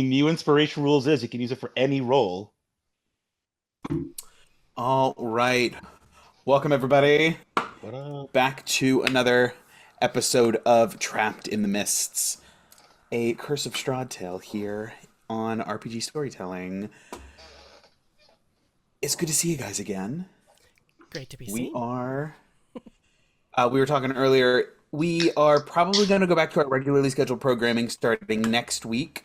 new inspiration rules is you can use it for any role. All right. Welcome, everybody, What up? back to another episode of Trapped in the Mists, a Curse of Strahd tale here on RPG Storytelling. It's good to see you guys again. Great to be We seen. are, we were talking earlier, we are probably going to go back to our regularly scheduled programming starting next week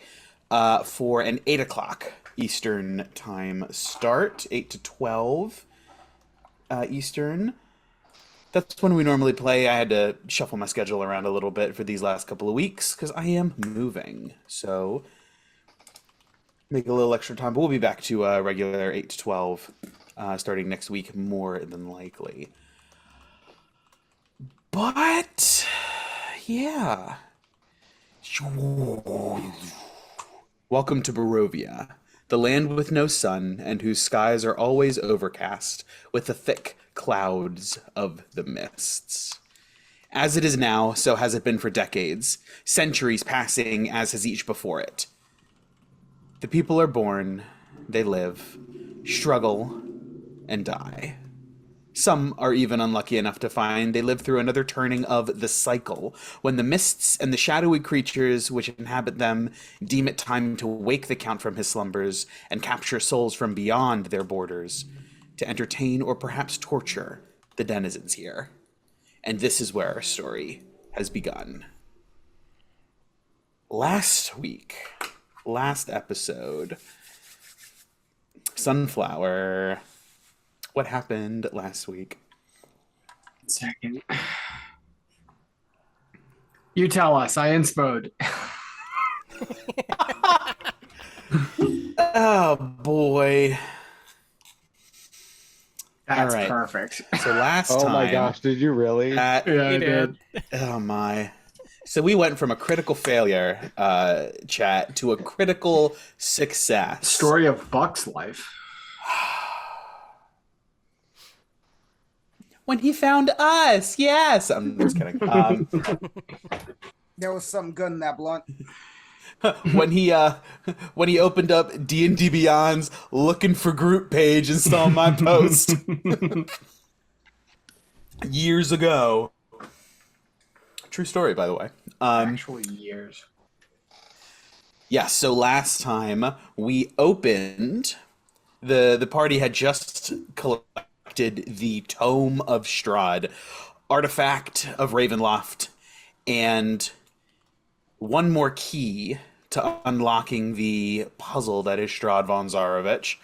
for an 8 o'clock Eastern time start, 8 to 12 Eastern. That's when we normally play. I had to shuffle my schedule around a little bit for these last couple of weeks because I am moving. So make a little extra time, but we'll be back to regular 8 to 12 starting next week, more than likely. But yeah. Welcome to Barovia, the land with no sun and whose skies are always overcast with the thick clouds of the mists. As it is now, so has it been for decades, centuries passing as has each before it. The people are born, they live, struggle, and die. Some are even unlucky enough to find they live through another turning of the cycle, when the mists and the shadowy creatures which inhabit them deem it time to wake the Count from his slumbers and capture souls from beyond their borders, to entertain or perhaps torture the denizens here. And this is where our story has begun. Last week, last episode, Sunflower. What happened last week? Second. You tell us. I inspoed. Oh boy. That's All right. perfect. So last Oh time, my gosh, did you really? that- Yeah, I You did. did. oh my. So we went from a critical failure chat to a critical success. Story of Buck's life. When he found us, yes. I'm just kidding. There was something good in that blunt. when he opened up D&D Beyond's looking for group page and saw my post years ago. True story, by the way. Actually, years. Yeah, so last time we opened, the party had just collected the Tome of Strahd, artifact of Ravenloft, and one more key to unlocking the puzzle that is Strahd von Zarovich,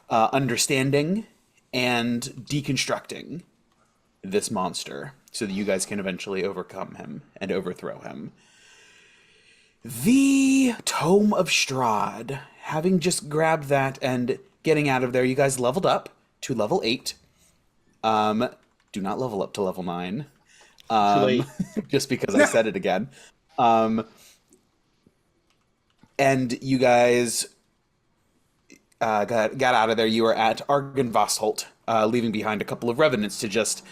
understanding and deconstructing this monster so that you guys can eventually overcome him and overthrow him. The Tome of Strahd, having just grabbed that and getting out of there, you guys leveled up to level 8. Do not level up to level 9. Too late. Just because I said it again. And you guys got out of there. You were at Argynvostholt, leaving behind a couple of revenants to just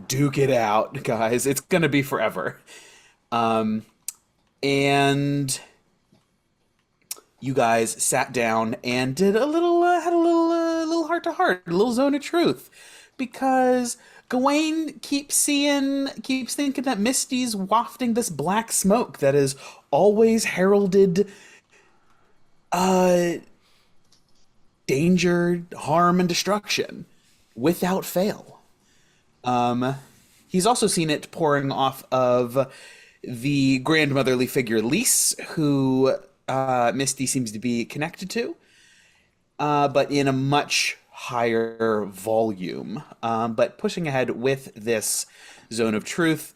duke it out, guys. It's gonna be forever. And you guys sat down and did a little, had a little heart to heart, a little zone of truth, because Gawain keeps thinking that Misty's wafting this black smoke that is always heralded danger, harm, and destruction without fail. He's also seen it pouring off of the grandmotherly figure Lise, who Misty seems to be connected to, but in a much higher volume. But pushing ahead with this zone of truth,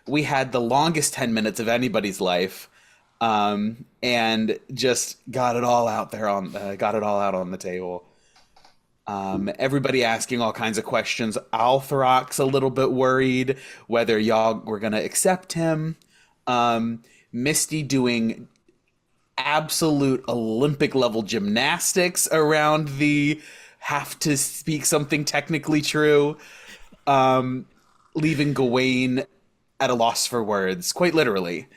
we had the longest 10 minutes of anybody's life, and just got it all out there got it all out on the table. Everybody asking all kinds of questions. Althorok's a little bit worried whether y'all were gonna accept him. Misty doing absolute Olympic level gymnastics around the have to speak something technically true, leaving Gawain at a loss for words, quite literally.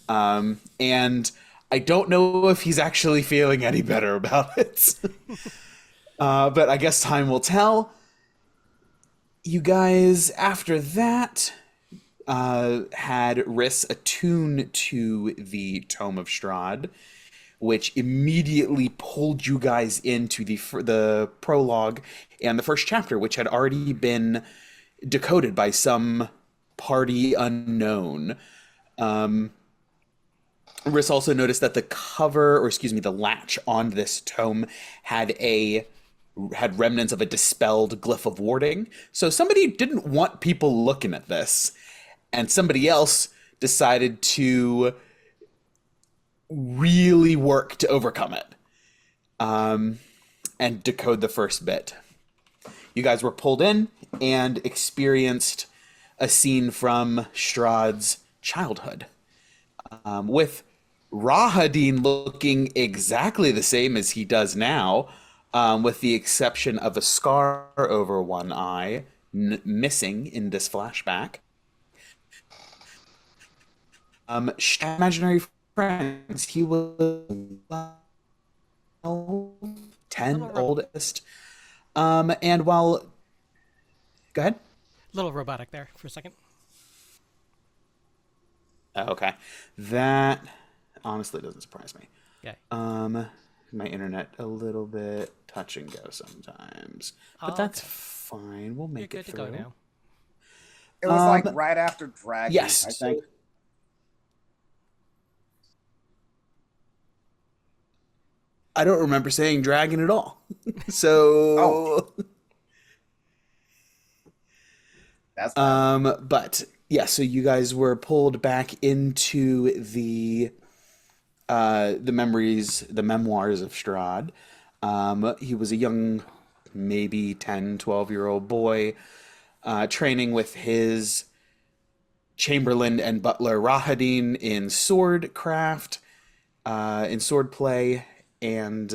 And I don't know if he's actually feeling any better about it. But I guess time will tell. You guys, after that, had Riss attune to the Tome of Strahd, which immediately pulled you guys into the prologue and the first chapter, which had already been decoded by some party unknown. Riss also noticed that the cover, or excuse me, the latch on this tome had remnants of a dispelled glyph of warding. So somebody didn't want people looking at this, and somebody else decided to really work to overcome it, and decode the first bit. You guys were pulled in and experienced a scene from Strahd's childhood, with Rahadin looking exactly the same as he does now, with the exception of a scar over one eye missing in this flashback. Imaginary friends. He was 10, oldest. And while... Go ahead. Little robotic there for a second. Oh, okay. That honestly doesn't surprise me. Okay. My internet a little bit touch and go sometimes. But Oh, that's okay. fine. We'll You're make good it to through. go now. It was like right after Dragon, Yes. I think. I don't remember saying dragon at all. So That's bad. but yeah, so you guys were pulled back into the memories, the memoirs of Strahd. He was a young, maybe 10, 12-year-old boy, training with his chamberlain and butler Rahadin in swordcraft, in swordplay, and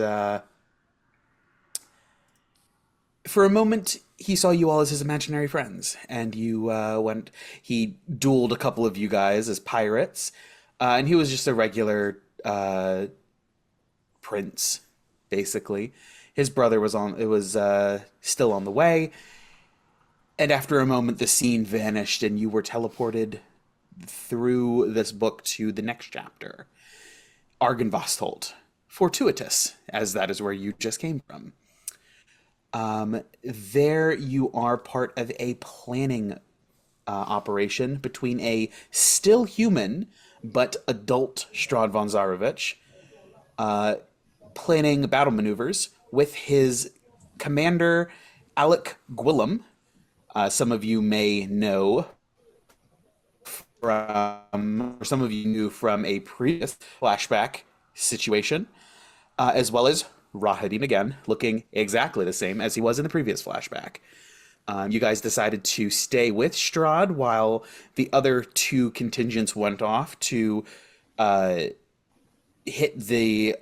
for a moment he saw you all as his imaginary friends, and he dueled a couple of you guys as pirates, and he was just a regular prince, basically. His brother was still on the way, and after a moment the scene vanished and you were teleported through this book to the next chapter, Argynvostholt. Fortuitous, as that is where you just came from. There you are part of a planning operation between a still human but adult Strahd von Zarovich, planning battle maneuvers with his commander Alec Gwillem. Some of you may know from, or some of you knew from a previous flashback situation, as well as Rahadin again, looking exactly the same as he was in the previous flashback. You guys decided to stay with Strahd while the other two contingents went off to hit the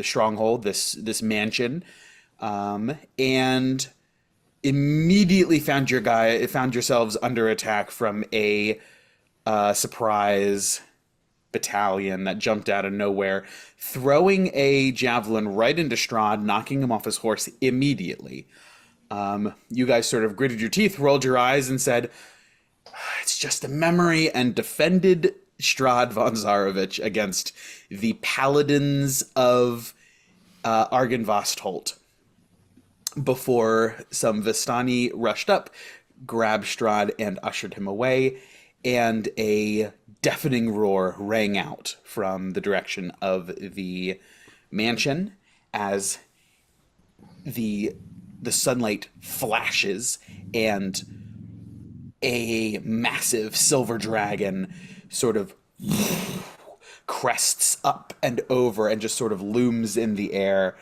stronghold, this mansion, and immediately found yourselves under attack from a surprise battalion that jumped out of nowhere, throwing a javelin right into Strahd, knocking him off his horse immediately. You guys sort of gritted your teeth, rolled your eyes, and said, "It's just a memory," and defended Strahd von Zarovich against the paladins of Argynvostholt, before some Vistani rushed up, grabbed Strahd, and ushered him away, and a deafening roar rang out from the direction of the mansion as the sunlight flashes and a massive silver dragon sort of crests up and over and just sort of looms in the air,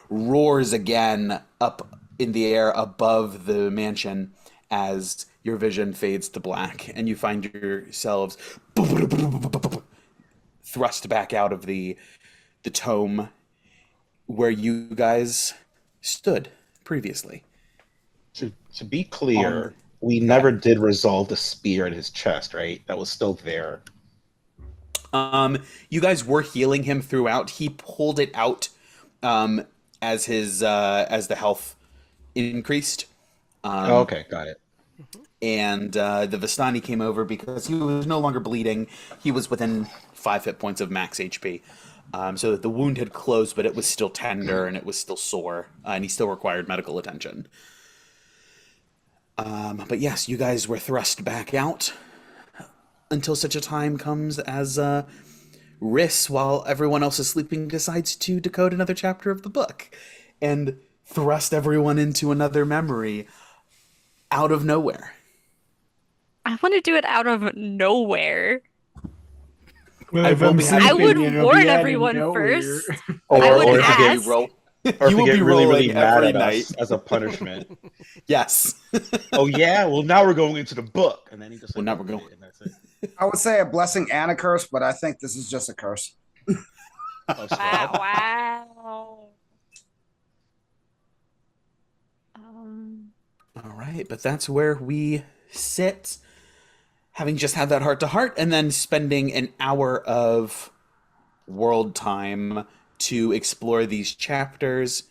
roars again up in the air above the mansion as your vision fades to black and you find yourselves thrust back out of the tome where you guys stood previously. To be clear, we never did resolve the spear in his chest, right? That was still there. You guys were healing him throughout. He pulled it out as the health increased. Oh, okay, got it. And the Vistani came over because he was no longer bleeding. He was within 5 hit points of max HP. So the wound had closed, but it was still tender and it was still sore, and he still required medical attention. But yes, you guys were thrust back out until such a time comes as Riss, while everyone else is sleeping, decides to decode another chapter of the book and thrust everyone into another memory out of nowhere. I want to do it out of nowhere. Well, I if will I'm be happy- I sleeping, would it'll warn be out of everyone nowhere. first. Or, I would or if you ask. get, or if You you will get be really, really rolling mad every at us night. as a punishment. Yes. Oh yeah, well now we're going into the book, and then he just Well, like, now we're okay, going. and that's it. I would say a blessing and a curse, but I think this is just a curse. Oh, Wow. Strahd. Wow. All right, but that's where we sit, having just had that heart to heart, and then spending an hour of world time to explore these chapters.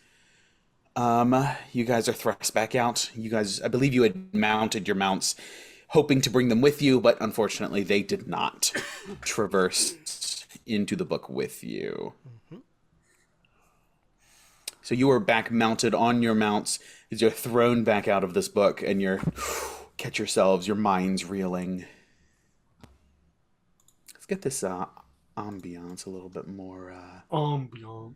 You guys are thrust back out. You guys, I believe you had mounted your mounts, hoping to bring them with you, but unfortunately they did not traverse into the book with you. So you are back mounted on your mounts as you're thrown back out of this book, and you're catch yourselves, your minds reeling. Let's get this ambiance a little bit more. Ambiance.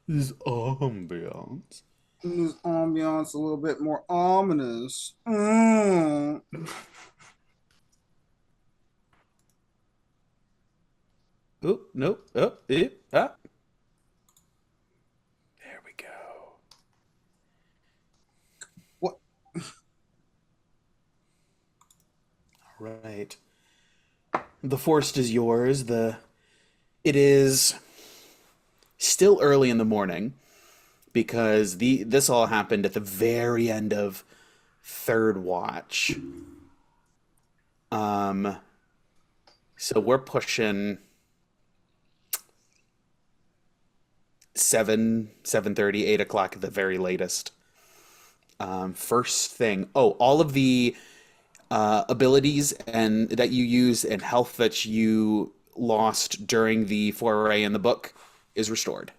This ambiance. This ambiance a little bit more ominous. Oh, nope. Oh, ah. There we go. What? All right. The forest is yours. It is still early in the morning because this all happened at the very end of third watch. So we're pushing 7:30, 8 o'clock at the very latest. First thing, all of the abilities and that you use and health that you lost during the foray in the book is restored.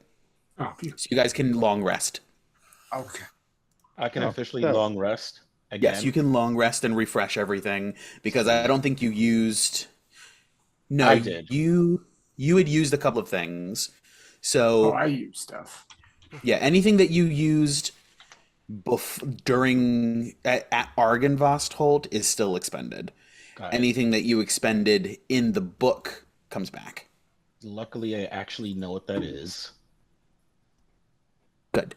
Oh, beautiful. So you guys can long rest. Okay. I can Oh, officially so- long rest again. Yes, you can long rest and refresh everything because I don't think you used. No, I did. You had used a couple of things. So Oh, I use stuff. yeah, anything that you used during at Argynvost Holt is still expended. Got it. Anything that you expended in the book comes back. Luckily, I actually know what that is. Good.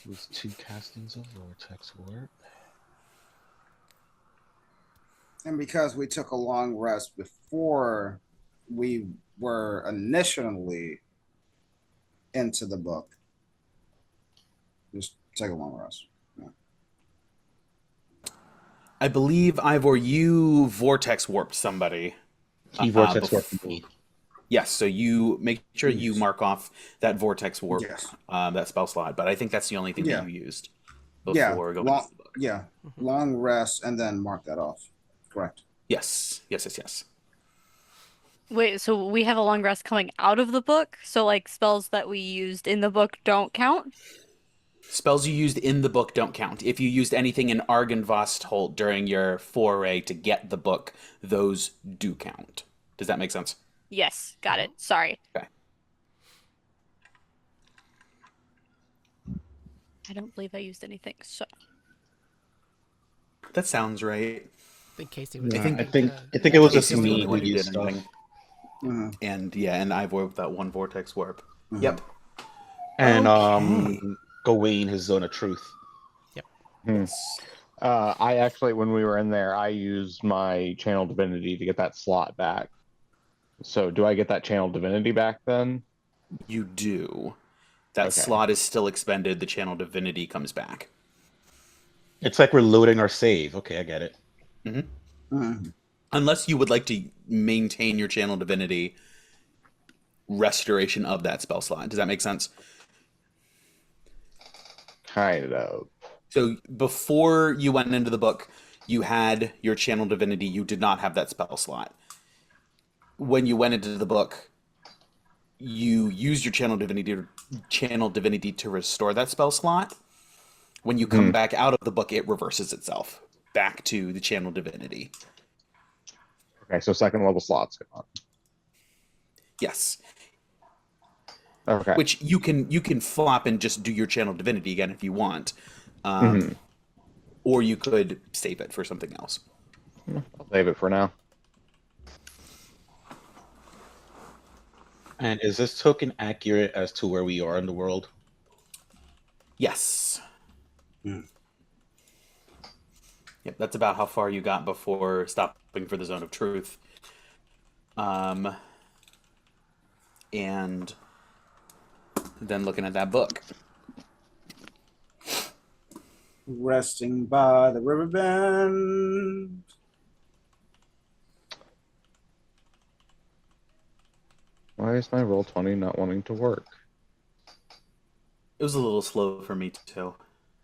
With 2 castings of vortex warp. And because we took a long rest before we were initially into the book, just take a long rest. Yeah. I believe, Ivor, you vortex warped somebody. He vortex bef- warped me. Yes, so you make sure you mark off that vortex warp, Yes. that spell slot. But I think that's the only thing Yeah. that you used Yeah, before going long, into the book. yeah, long rest and then mark that off. Correct. Yes. Wait, so we have a long rest coming out of the book? So like spells that we used in the book don't count? Spells you used in the book don't count. If you used anything in Argynvost Holt during your foray to get the book, those do count. Does that make sense? Yes, got it. Sorry. Okay. I don't believe I used anything. So That sounds right. I think Casey was. I think uh, it was Casey's just the me only who one who used did stuff. anything. Mhm. And Ivor with that one vortex warp. Mhm. Yep. And Okay. Gawain, his zone of truth. I actually, when we were in there, I used my channel divinity to get that slot back. So, do I get that channel divinity back then? You do. That Okay. slot is still expended. The channel divinity comes back. It's like we're loading our save. Okay, I get it. Mhm. Unless you would like to maintain your channel divinity restoration of that spell slot. Does that make sense? Kind of. So before you went into the book, you had your channel divinity. You did not have that spell slot. When you went into the book, you used your channel divinity to restore that spell slot. When you come back out of the book, it reverses itself back to the channel divinity. Okay, so second level slots gone. Yes. Okay. Which you can flop and just do your channel divinity again if you want, Mhm. or you could save it for something else. I'll save it for now. And is this token accurate as to where we are in the world? Yes. Hmm. Yep, that's about how far you got before stopping for the zone of truth. And then looking at that book. Resting by the river bend. Why is my roll 20 not wanting to work? It was a little slow for me too.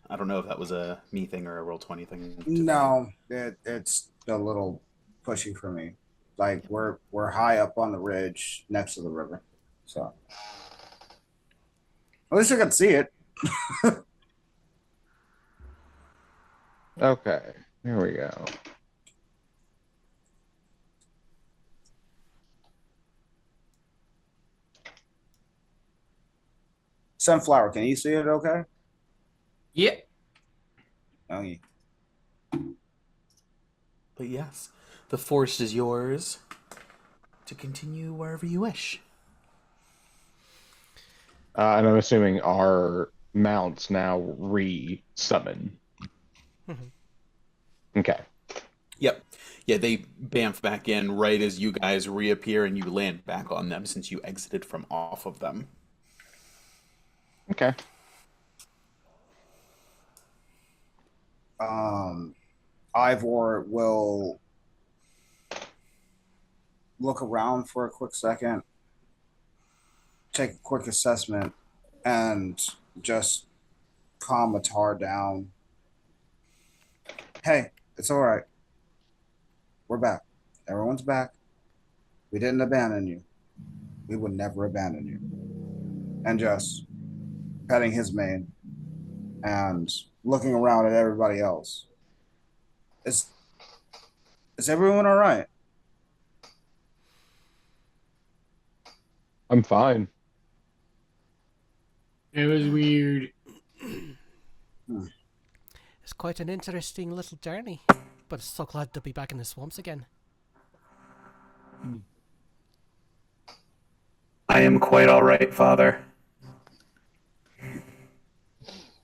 I don't know if that was a me thing or a roll 20 thing. today. No, it's a little pushy for me. Like we're high up on the ridge next to the river, so at least I can see it. Okay, here we go. Sunflower, can you see it? Okay. Yeah. Oh, yeah. But yes, the forest is yours to continue wherever you wish. And I'm assuming our mounts now re-summon. Mhm. Okay. Yep. Yeah, they bamf back in right as you guys reappear and you land back on them since you exited from off of them. Okay. Ivor will look around for a quick second, take a quick assessment, and just calm Matar down. Hey, it's all right. We're back. Everyone's back. We didn't abandon you. We would never abandon you. And just petting his mane and looking around at everybody else. Is everyone all right? I'm fine. It was weird. It's quite an interesting little journey, but so glad to be back in the swamps again. I am quite all right, Father.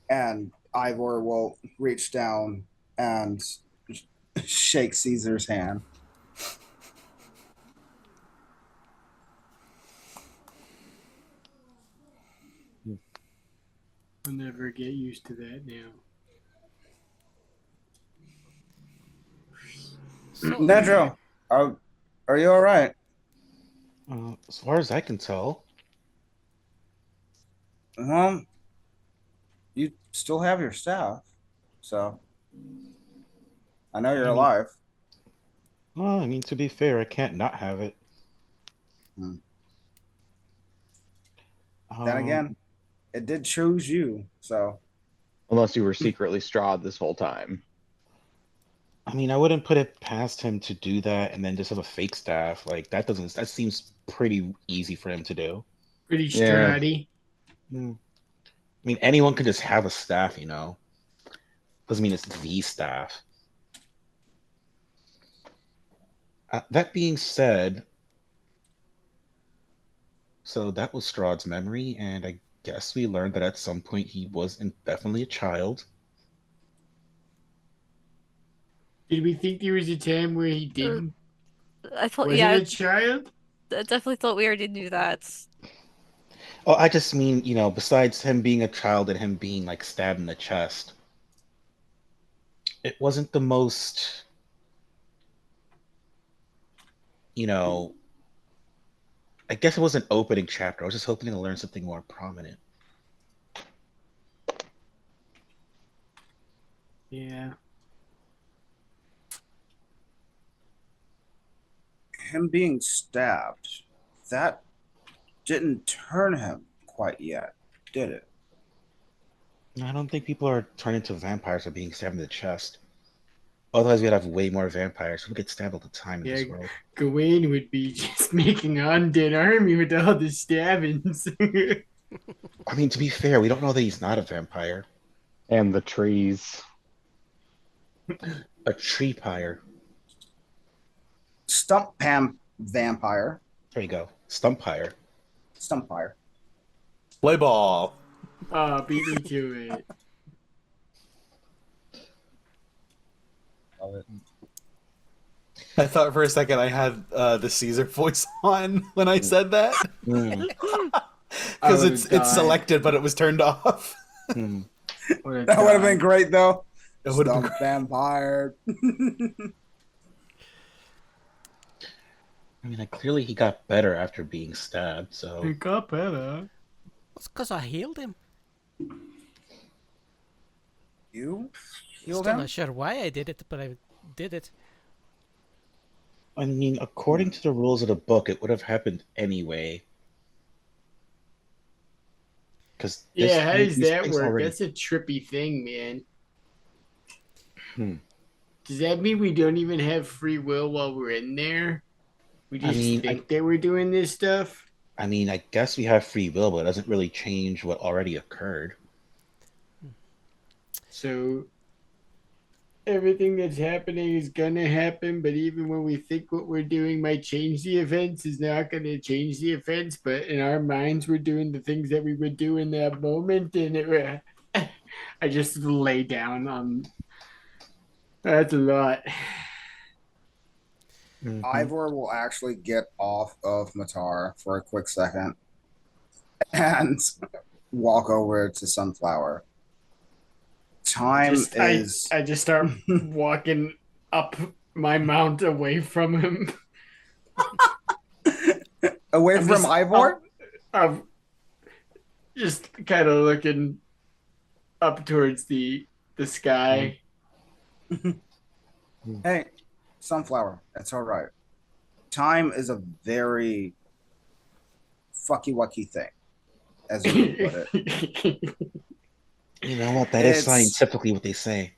And Ivor will reach down and shake Caesar's hand. I'll never get used to that now. So, Nedro, are you all right? As far as I can tell. Well, you still have your staff, so I know you're I mean- alive. Well, I mean, to be fair, I can't not have it. Hmm. Um, Then again, it did choose you, so Unless you were secretly Strahd this whole time. I mean, I wouldn't put it past him to do that and then just have a fake staff. Like that seems pretty easy for him to do. Pretty Yeah. stratty. I mean, anyone could just have a staff, you know. Doesn't mean it's the staff. That being said, so that was Strahd's memory, and I guess we learned that at some point he was definitely a child. Did we think there was a time where he didn't? I thought, Was yeah, it a child? I definitely thought we already knew that. Oh, I just mean, you know, besides him being a child and him being like stabbed in the chest, it wasn't the most you know, I guess it was an opening chapter. I was just hoping to learn something more prominent. Yeah. Him being stabbed, that didn't turn him quite yet, did it? I don't think people are turning to vampires or being stabbed in the chest. Otherwise, we'd have way more vampires who get stabbed all the time in Yeah, this world. Gawain would be just making an undead army with all the stabbings. I mean, to be fair, we don't know that he's not a vampire. And the trees. A tree pyre. Stump Pam vampire. There you go. Stumpire. Stumpire. Play ball. Oh, beat me to it. Love it. I thought for a second I had the Caesar voice on when I said that Mm, because I it's would've died. selected, but it was turned off. mm. That would have been great, though. It would have been Stump vampire. I mean, like, clearly he got better after being stabbed, so... It got better. That's because I healed him. You healed Still him? not sure why I did it, but I did it. I mean, according to the rules of the book, it would have happened anyway. Because Yeah, how does that work? Already... That's a trippy thing, man. Hmm. Does that mean we don't even have free will while we're in there? We just think that we're doing this stuff? I mean, I guess we have free will, but it doesn't really change what already occurred. So everything that's happening is gonna happen, but even when we think what we're doing might change the events, is not gonna change the events. But in our minds, we're doing the things that we would do in that moment, and I just lay down on. That's a lot. Mhm. Ivor will actually get off of Matar for a quick second and walk over to Sunflower. Time is I just start walking up my mount away from him. away I'm from just- Ivor. I'm just kind of looking up towards the sky. Hey, Sunflower, that's all right. Time is a very fucky wucky thing, as you would put it. You know what? That is It's- scientifically what they say.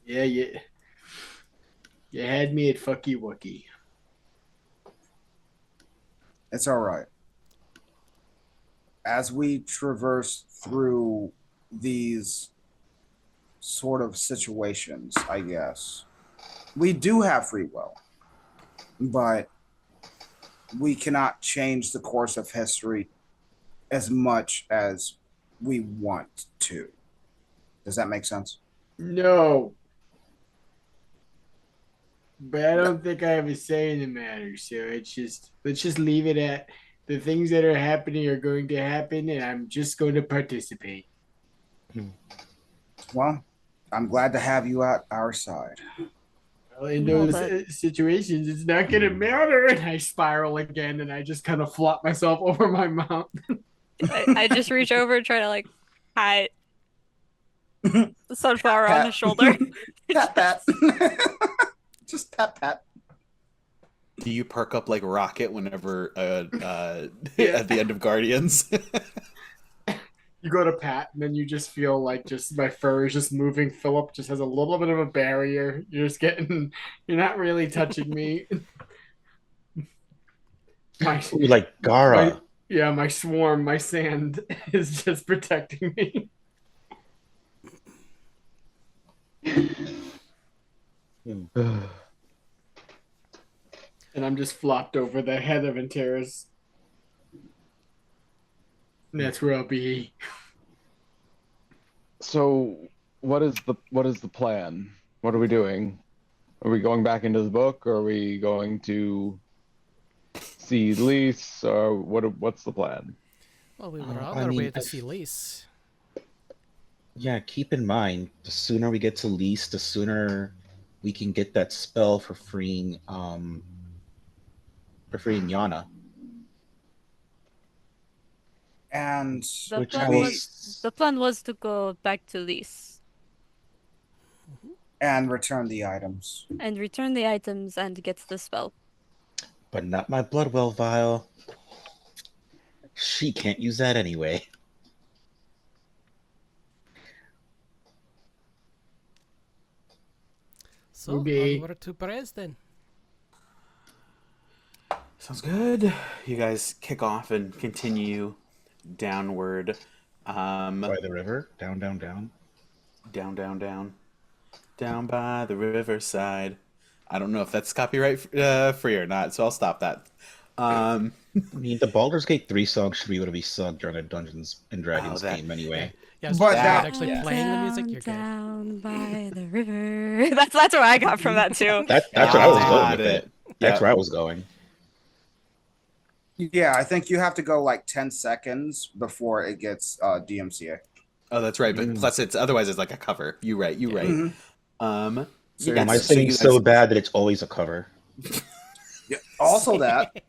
Yeah, you had me at fucky wucky. It's all right. As we traverse through these sort of situations, I guess, we do have free will, but we cannot change the course of history as much as we want to. Does that make sense? No. But I don't think I have a say in the matter, so let's just leave it at the things that are happening are going to happen, and I'm just going to participate. Well, I'm glad to have you at our side. Well, in No, those but- situations, it's not going to matter. And I spiral again, and I just kind of flop myself over my mount. I just reach over and try to like pat the sunflower on Pat. his shoulder. Pat, pat. Just pat, pat. Do you perk up like Rocket whenever Yeah. at the end of Guardians? You go to pat, and then you just feel like just my fur is just moving. Philip just has a little bit of a barrier. You're just getting, you're not really touching me. My, Ooh, like Gara. yeah, my swarm, my sand is just protecting me. And I'm just flopped over the head of Antares. And that's where I'll be. So what is the plan? What are we doing? Are we going back into the book? Or are we going to see Lise? Or what's the plan? Well, we were on I our way mean, to see Lise. Yeah, keep in mind, the sooner we get to Lise, the sooner we can get that spell for freeing Yana, And The which plan we was the plan was to go back to Lys and return the items. and return the items and get the spell. but not my Bloodwell vial. She can't use that anyway. So, Okay. onward to Perez then. Sounds good. You guys kick off and continue downward. By the river, down, down, down. Down, down, down. Down by the riverside. I don't know if that's copyright free or not, so I'll stop that. I mean, the Baldur's Gate 3 song should be able to be sung during a Dungeons and Dragons that- game anyway. Yeah, so But if that- you're actually playing the music, you're good. Down by the river. That's what I got from that too. That's where I was going Got with it. it. That's Yep. where I was going. Yeah, I think you have to go like 10 seconds before it gets DMCA. Oh, that's right. But plus, otherwise it's like a cover. You right. Mhm. So Am I yes, so singing you so guys- bad that it's always a cover? Also, that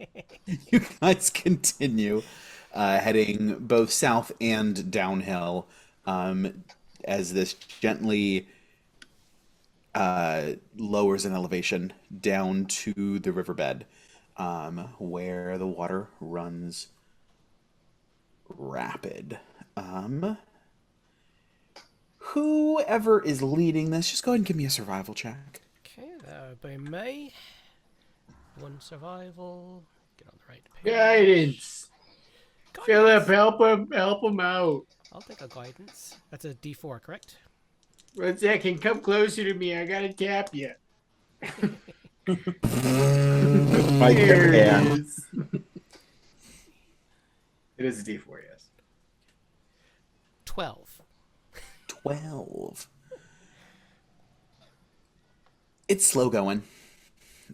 You guys continue heading both south and downhill as this gently lowers in elevation down to the riverbed where the water runs rapid. Whoever is leading this, just go ahead and give me a survival check. Okay, that would be me. 1 survival. Get on the right page. Guidance. Guidance. Philip, help him out. I'll take a guidance. That's a D4, correct? 1 second, come closer to me. I gotta tap you. My There it hand. is. It is a D4, yes. 12. 12. It's slow going.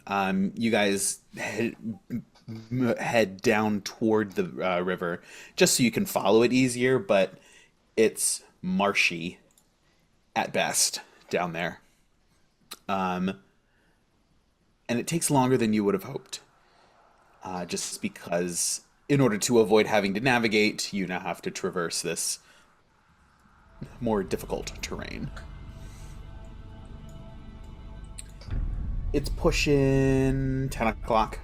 You guys head down toward the river just so you can follow it easier, but it's marshy at best down there. And it takes longer than you would have hoped. Just because in order to avoid having to navigate, you now have to traverse this more difficult terrain. It's pushing 10 o'clock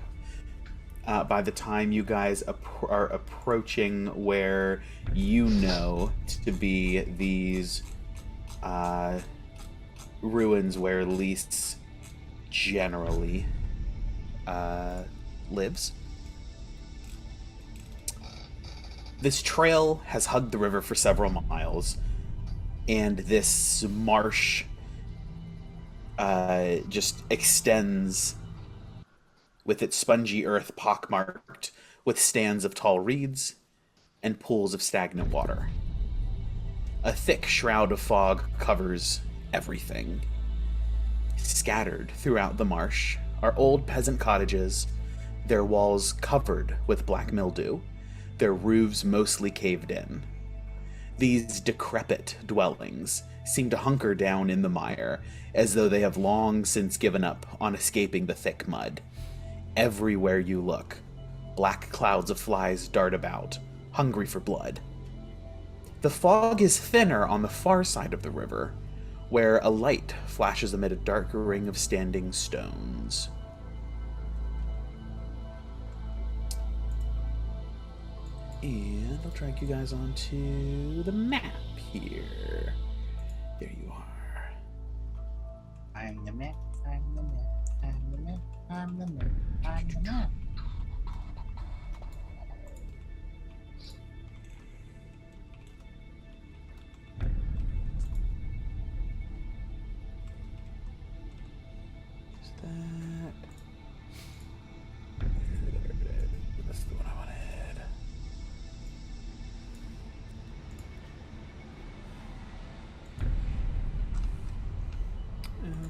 by the time you guys are approaching where you know to be these ruins where Lys generally lives. This trail has hugged the river for several miles, and this marsh just extends with its spongy earth pockmarked with stands of tall reeds and pools of stagnant water. A thick shroud of fog covers everything. Scattered throughout the marsh are old peasant cottages, their walls covered with black mildew, their roofs mostly caved in. These decrepit dwellings seem to hunker down in the mire, as though they have long since given up on escaping the thick mud. Everywhere you look, black clouds of flies dart about, hungry for blood. The fog is thinner on the far side of the river, where a light flashes amid a dark ring of standing stones. And I'll drag you guys onto the map here. There you are. I'm the man. I'm the man. I'm the man. I'm the man. I'm the man. Is that? That's the one I wanted.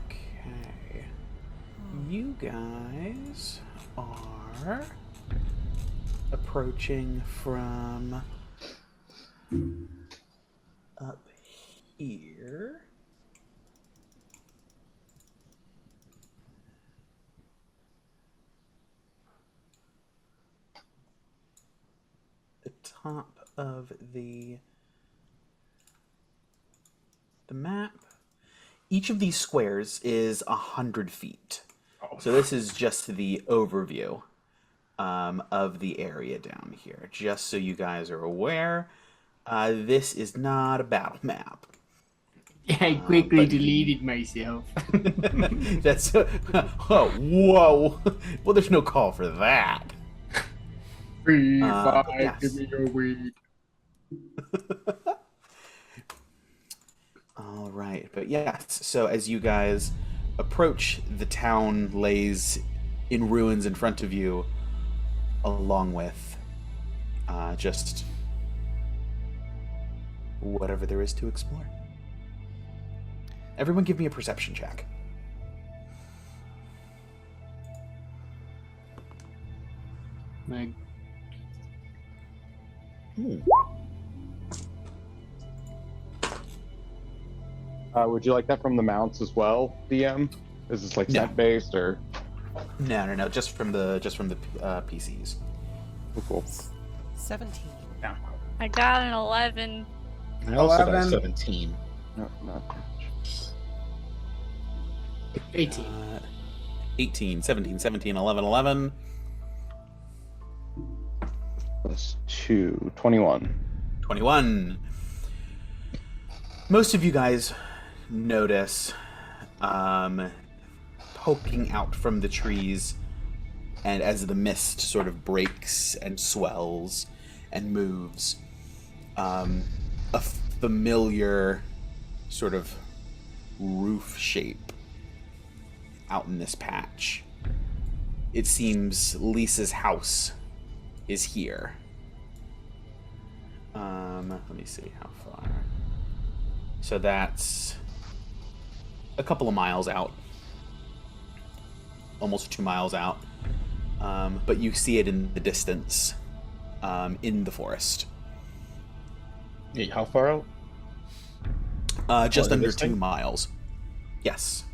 Okay. You guys are approaching from up here. top of the map. Each of these squares is 100 feet. So this is just the overview of the area down here. Just so you guys are aware, this is not a battle map. I quickly deleted myself. That's oh, whoa. Well, there's no call for that. Free but five, yes. give me your weed. All right, but yes. So as you guys approach, the town lays in ruins in front of you, along with just whatever there is to explore. Everyone, give me a perception check. Like, Would you like that from the mounts as well, DM? Is this like No. set based or? No, just from the PCs. Cool. 17. I got an 11. I also got 11. 17. No, not. 18. 18, 17, 17, 11, 11. Plus 2, 21. 21. Most of you guys notice poking out from the trees, and as the mist sort of breaks and swells and moves, a familiar sort of roof shape out in this patch. It seems Lisa's house is here. Let me see how far. So that's a couple of miles out, almost 2 miles out. But you see it in the distance, in the forest. Hey, how far out? Just in under this 2 thing? miles. Yes.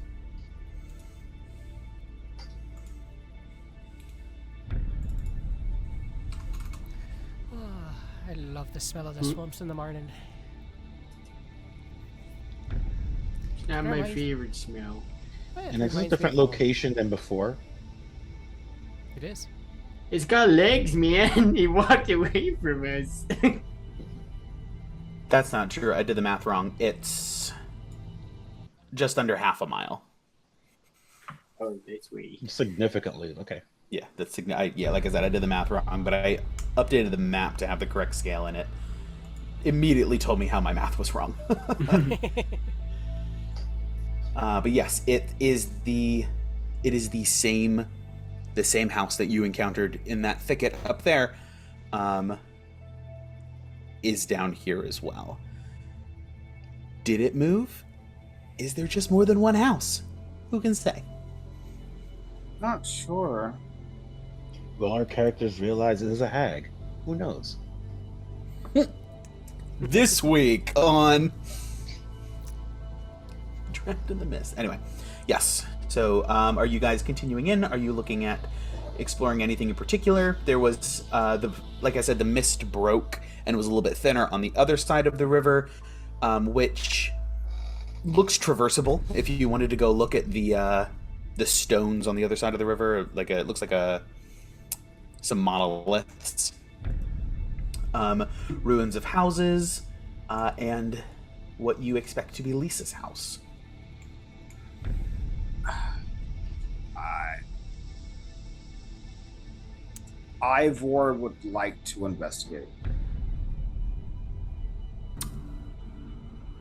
I love the smell of the swamps in the morning. It's not my Reminds- favorite smell. Well, it And it's a reminds me different of home. location than before. It is. It's got legs, man. He walked away from us. That's not true. I did the math wrong. It's just under half a mile. Oh, that's way. Significantly. Okay. Yeah, yeah. Like I said, I did the math wrong, but I updated the map to have the correct scale in it. Immediately told me how my math was wrong. But yes, it is the same house that you encountered in that thicket up there. Is down here as well. Did it move? Is there just more than one house? Who can say? Not sure. Will our characters realize it is a hag? Who knows? This week on Trapped in the Mist. Anyway, yes. So, are you guys continuing in? Are you looking at exploring anything in particular? There was, like I said, the mist broke and was a little bit thinner on the other side of the river, which looks traversable. If you wanted to go look at the stones on the other side of the river, it looks like some monoliths, ruins of houses, and what you expect to be Lisa's house. Ivor would like to investigate.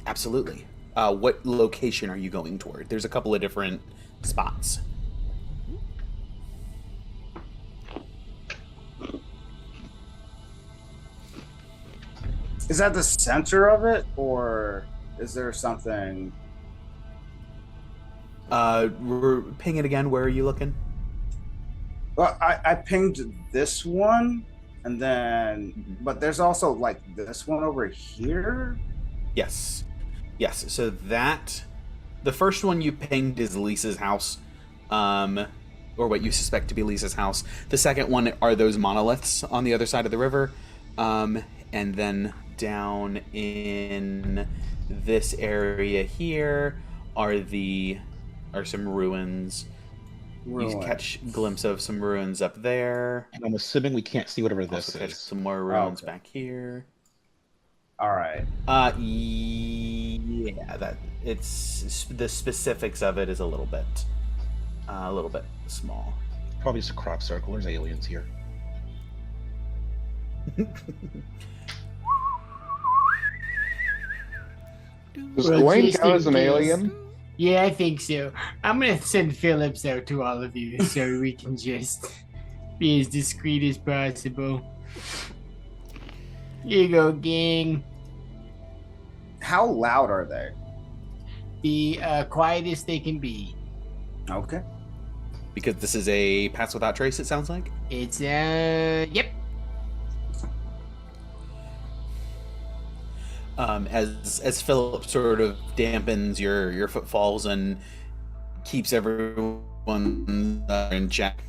Absolutely. What location are you going toward? There's a couple of different spots. Is that the center of it, or is there something? Ping it again. Where are you looking? Well, I pinged this one, and then, but there's also like this one over here. Yes. So the first one you pinged is Lisa's house, or what you suspect to be Lisa's house. The second one are those monoliths on the other side of the river, And then down in this area here are some ruins. You can catch a glimpse of some ruins up there. And I'm assuming we can't see whatever this Also catch is. some more ruins back here. All right. Yeah, that it's the specifics of it is a little bit small. Probably just a crop circle. There's aliens here. Does Well, Gawain just count in as an case. alien? Yeah, I think so. I'm gonna send Phillips out to all of you so we can just be as discreet as possible. Here you go, gang. How loud are they? The quietest they can be. Okay. Because this is a Pass Without Trace, it sounds like. It's yep. As Philip sort of dampens your footfalls and keeps everyone in check,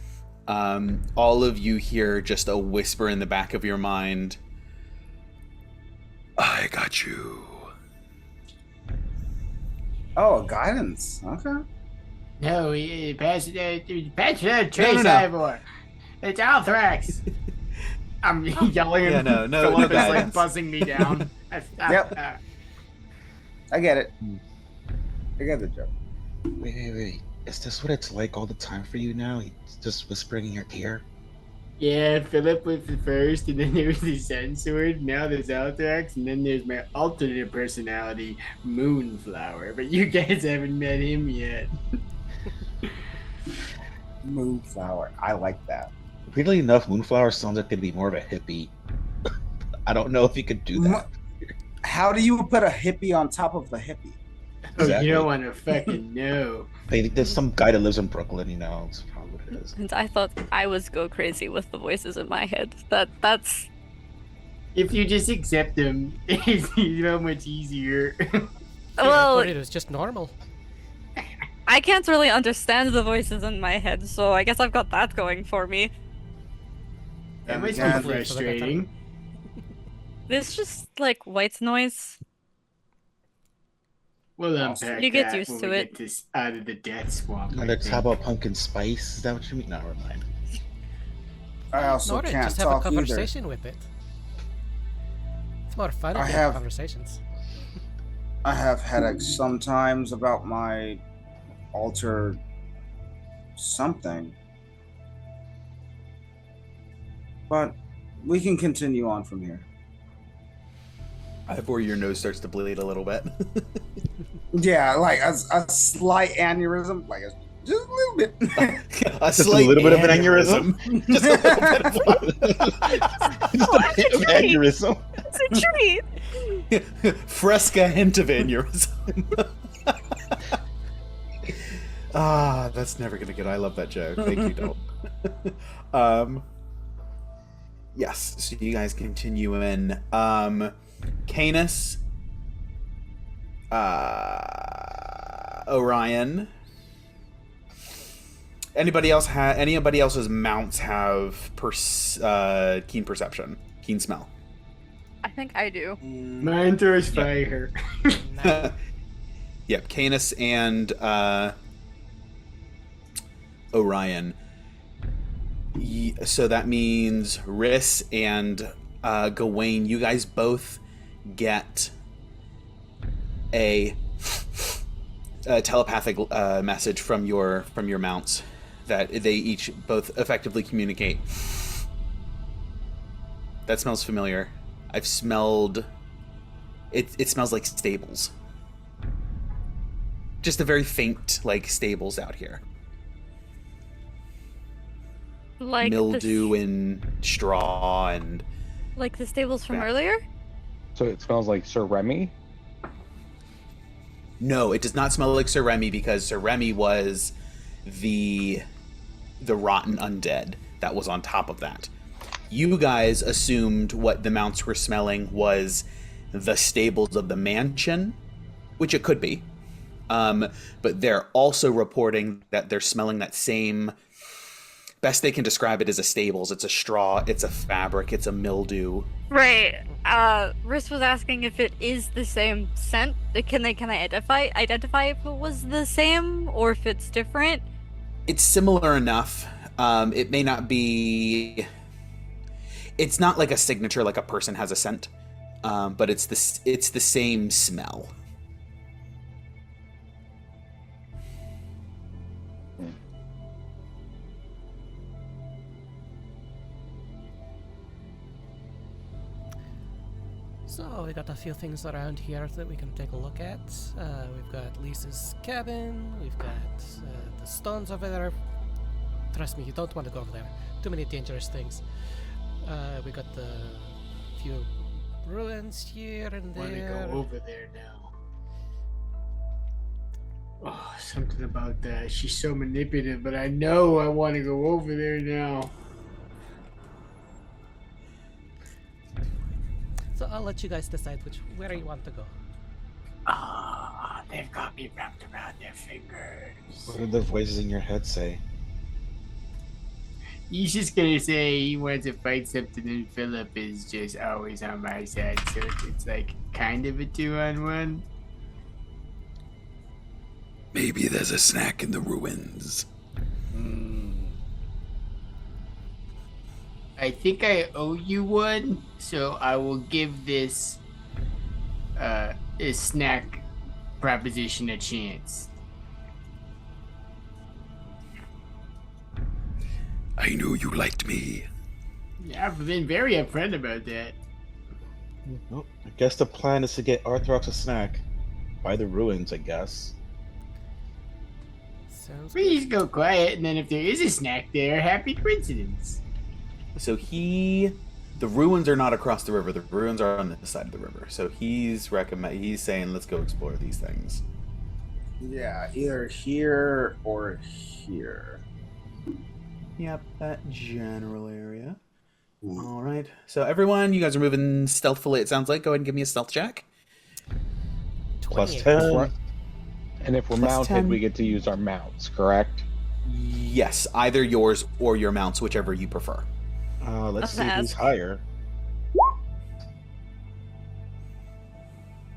all of you hear just a whisper in the back of your mind. I got you. Oh, guidance. Okay. No, pass it Trace No. Ivor. It's Althrax. I'm yelling and no Philip is like guidance. buzzing me down. Yep. I get it. I get the joke. Wait. Is this what it's like all the time for you now? He's just whispering in your ear? Yeah, Philip was the first, and then there was the Sun Sword, now there's Althrax, and then there's my alternate personality, Moonflower. But you guys haven't met him yet. Moonflower. I like that. Weirdly enough, Moonflower sounds like it'd be more of a hippie. I don't know if you could do that. How do you put a hippie on top of the hippie? Oh, Exactly. you don't want to fucking know. Like, there's some guy that lives in Brooklyn, That's probably what it is. And I thought I was go crazy with the voices in my head. That's If you just accept him, it's so much easier. I well, thought it was just normal. I can't really understand the voices in my head, so I guess I've got that going for me. That must be Yeah. frustrating. It's just like white noise. We'll unpack You get that used when to we it. get this out of the death swamp. I Let's think. talk about pumpkin spice. Is that what you mean? No, never mind. I also Ignore it, can't just have a talk either. conversation with it. It's more fun I if you have- have conversations. I have headaches sometimes about my alter something. But we can continue on from here. Before your nose starts to bleed a little bit. Yeah, like a slight aneurysm, like just a little bit. Just a little bit of an aneurysm. Just a little bit of Aneurysm. It's a treat. Fresca hint of aneurysm. That's never gonna get. I love that joke. Thank you, Don't. Yes. So you guys continue in. Canis, Orion. Anybody else's mounts have keen perception, keen smell? I think I do. Mine throws fire. Now, Yep, Canis and Orion. So that means Riss and Gawain, you guys both get a telepathic message from your mounts that they each both effectively communicate. That smells familiar. I've smelled it. It smells like stables. Just a very faint, like, stables out here. Like Mildew the, and straw and like the stables from Yeah. earlier. So it smells like Sir Remy. no, it does not smell like Sir Remy because Sir Remy was the rotten undead that was on top of that. You guys assumed what the mounts were smelling was the stables of the mansion, which it could be. But they're also reporting that they're smelling that same best they can describe it as a stables. It's a straw, it's a fabric, it's a mildew. Right. Riss was asking if it is the same scent. Can I identify if it was the same or if it's different? It's similar enough. It may not be. It's not like a signature, like a person has a scent, but it's the same smell. So we got a few things around here that we can take a look at. We've got Lisa's cabin. We've got the stones over there. Trust me, you don't want to go over there. Too many dangerous things. We got the few ruins here and I want to there. go over there now. Oh, something about that. She's so manipulative, but I know I want to go over there now. So I'll let you guys decide where you want to go. Ah, they've got me wrapped around their fingers. What did the voices in your head say? He's just gonna say he wants to fight something, and Philip is just always on my side, so it's like kind of a 2-on-1. Maybe there's a snack in the ruins. I think I owe you one, so I will give this snack proposition a chance. I knew you liked me. Yeah, I've been very upfront about that. Well, I guess the plan is to get Arthrox a snack. By the ruins, I guess. Sounds We just go quiet, and then if there is a snack there, happy coincidence. So the ruins are not across the river. The ruins are on this side of the river. So he's saying, let's go explore these things. Yeah, either here or here. Yep, that general area. All right. So everyone, you guys are moving stealthily, it sounds like. Go ahead and give me a stealth check. Plus 28. 10. And if we're Plus mounted, 10. we get to use our mounts, correct? Yes, either yours or your mounts, whichever you prefer. Let's see Okay, who's that's- higher.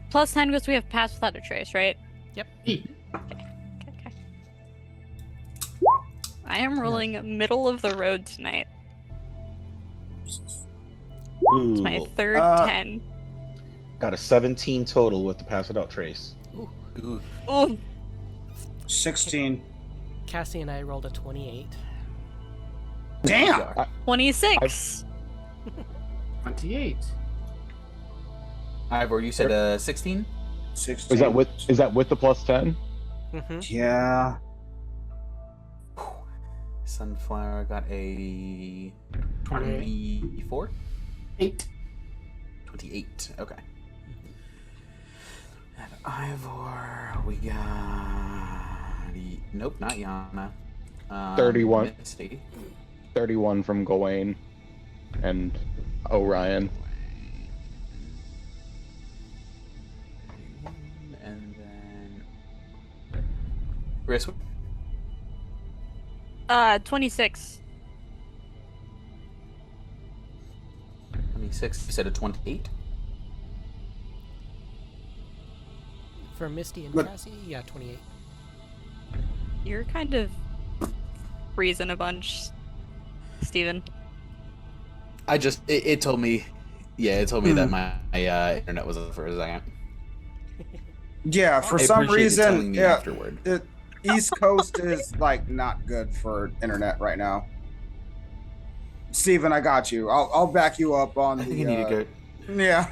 Plus 10 because we have passed without a trace, right? Yep. Okay. I am rolling middle of the road tonight. It's my Ooh, third 10. got a 17 total with the pass without trace. Ooh. Oh, 16. Cassie and I rolled a 28. Damn! 26. 28. Ivor, you said 16? 16. Is that with the plus 10? Mm-hmm. Yeah. Sunflower got a 24? 8. 28. Okay. And Ivor, we got. Nope, not Yana. 31. Misty. 31 from Gawain and Orion. And then. Chris, 26. 26. You said a 28? For Misty and But- Cassie, yeah, 28. You're kind of freezing a bunch, Steven. It told me. Yeah, it told me that my internet was up for a second. Yeah, for I some appreciate it telling reason, me yeah, afterward. East Coast is like not good for internet right now. Steven, I got you. I'll back you up on I the. think you need to go. Yeah.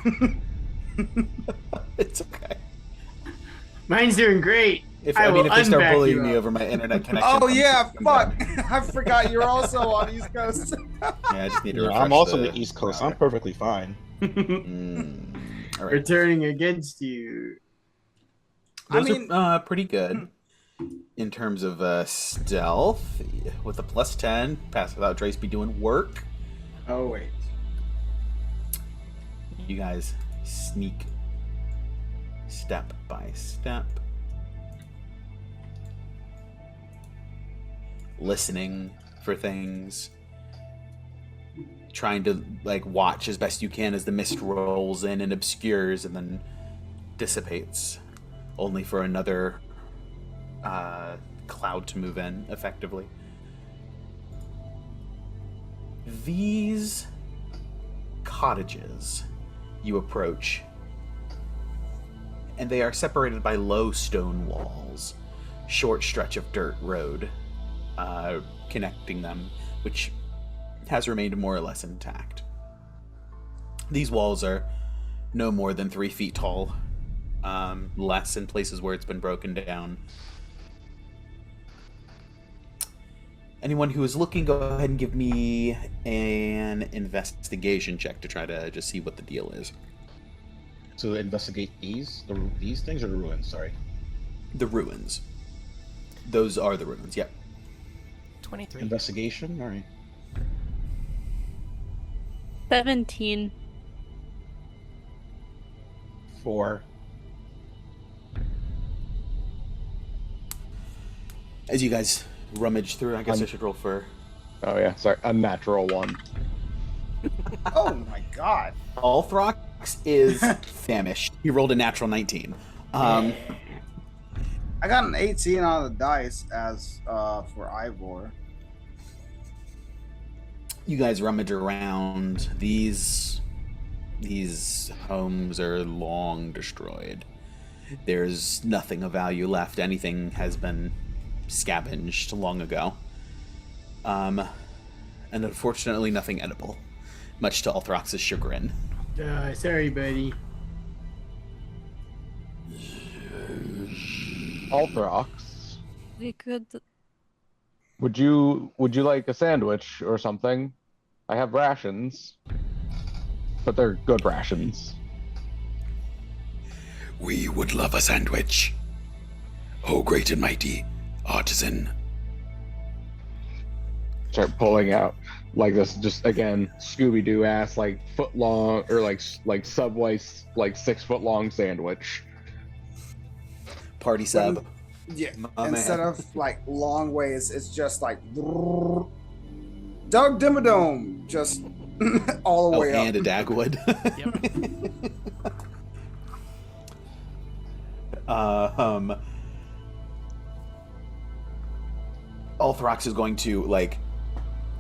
It's okay. Mine's doing great. If I will if they start unback bullying you me up. over my internet connection. Oh yeah, I'm fuck! done. I forgot you're also on East Coast. Yeah, I just need to Yeah, refresh I'm also on the East Coast. I'm router. perfectly fine. All right. Returning against you. Those I mean- are pretty good in terms of stealth. With a plus 10, pass without trace, be doing work. Oh, wait. You guys sneak step by step, listening for things, trying to like watch as best you can as the mist rolls in and obscures and then dissipates, only for another cloud to move in effectively. These cottages you approach, and they are separated by low stone walls, short stretch of dirt road connecting them, which has remained more or less intact. These walls are no more than 3 feet tall, less in places where it's been broken down. Anyone who is looking, go ahead and give me an investigation check to try to just see what the deal is. To investigate these things or the ruins? Sorry. The ruins. Those are the ruins. Yep. 23. Investigation. All right. 17. 4. As you guys rummage through, I guess I should roll for... Oh yeah, sorry, a natural 1. Oh my god. Althrox is famished. He rolled a natural 19. I got an 18 on the dice as for Ivor. You guys rummage around. These homes are long destroyed. There's nothing of value left. Anything has been scavenged long ago. And unfortunately nothing edible, much to Althrox's chagrin. Sorry, buddy. Althrox, We could. would you like a sandwich or something? I have rations, but they're good rations. We would love a sandwich. Oh, great and mighty artisan. Start pulling out like this, just again Scooby-Doo ass, like foot long or like Subway, like 6 foot long sandwich. Party sub. Yeah. My Instead man. of like long ways, it's just like Doug Dimmadome, just all the way and a up. Dagwood. Althrox is going to like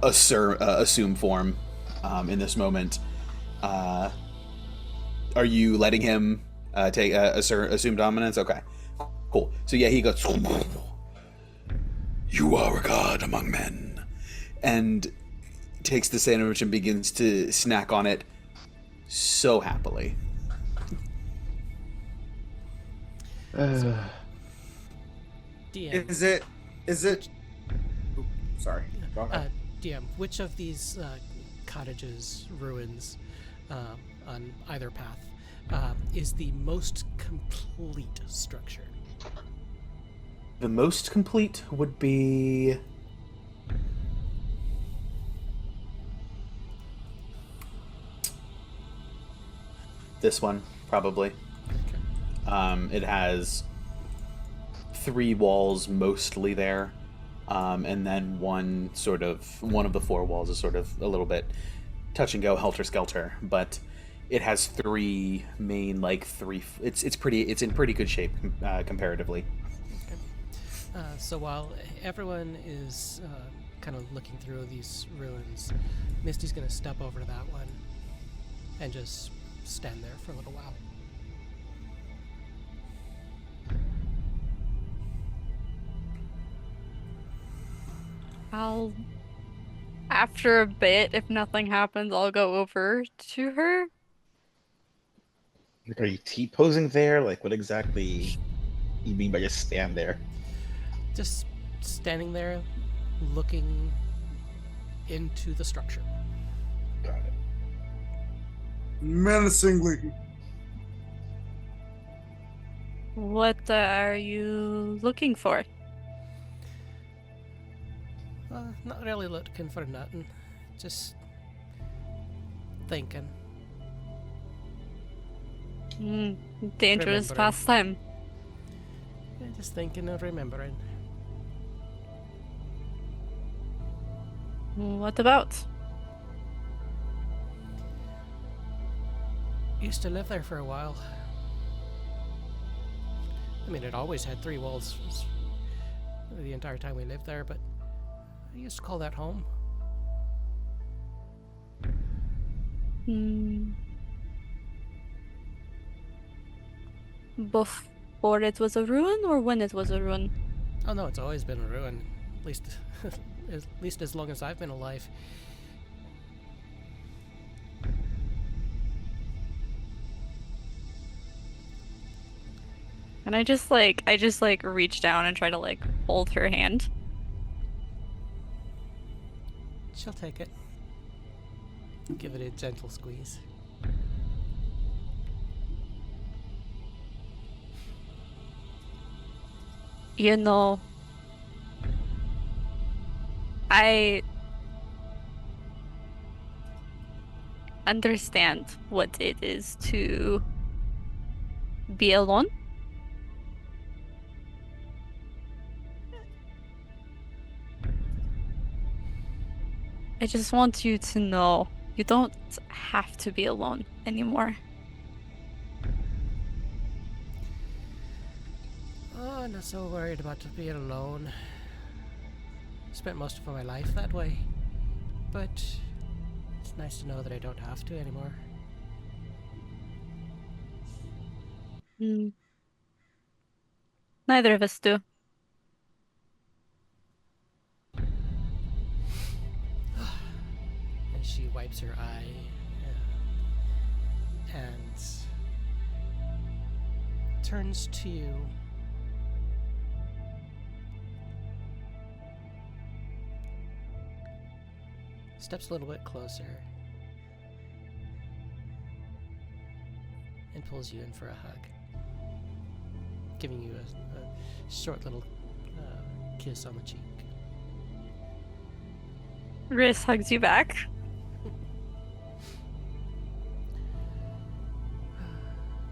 assume form in this moment. Are you letting him take assume dominance? Okay, cool. So yeah, he goes. You are a god among men. And takes the sandwich and begins to snack on it so happily. DM. Is it? Ooh, sorry. Go ahead. DM, which of these cottages, ruins, on either path, is the most complete structure? The most complete would be this one, probably. It has 3 walls mostly there, and then one of the 4 walls is sort of a little bit touch and go, helter skelter, but it has 3 main it's in pretty good shape comparatively. So while everyone is kind of looking through these ruins, Misty's going to step over to that one and just stand there for a little while. After a bit, if nothing happens, I'll go over to her. Like, are you T-posing there? Like, what exactly you mean by just stand there? Just standing there, looking into the structure. Got it. Menacingly. What are you looking for? Not really looking for nothing. Just thinking. Dangerous Remembering. pastime. Yeah, just thinking and remembering. What about? Used to live there for a while. I mean, it always had 3 walls the entire time we lived there, but I used to call that home. Before it was a ruin, or when it was a ruin? Oh no, it's always been a ruin. At least as long as I've been alive. And I just reach down and try to like hold her hand. She'll take it. Give it a gentle squeeze. You know, I understand what it is to be alone. I just want you to know you don't have to be alone anymore. Oh, I'm not so worried about being alone. Spent most of my life that way. But it's nice to know that I don't have to anymore. Neither of us do. And she wipes her eye and turns to you. Steps a little bit closer and pulls you in for a hug, giving you a short little kiss on the cheek. Riss hugs you back.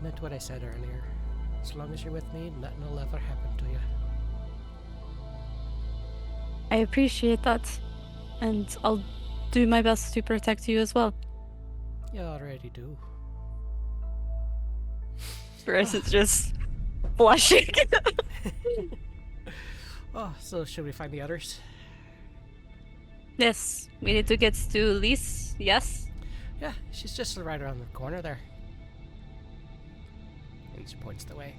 Meant what I said earlier. As long as you're with me, nothing will ever happen to you. I appreciate that, and I'll do my best to protect you as well. You already do. Riss is just blushing. Oh, so should we find the others? Yes, we need to get to Lise, yes? Yeah, she's just right around the corner there. And she points the way.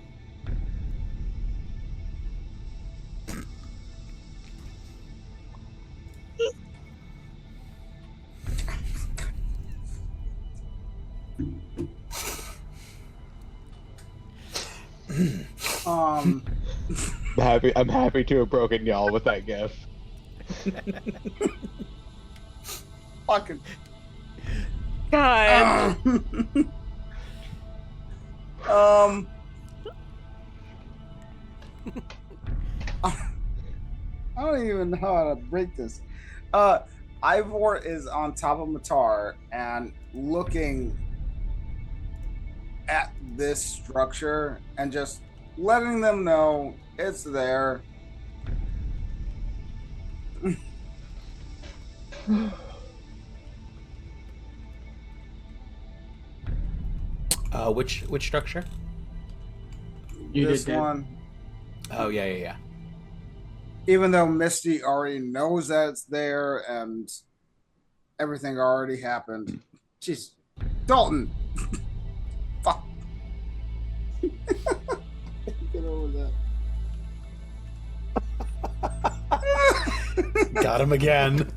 Um, I'm happy to have broken y'all with that gift. fucking. God. I don't even know how to break this. Ivor is on top of Matar and looking at this structure and just letting them know it's there. Which structure? This one. Oh yeah. Even though Misty already knows that it's there and everything already happened. Jeez. Dalton! Fuck. Get over that. Got him again.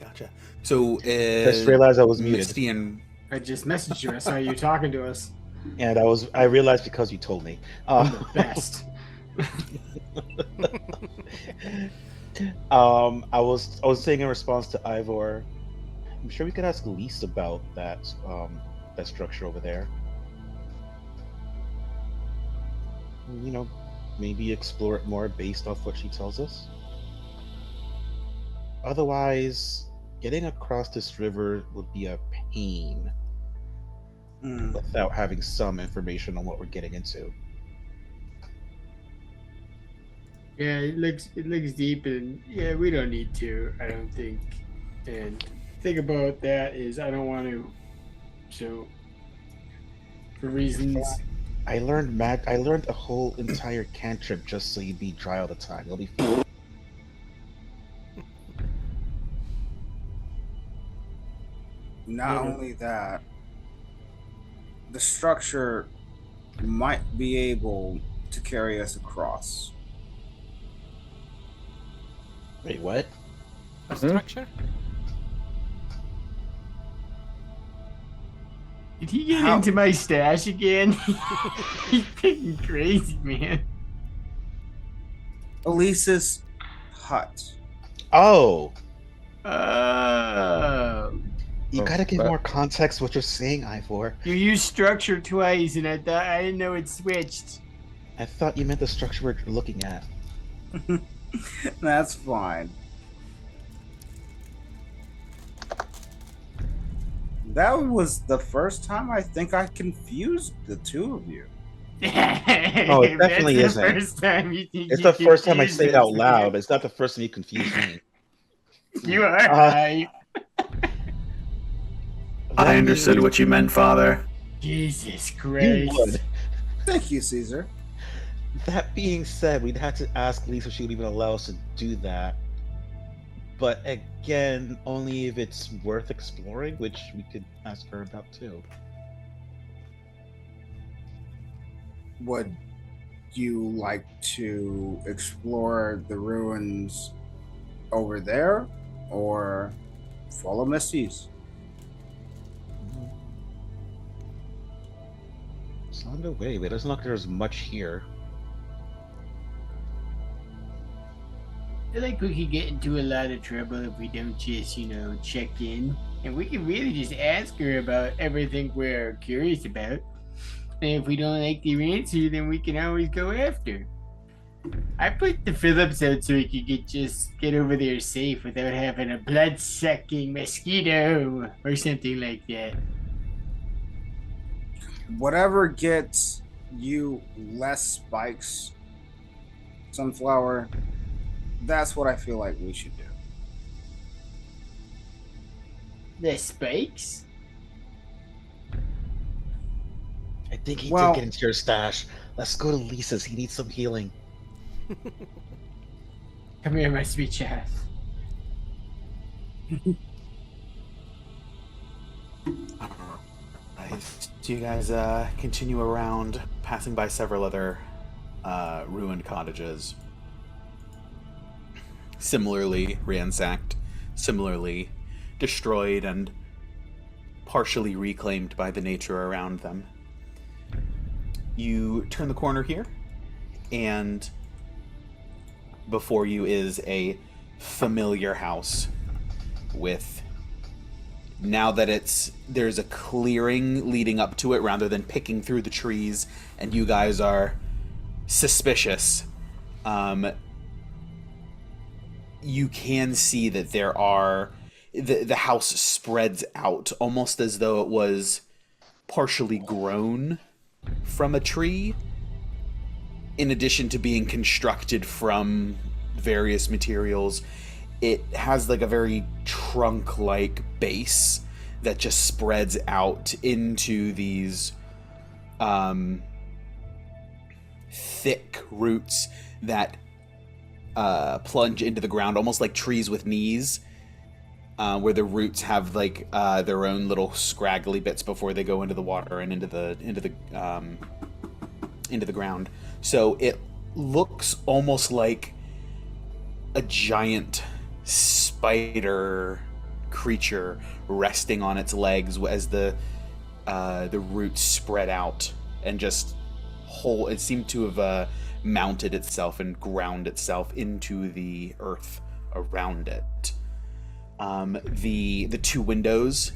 Gotcha. So, Just realized I was muted. Misty and I just messaged you. I saw you talking to us. And I realized because you told me. I'm the best. I was saying in response to Ivor, I'm sure we could ask Lise about that structure over there. You know, maybe explore it more based off what she tells us. Otherwise, getting across this river would be a pain. without having some information on what we're getting into. Yeah, it looks deep, and yeah, we don't need to. I don't think. And the thing about that is, I don't want to. So, for reasons. I learned a whole entire cantrip just so you'd be dry all the time. You'll be fine. Not only that, the structure might be able to carry us across. Wait, what? A structure? Did he get How- into my stash again? He's getting crazy, man. Elise's hut. Oh, Oh. you Oh, gotta give that- more context what you're saying, Ivor. You used structure twice, and I didn't know it switched. I thought you meant the structure we're looking at. That's fine. That was the first time I think I confused the two of you. Oh, it definitely That's isn't. the first time you think It's you the first time I confused say it us, out loud. man. It's not the first time you confuse me. You are Uh, right. I understood what you meant, Father. Jesus You Christ. would. Thank you, Caesar. That being said, we'd have to ask Lisa if she would even allow us to do that. But again, only if it's worth exploring, which we could ask her about too. Would you like to explore the ruins over there or follow Misty's? It's on the way, but it doesn't look like there's much here. I feel like we could get into a lot of trouble if we don't just, check in. And we can really just ask her about everything we're curious about. And if we don't like their answer, then we can always go after. I put the Phillips out so he could get over there safe without having a blood-sucking mosquito or something like that. Whatever gets you less spikes, Sunflower, that's what I feel like we should do. The spikes? I think he Well- did get into your stash. Let's go to Lisa's. He needs some healing. Come here, my sweet child. So you guys continue around, passing by several other ruined cottages. Similarly ransacked, similarly destroyed and partially reclaimed by the nature around them. You turn the corner here, and before you is a familiar house with, now that there's a clearing leading up to it rather than picking through the trees, and you guys are suspicious. You can see that there are the house spreads out almost as though it was partially grown from a tree, in addition to being constructed from various materials. It has like a very trunk-like base that just spreads out into these thick roots that plunge into the ground, almost like trees with knees, where the roots have like their own little scraggly bits before they go into the water and into the ground. So it looks almost like a giant spider creature resting on its legs as the roots spread out and just it seemed to have mounted itself and ground itself into the earth around it. The two windows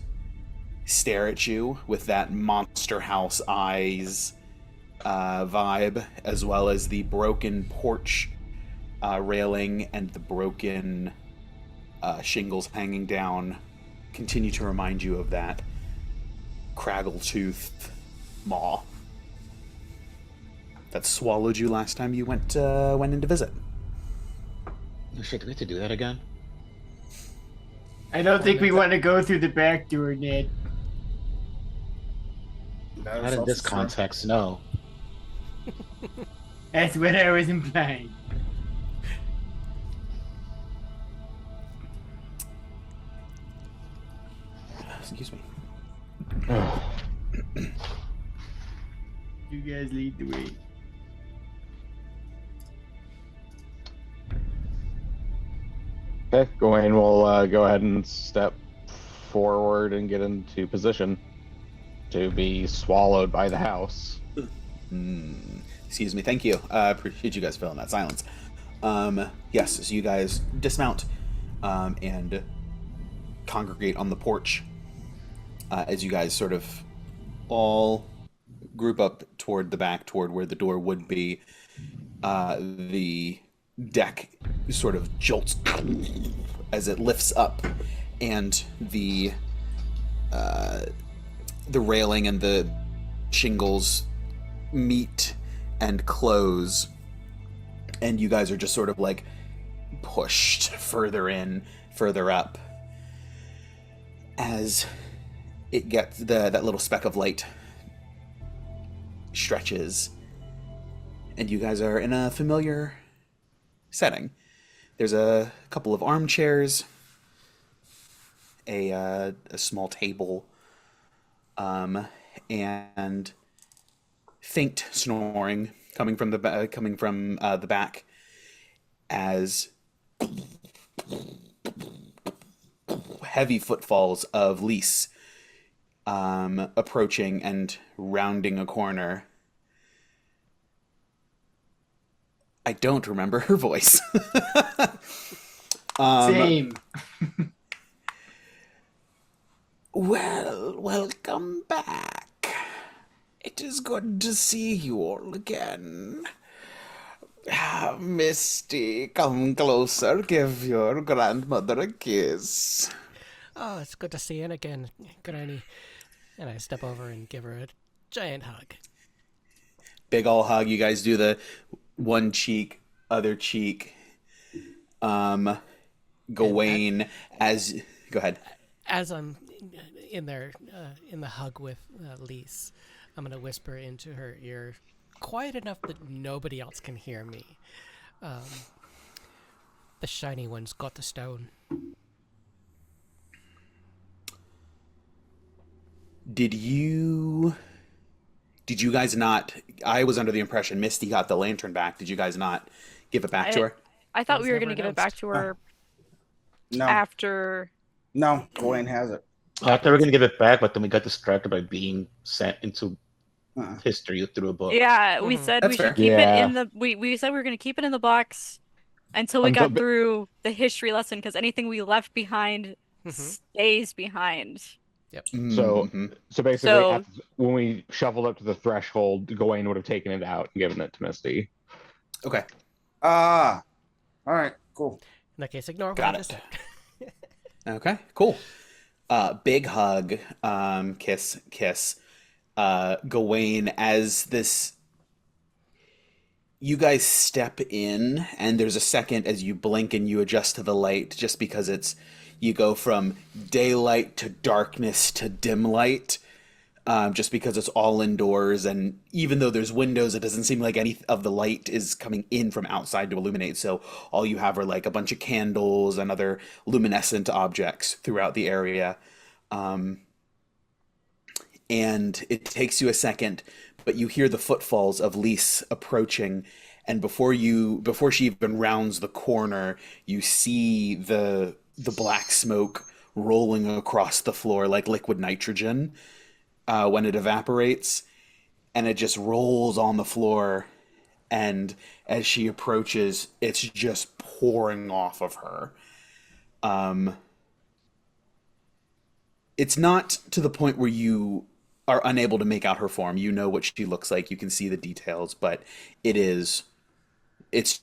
stare at you with that monster house eyes vibe, as well as the broken porch railing and the broken shingles hanging down continue to remind you of that. craggle-toothed maw that swallowed you last time you went in to visit. Oh shit, do we have to do that again? I don't think we want to go through the back door, Ned. That Not is in this also true. context, no. That's what I was implying. Excuse me. You guys lead the way. Okay, Gawain will go ahead and step forward and get into position to be swallowed by the house. Excuse me, thank you. Appreciate you guys filling that silence. Yes, so you guys dismount and congregate on the porch as you guys sort of all group up toward the back, toward where the door would be. The deck sort of jolts as it lifts up, and the railing and the shingles meet and close, and you guys are just sort of like pushed further in, further up, as it gets that little speck of light stretches, and you guys are in a familiar setting. There's a couple of armchairs, a small table, and faint snoring coming from the back as heavy footfalls of Lise approaching and rounding a corner. I don't remember her voice. Same. Well, welcome back. It is good to see you all again. Misty, come closer. Give your grandmother a kiss. Oh, it's good to see you again, Granny. And I step over and give her a giant hug. Big ol' hug. You guys do the one cheek, other cheek. Gawain, as... Go ahead. As I'm in there, in the hug with Lise, I'm going to whisper into her ear, quiet enough that nobody else can hear me. The shiny one's got the stone. Did you guys not... I was under the impression Misty got the lantern back. Did you guys not give it back to her? I thought was we were never going to give it back to her No, after. no, Gawain has it. I thought we were gonna give it back, but then we got distracted by being sent into Uh-uh. history through a book. Yeah, we said That's we fair. should keep it Yeah. in the. We said we were going to keep it in the box until we got through the history lesson, because anything we left behind stays behind. So, Mhm. so basically, So- when we shuffled up to the threshold, Gawain would have taken it out and given it to Misty. Okay. All right, cool. In that case, ignore Got what I it. just said. Okay, cool. Big hug, kiss, kiss. Gawain, as this... You guys step in, and there's a second as you blink and you adjust to the light, just because it's... You go from daylight to darkness to dim light, just because it's all indoors, and even though there's windows, it doesn't seem like any of the light is coming in from outside to illuminate, so all you have are like a bunch of candles and other luminescent objects throughout the area. And it takes you a second, but you hear the footfalls of Lise approaching, and before she even rounds the corner, you see the black smoke rolling across the floor like liquid nitrogen when it evaporates, and it just rolls on the floor, and as she approaches, it's just pouring off of her. It's not to the point where you are unable to make out her form. You know what she looks like, you can see the details, but it's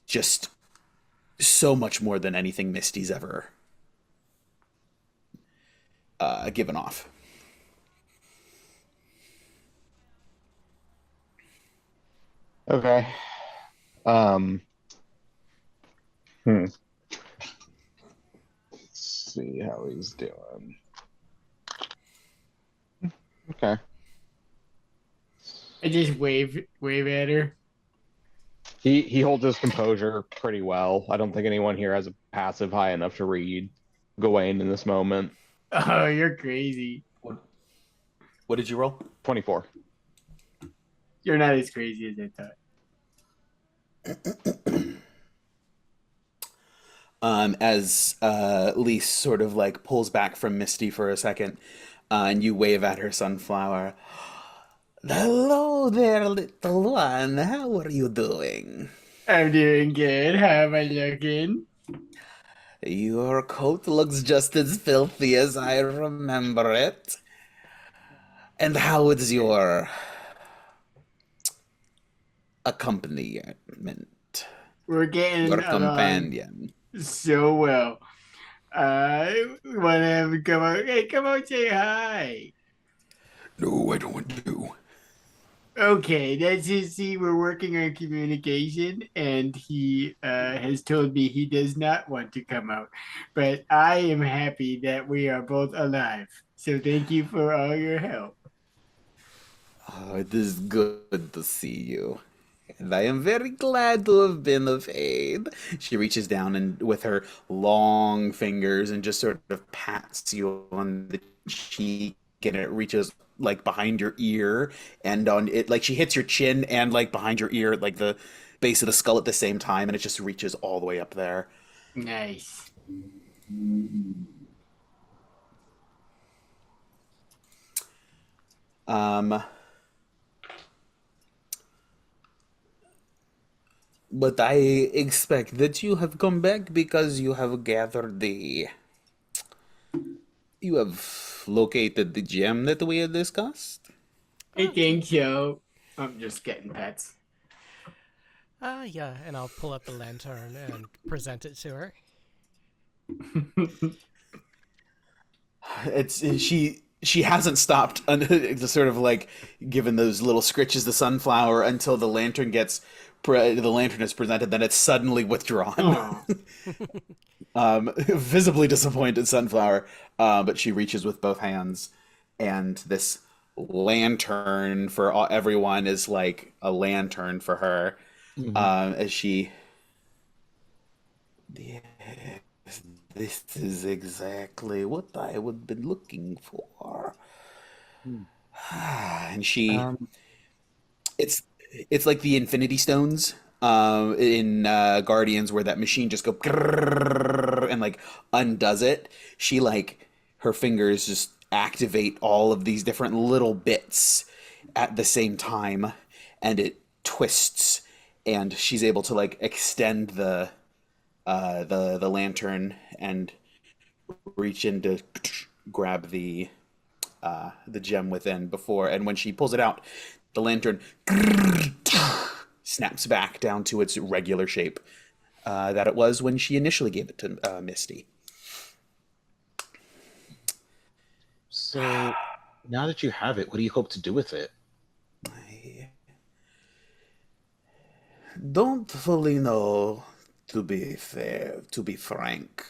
just so much more than anything Misty's ever given off. Okay. Um. Hmm. Let's see how he's doing. Okay. I just wave at her. He holds his composure pretty well. I don't think anyone here has a passive high enough to read Gawain in this moment. Oh, you're crazy. What did you roll? 24. You're not as crazy as I thought. As Lise sort of like pulls back from Misty for a second, and you wave at her, Sunflower. Hello there, little one. How are you doing? I'm doing good. How am I looking? Your coat looks just as filthy as I remember it. And how is your accompaniment? We're getting Your along companion? so well. We want to have him come out. Hey, come out, say hi. No, I don't want to. Okay, that's his. See, we're working on communication, and he has told me he does not want to come out. But I am happy that we are both alive. So thank you for all your help. Oh, it is good to see you. And I am very glad to have been of aid. She reaches down and with her long fingers and just sort of pats you on the cheek, and it reaches like behind your ear and on it, like she hits your chin and like behind your ear, like the base of the skull at the same time, and it just reaches all the way up there. Nice. Um, but I expect that you have come back because you have gathered the. You have located the gem that we had discussed? I think so. I'm just getting pets. Yeah, and I'll pull up the lantern and present it to her. It's she hasn't stopped to sort of like given those little scritches the sunflower until the lantern gets the lantern is presented, then it's suddenly withdrawn. Visibly disappointed sunflower, but she reaches with both hands, and this lantern for everyone is like a lantern for her. As she, yes, this is exactly what I would have been looking for. And she, Um, it's it's like the Infinity Stones in Guardians, where that machine just go grrrr and like undoes it. She like her fingers just activate all of these different little bits at the same time, and it twists, and she's able to like extend the lantern and reach in to grab the gem within before, and when she pulls it out, the lantern snaps back down to its regular shape that it was when she initially gave it to Misty. so now that you have it, what do you hope to do with it? I don't fully know, to be fair, to be frank.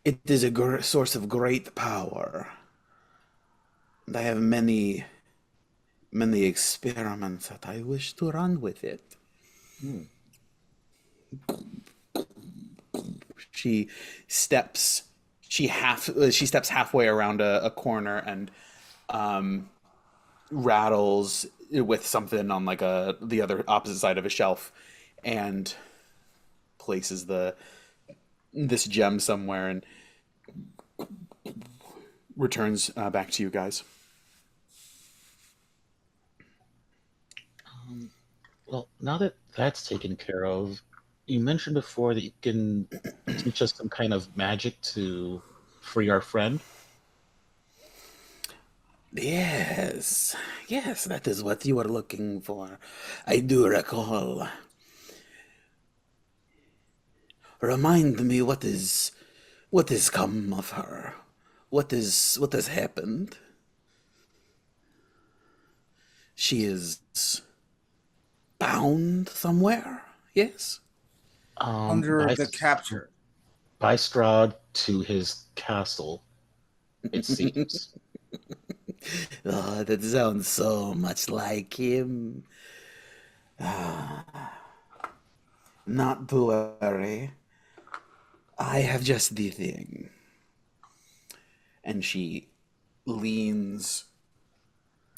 It is a source of great power. And I have many experiments that I wish to run with it. She steps she steps halfway around a corner and rattles with something on like the other opposite side of a shelf, and places this gem somewhere and returns back to you guys. Well, now that that's taken care of, you mentioned before that you can teach us some kind of magic to free our friend. Yes, that is what you are looking for. I do recall. Remind me what has come of her. What has happened? She is bound somewhere. Yes. Under By, the capture. by Strahd to his castle, it seems. Oh, that sounds so much like him. Not to worry. I have just the thing. And she leans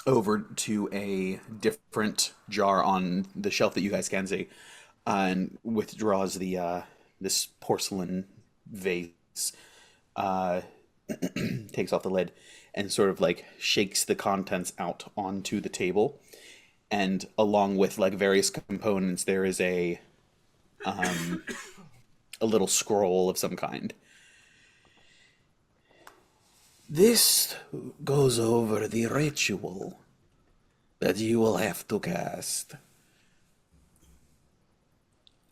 over to a different jar on the shelf that you guys can see, and withdraws the this porcelain vase, uh, takes off the lid, and sort of like shakes the contents out onto the table. And along with like various components, there is a little scroll of some kind. This goes over the ritual that you will have to cast.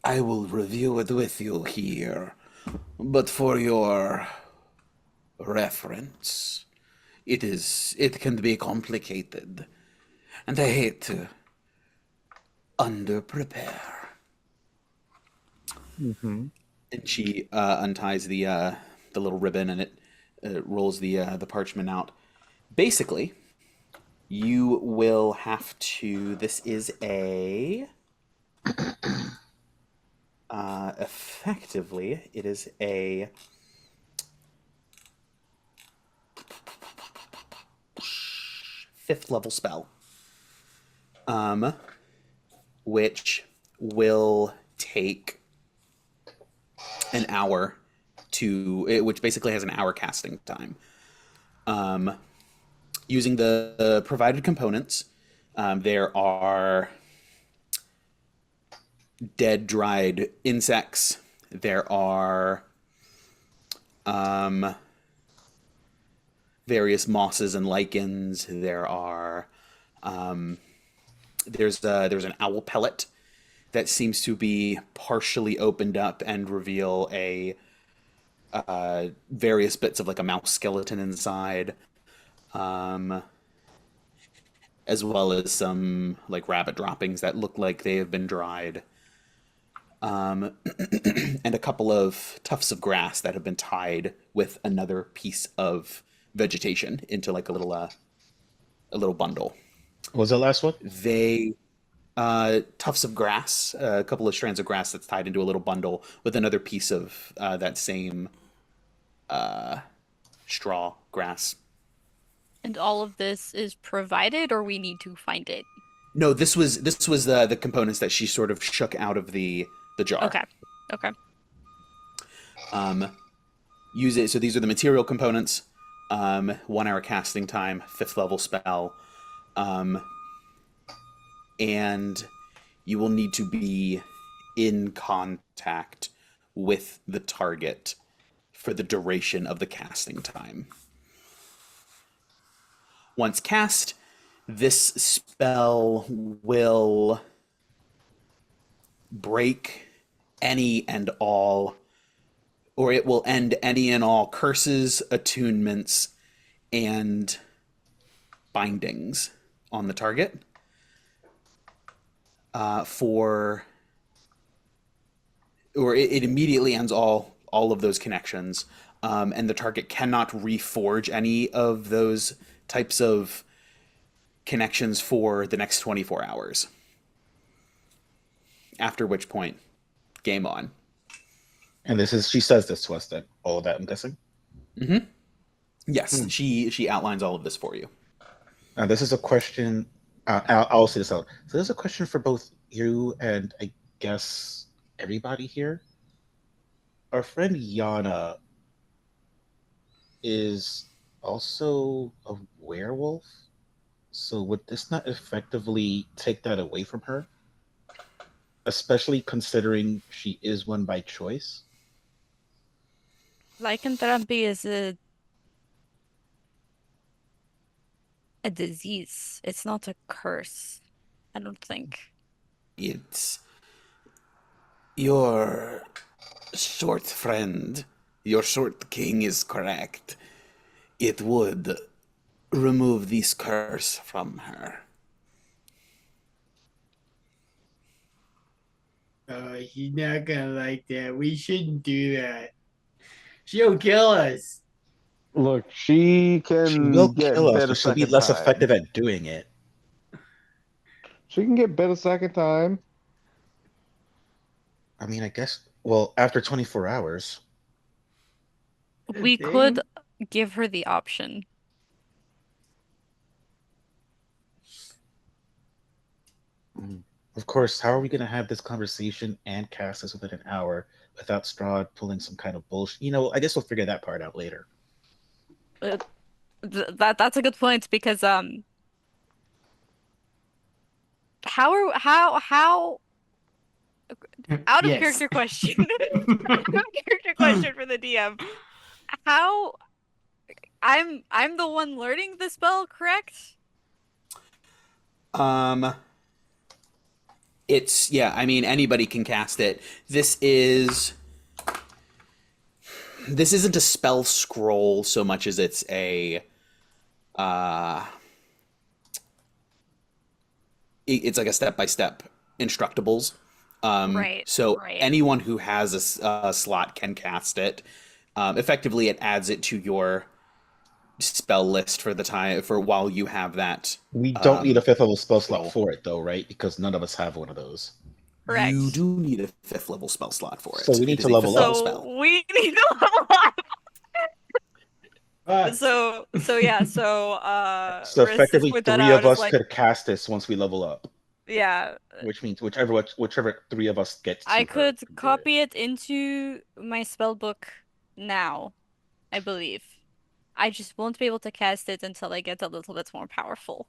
I will review it with you here, but for your reference, it can be complicated, and I hate to underprepare. And she unties the little ribbon, and it rolls the parchment out. Basically, you will have to. This is a effectively, it is a fifth level spell, which will take an hour which basically has an hour casting time. Using the provided components, there are dead, dried insects. There are various mosses and lichens. There are there's an owl pellet that seems to be partially opened up and reveal a various bits of like a mouse skeleton inside, as well as some like rabbit droppings that look like they have been dried, and a couple of tufts of grass that have been tied with another piece of vegetation into like a little bundle. What was the last one? They tufts of grass, a couple of strands of grass that's tied into a little bundle with another piece of that same straw grass. And all of this is provided, or we need to find it? No, this was the components that she sort of shook out of the jar. Okay. Okay. Use it. So these are the material components. 1 hour casting time, 5th level spell, and you will need to be in contact with the target for the duration of the casting time. Once cast, this spell will break any and all, or it will end any and all curses, attunements, and bindings on the target. It immediately ends all of those connections, and the target cannot reforge any of those types of connections for the next 24 hours. After which point, game on. And she says this to us, that all of that, I'm guessing? Mm-hmm. Yes, she outlines all of this for you. Now, this is a question, I'll say this out. So this is a question for both you and I guess everybody here. Our friend Yana is also a werewolf, so would this not effectively take that away from her? Especially considering she is one by choice? Lycanthropy is a disease. It's not a curse, I don't think. It's your short friend, your short king is correct. It would remove this curse from her. She's not gonna like that. We shouldn't do that. She'll kill us. Look, she She will can kill get us, bit a but she'll be second less time. effective at doing it. She can get bit a second time. I mean, I guess. Well, after 24 hours. We could give her the option. Of course, how are we going to have this conversation and cast this within an hour without Strahd pulling some kind of bullshit? I guess we'll figure that part out later. Uh, that's a good point because how out of Yes. character question. Out of character question for the DM. How I'm the one learning the spell, correct? It's yeah, I mean anybody can cast it. This isn't a spell scroll so much as it's a it's like a step-by-step instructables. Right. So anyone who has a slot can cast it. Effectively, it adds it to your spell list for the time for while you have that. We don't need a 5th level spell slot roll. for it, though, right? Because none of us have one of those. Correct. You do need a 5th level spell slot for it. So we need It is to a level 5th up. level So spell. we need to level up. So yeah, so So Riz just effectively, put that 3 out of as us like, could cast this once we level up, yeah, which means whichever 3 of us gets to I her could can do it. copy it into my spell book now, I believe. I just won't be able to cast it until I get a little bit more powerful.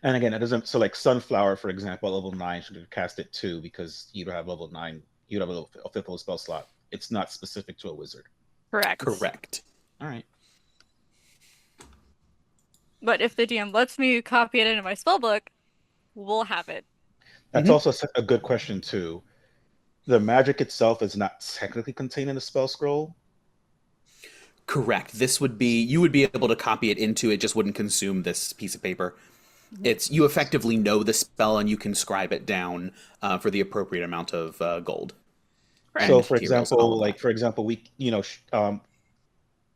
And again, it doesn't. So, like Sunflower, for example, level 9 should cast it too because you don't have level 9. You don't have a 5th level spell slot. It's not specific to a wizard. Correct. Correct. All right. But if the DM lets me copy it into my spell book, we'll have it. That's also a good question too. The magic itself is not technically contained in the spell scroll. Correct. This would be you would be able to copy it into it, just wouldn't consume this piece of paper. It's you effectively know the spell and you can scribe it down for the appropriate amount of gold. Correct. So, And for materials and all example, of that. we,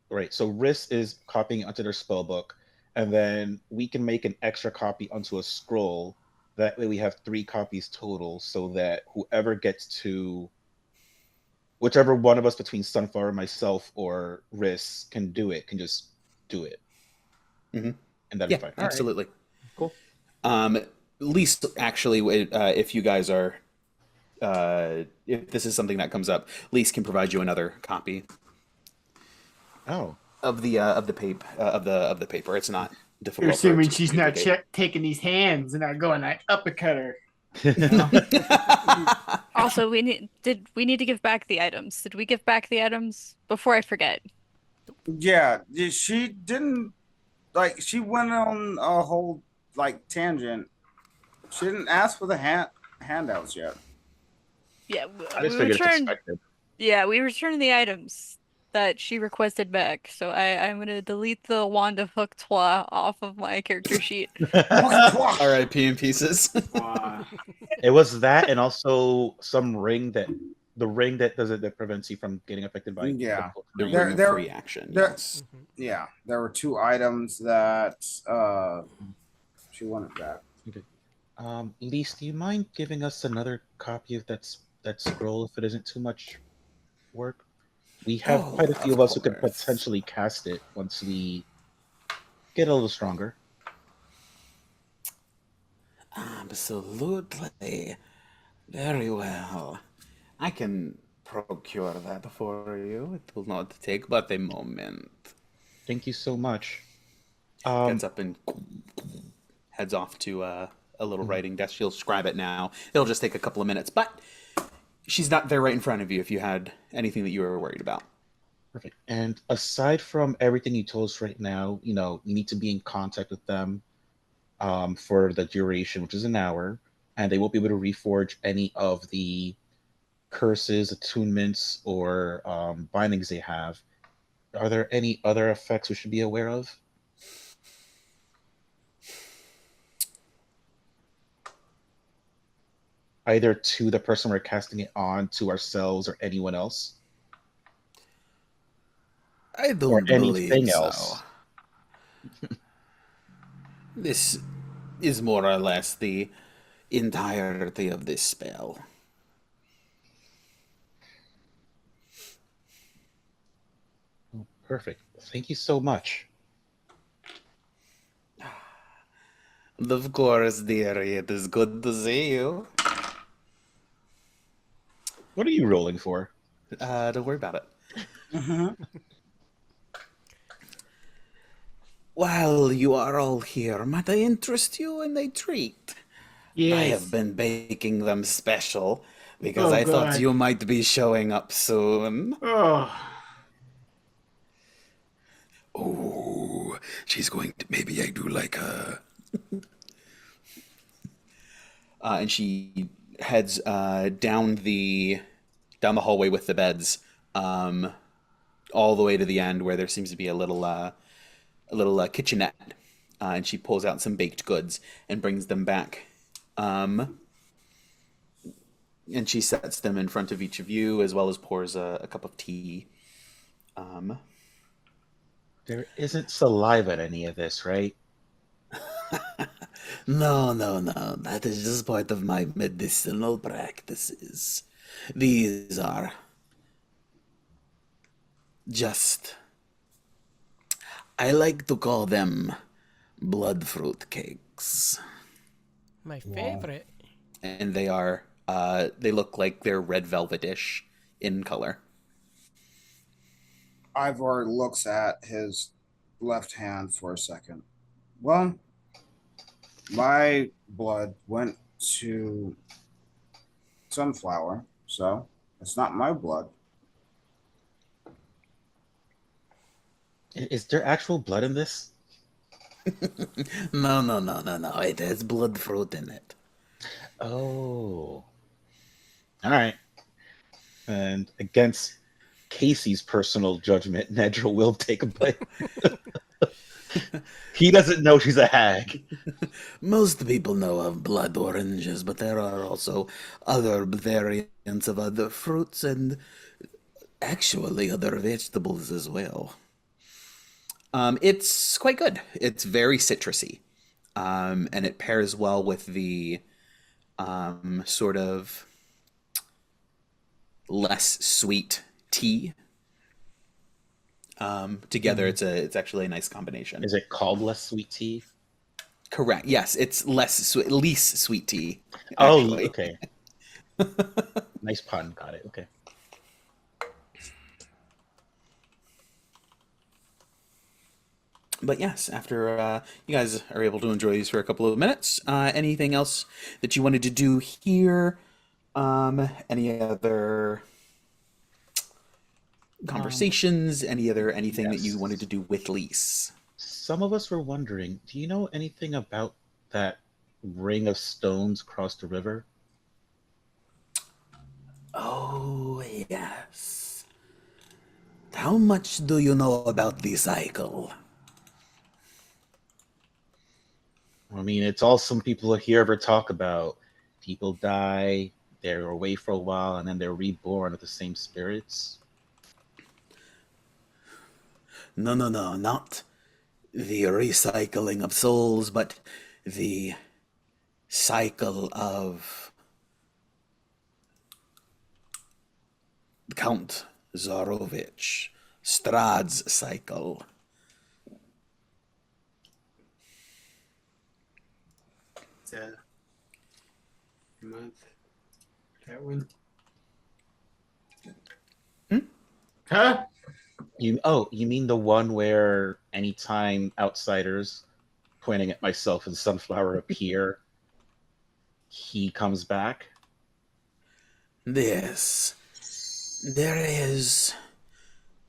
right. So, Riss is copying it onto their spell book, and then we can make an extra copy onto a scroll. That way, we have 3 copies total, so that whoever gets to whichever one of us between Sunflower, myself, or Riss can do it, can just do it. Mhm. And that'd Yeah, be fine. absolutely. Cool. Least actually, if you guys are, if this is something that comes up, Least can provide you another copy Oh. of the paper of the paper. It's not difficult. You're assuming for it to she's not duplicate. taking these hands and not going like uppercut her. Also, we need to give back the items? Did we give back the items before I forget? Yeah, she didn't like. She went on a whole like tangent. She didn't ask for the handouts yet. Yeah, I we just figured it's returned. expected. Yeah, we returned the items that she requested back. So I'm gonna delete the wand of hook toi off of my character sheet. R.I.P. in pieces. It was that, and also some the ring that prevents you from getting affected by. Yeah. The There- ring of there- free action. there- Yes. Yeah, there were 2 items that she wanted back. Elise, do you mind giving us another copy of that scroll if it isn't too much work? We have quite a few of us who could course. potentially cast it once we get a little stronger. Absolutely. Very well. I can procure that for you. It will not take but a moment. Thank you so much. Gets up and heads off to a little writing desk. She'll scribe it now. It'll just take a couple of minutes, but she's not there right in front of you if you had anything that you were worried about. Perfect. And aside from everything you told us right now, you need to be in contact with them for the duration, which is an hour, and they won't be able to reforge any of the curses, attunements, or bindings they have. Are there any other effects we should be aware of? either to the person we're casting it on, to ourselves, or anyone else, I or don't believe anything so. else? This is more or less the entirety of this spell. Oh, perfect. Thank you so much. Of course, dear, it is good to see you. What are you rolling for? Don't worry about it. Mhm. While you are all here, might I interest you in a treat? I have Yes. been baking them special because Oh, I thought God. you might be showing up soon. Oh. Oh, she's going to. Maybe I do like her. And she heads down the hallway with the beds, all the way to the end where there seems to be a little kitchenette, and she pulls out some baked goods and brings them back. And she sets them in front of each of you, as well as pours a cup of tea. There isn't saliva in any of this, right? No, no, no. That is just part of my medicinal practices. These are just. I like to call them bloodfruit cakes. My favorite. And they are, they look like they're red velvetish in color. Ivor looks at his left hand for a second. Well, my blood went to Sunflower, so it's not my blood. Is there actual blood in this? No, no, no, no, no. It has bloodfruit in it. Oh. All right. And against Casey's personal judgment, Nedro will take a bite. He doesn't know she's a hag. Most people know of blood oranges, but there are also other variants of other fruits and actually other vegetables as well. It's quite good. It's very citrusy, and it pairs well with the sort of less sweet tea. Together, it's actually a nice combination. Is it called less sweet tea? Correct. Yes, it's least sweet tea. Oh, Actually. okay. Nice pun. Got it. Okay. But yes, after you guys are able to enjoy these for a couple of minutes, anything else that you wanted to do here? Any other conversations? Anything that you yes. wanted to do with Lise? Some of us were wondering, do you know anything about that ring of stones across the river? Oh, yes. How much do you know about the cycle? I mean, it's all some people here ever talk about. People die, they're away for a while, and then they're reborn with the same spirits. No, no, no, not the recycling of souls, but the cycle of Count Zarovich, Strahd's cycle. It's a month. That one. Huh? You mean the one where anytime outsiders, pointing at myself and Sunflower, appear, he comes back? Yes. There is.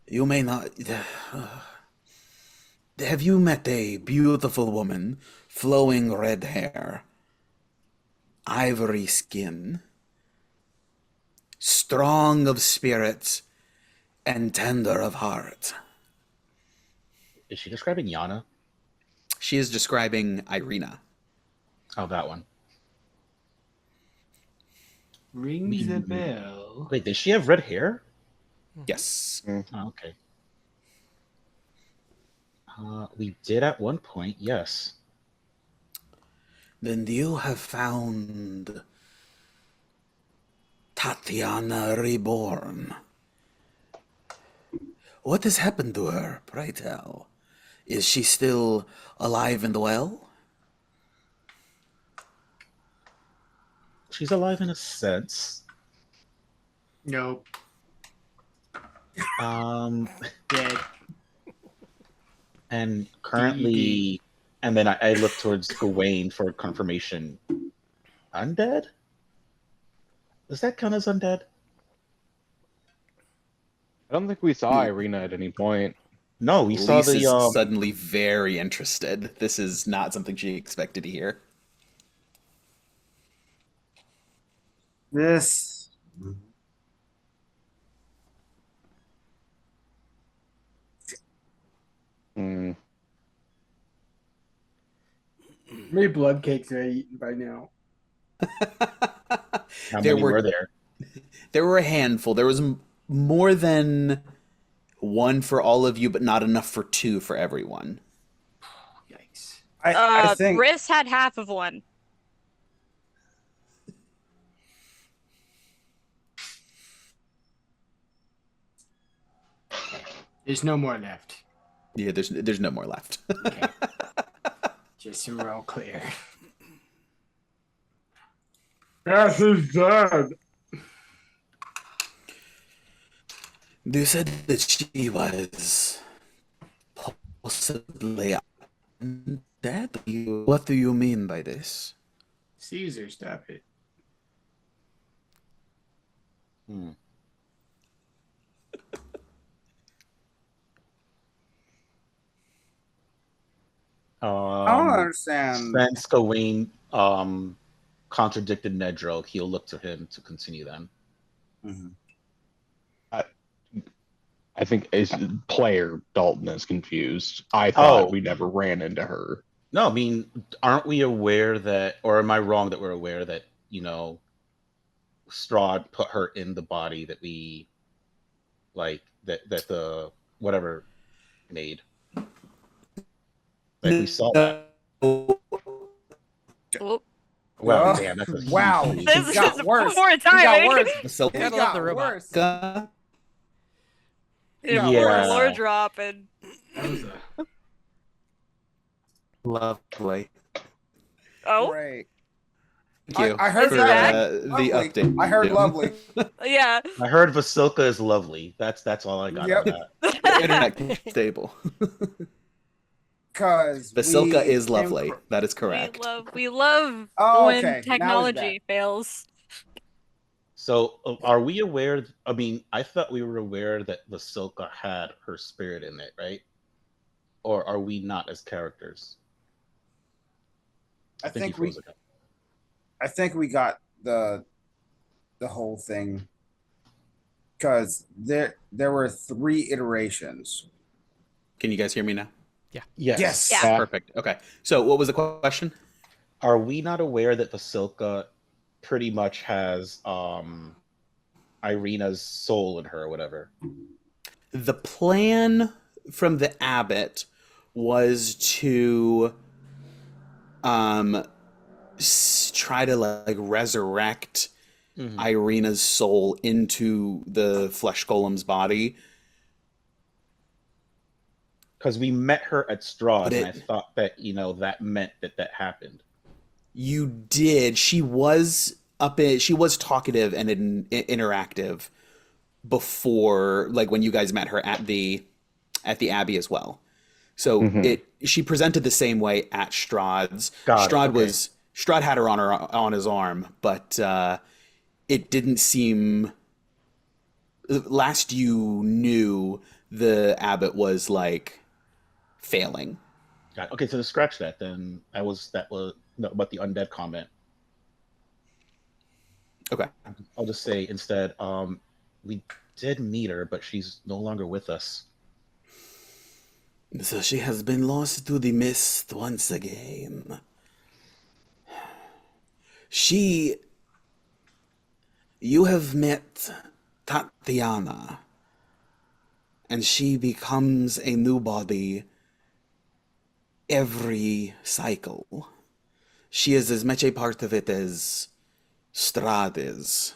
You may not. Have you met a beautiful woman, flowing red hair, ivory skin, strong of spirit, and tender of heart? Is she describing Yana? She is describing Irina. Oh, that one. Rings a bell. Wait, did she have red hair? Yes. Oh, okay. We did at one point, yes. Then you have found Tatiana reborn. What has happened to her, pray tell? Is she still alive and well? She's alive in a sense. Nope. Dead. And DED. currently, and then I look towards Gawain for confirmation. Undead? Does that count as undead? I don't think we saw Irina at any point. No, we saw Lise the is suddenly very interested. This is not something she expected to hear. This. Hmm. How many blood cakes have I eaten by now? how There many were- were there? There were a handful. There was more than one for all of you, but not enough for two for everyone. Yikes. I think Briss had half of one. There's no more left. Yeah, there's no more left. Okay. Just so we're all clear. That is dead. You said that she was possibly dead. What do you mean by this? Caesar, stop it. Hmm. I don't understand. Since Gawain contradicted Nedro, he'll look to him to continue then. Mhm. I think player Dalton is confused. I thought Oh. we never ran into her. No, I mean, aren't we aware that, or am I wrong that we're aware that, Strahd put her in the body that we, that the, whatever, made? Like, we saw that. Oh, Wow, Oh, damn, that's a huge wow. leap. this It got is worse. poor It got timing. worse. So It Gotta love got the robot. worse. Yeah, Yeah. poor lore drop and That was a Lovely. oh Great. thank you I heard for that. the Lovely. update. I heard Yeah. lovely. yeah. I heard Vasilka is lovely. That's all I got Yep. on that. The internet stable. Because Vasilka is lovely. That is correct. We love Oh, when okay. Now it's technology fails. So, are we aware? I mean, I thought we were aware that Vasilka had her spirit in it, right? Or are we not as characters? I think he we froze again. I think we got the whole thing because there were 3 iterations. Can you guys hear me now? Yes. Yeah. Perfect. Okay. So what was the question? Are we not aware that Vasilka pretty much has Irina's soul in her or whatever? The plan from the abbot was to try to like resurrect Irina's soul into the flesh golem's body. Because we met her at Strahd, But and I thought that that meant that happened. You did. She was she was talkative and interactive before, like when you guys met her at the Abbey as well. So she presented the same way at Strahd's. Strahd had her on his arm, but it didn't seem. Last you knew, the abbot was like failing. Got it. Okay, so to scratch that, then that was no, about the undead comment. Okay. I'll just say instead, we did meet her, but she's no longer with us. So she has been lost to the mist once again. She You have met Tatiana, and she becomes a new body every cycle. She is as much a part of it as Strahd is.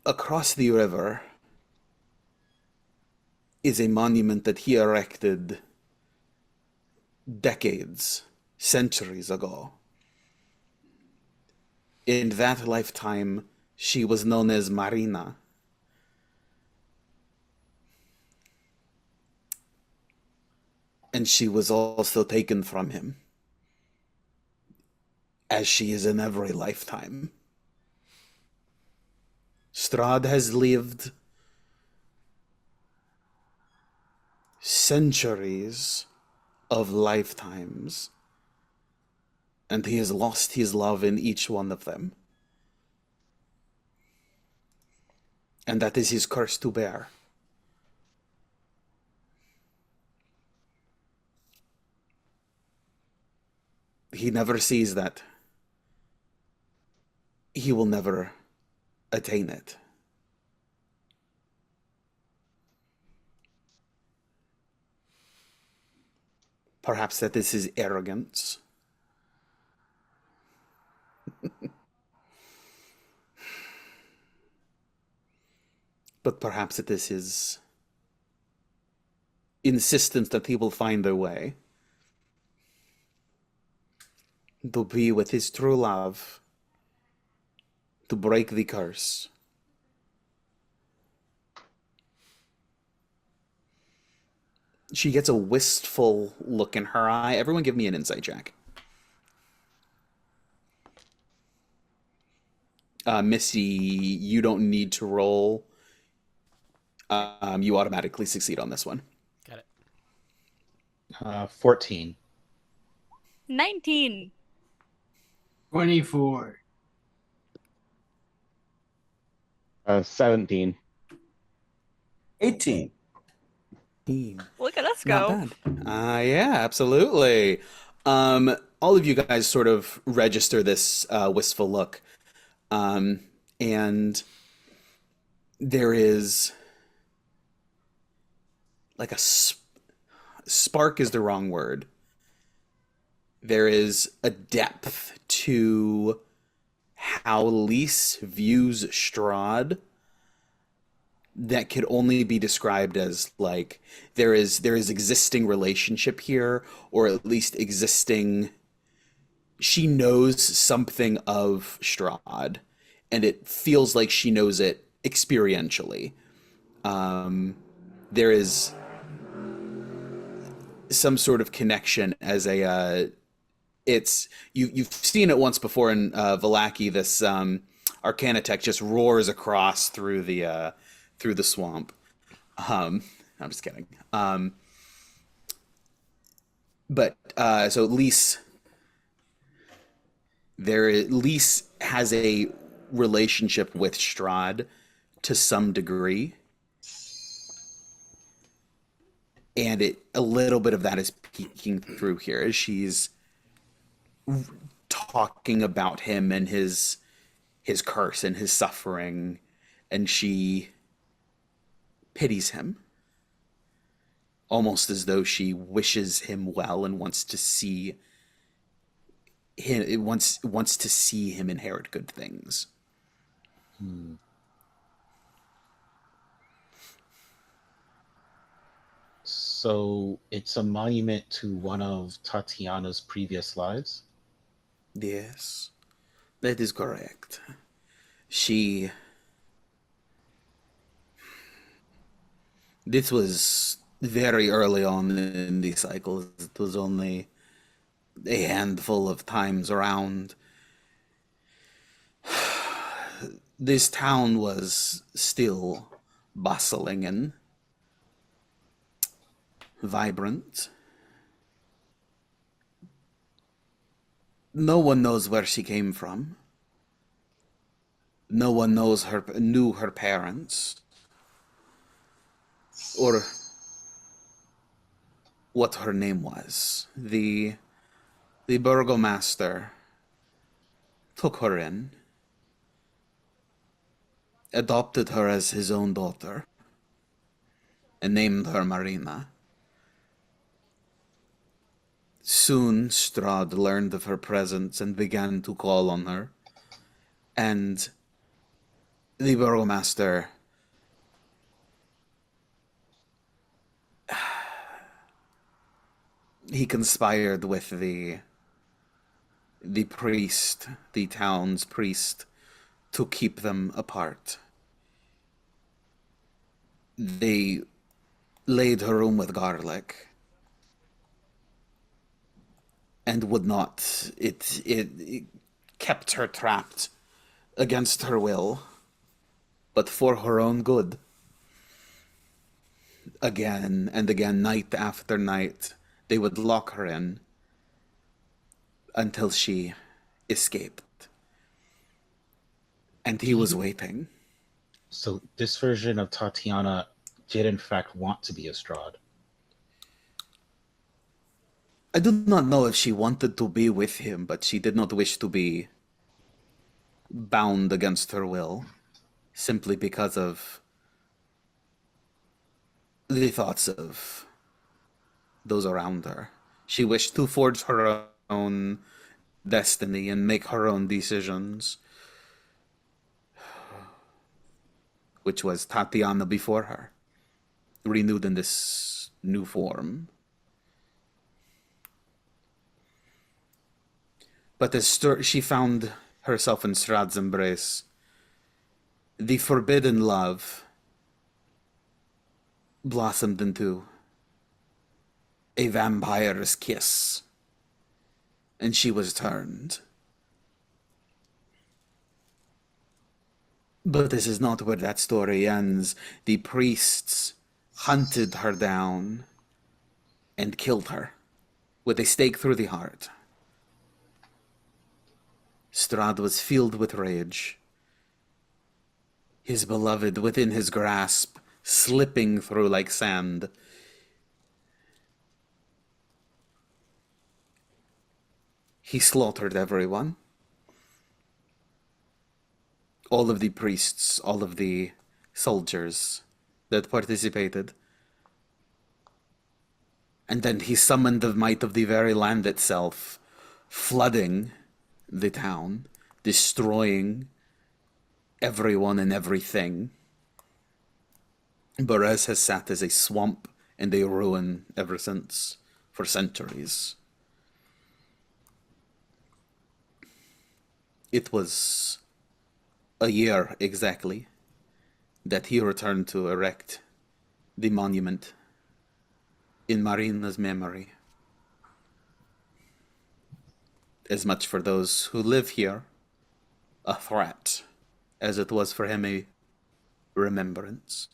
Across the river is a monument that he erected decades, centuries ago. In that lifetime, she was known as Marina. And she was also taken from him, as she is in every lifetime. Strahd has lived centuries of lifetimes, and he has lost his love in each one of them. And that is his curse to bear. He never sees that. He will never attain it. Perhaps that is his arrogance. But perhaps it is his insistence that he will find a way to be with his true love, to break the curse. She gets a wistful look in her eye. Everyone give me an insight check. Misty, you don't need to roll. You automatically succeed on this one. Got it. 14. 19. 24. 17. 18. Look at us Not go. bad. Yeah, absolutely. All of you guys sort of register this wistful look. And there is like a spark is the wrong word. There is a depth to how Lys views Strahd that could only be described as like there is existing relationship here, or at least existing. She knows something of Strahd, and it feels like she knows it experientially. There is some sort of connection as a it's you've seen it once before in Vallaki. This Arcana tech just roars across through the swamp. I'm just kidding. But so Lys has a relationship with Strahd to some degree, and a little bit of that is peeking through here as she's talking about him and his curse and his suffering, and she pities him, almost as though she wishes him well and wants to see him inherit good things. So it's a monument to one of Tatiana's previous lives? Yes, that is correct. This was very early on in the cycle. It was only a handful of times around. This town was still bustling and vibrant. No one knows where she came from. No one knew her parents. Or what her name was. The burgomaster took her in, adopted her as his own daughter, and named her Marina. Soon Strahd learned of her presence and began to call on her, and the burgomaster he conspired with the priest, the town's priest, to keep them apart. They laid her room with garlic and would not. It kept her trapped against her will, but for her own good. Again and again, night after night, they would lock her in until she escaped. And he was waiting. So this version of Tatiana did in fact want to be a Strahd. I do not know if she wanted to be with him, but she did not wish to be bound against her will, simply because of the thoughts of those around her. She wished to forge her own destiny and make her own decisions, which was Tatiana before her, renewed in this new form. But as she found herself in Strahd's embrace, the forbidden love blossomed into a vampire's kiss, and she was turned. But this is not where that story ends. The priests hunted her down and killed her with a stake through the heart. Strahd was filled with rage, his beloved within his grasp, slipping through like sand. He slaughtered everyone. All of the priests, all of the soldiers that participated. And then he summoned the might of the very land itself, flooding the town, destroying everyone and everything. Berez has sat as a swamp and a ruin ever since, for centuries. It was a year exactly that he returned to erect the monument in Marina's memory. As much for those who live here, a threat, as it was for him a remembrance.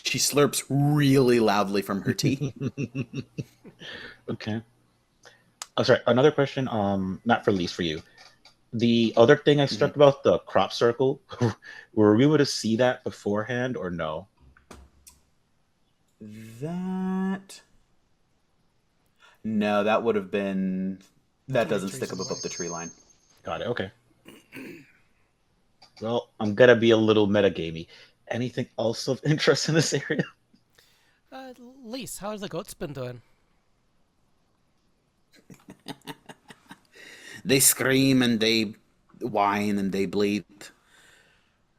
She slurps really loudly from her tea. Okay. Oh, sorry. Another question. Not for least for you. The other thing I struck about the crop circle, were we able to see that beforehand or no? No, that would have been. That doesn't stick up above the tree line. Got it. Okay. Well, I'm gonna be a little metagamey. Anything else of interest in this area? Lise, how have the goats been doing? They scream and they whine and they bleat.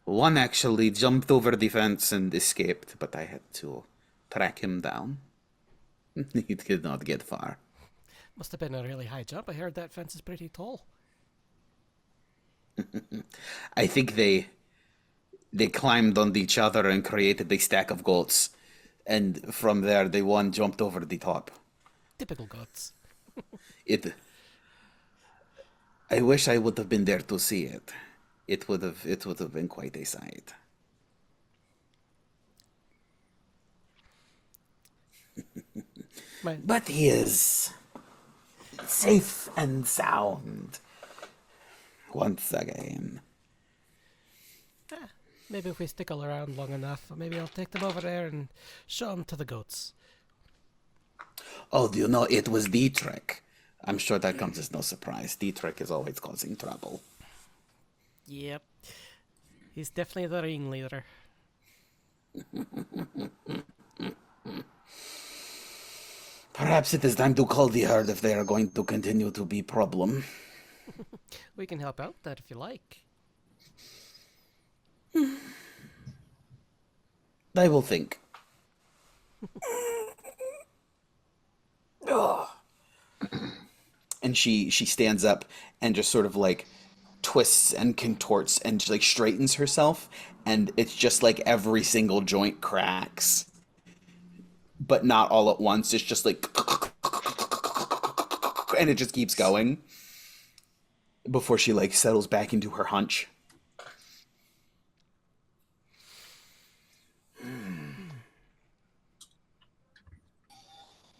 One actually jumped over the fence and escaped, but I had to track him down. He did not get far. Must have been a really high jump. I heard that fence is pretty tall. I think they climbed on each other and created a stack of goats. And from there, the one jumped over the top. Typical goats. I wish I would have been there to see it. It would have been quite a sight. My, But he is safe and sound once again. Maybe if we stick around long enough, maybe I'll take them over there and show them to the goats. Oh, do you know it was Dietrich? I'm sure that comes as no surprise. Dietrich is always causing trouble. Yep. He's definitely the ringleader. Perhaps it is time to call the herd if they are going to continue to be problem. We can help out with that if you like. I will think. And she stands up and just sort of like twists and contorts and like straightens herself, and it's just like every single joint cracks, but not all at once. It's just like, and it just keeps going before she like settles back into her hunch.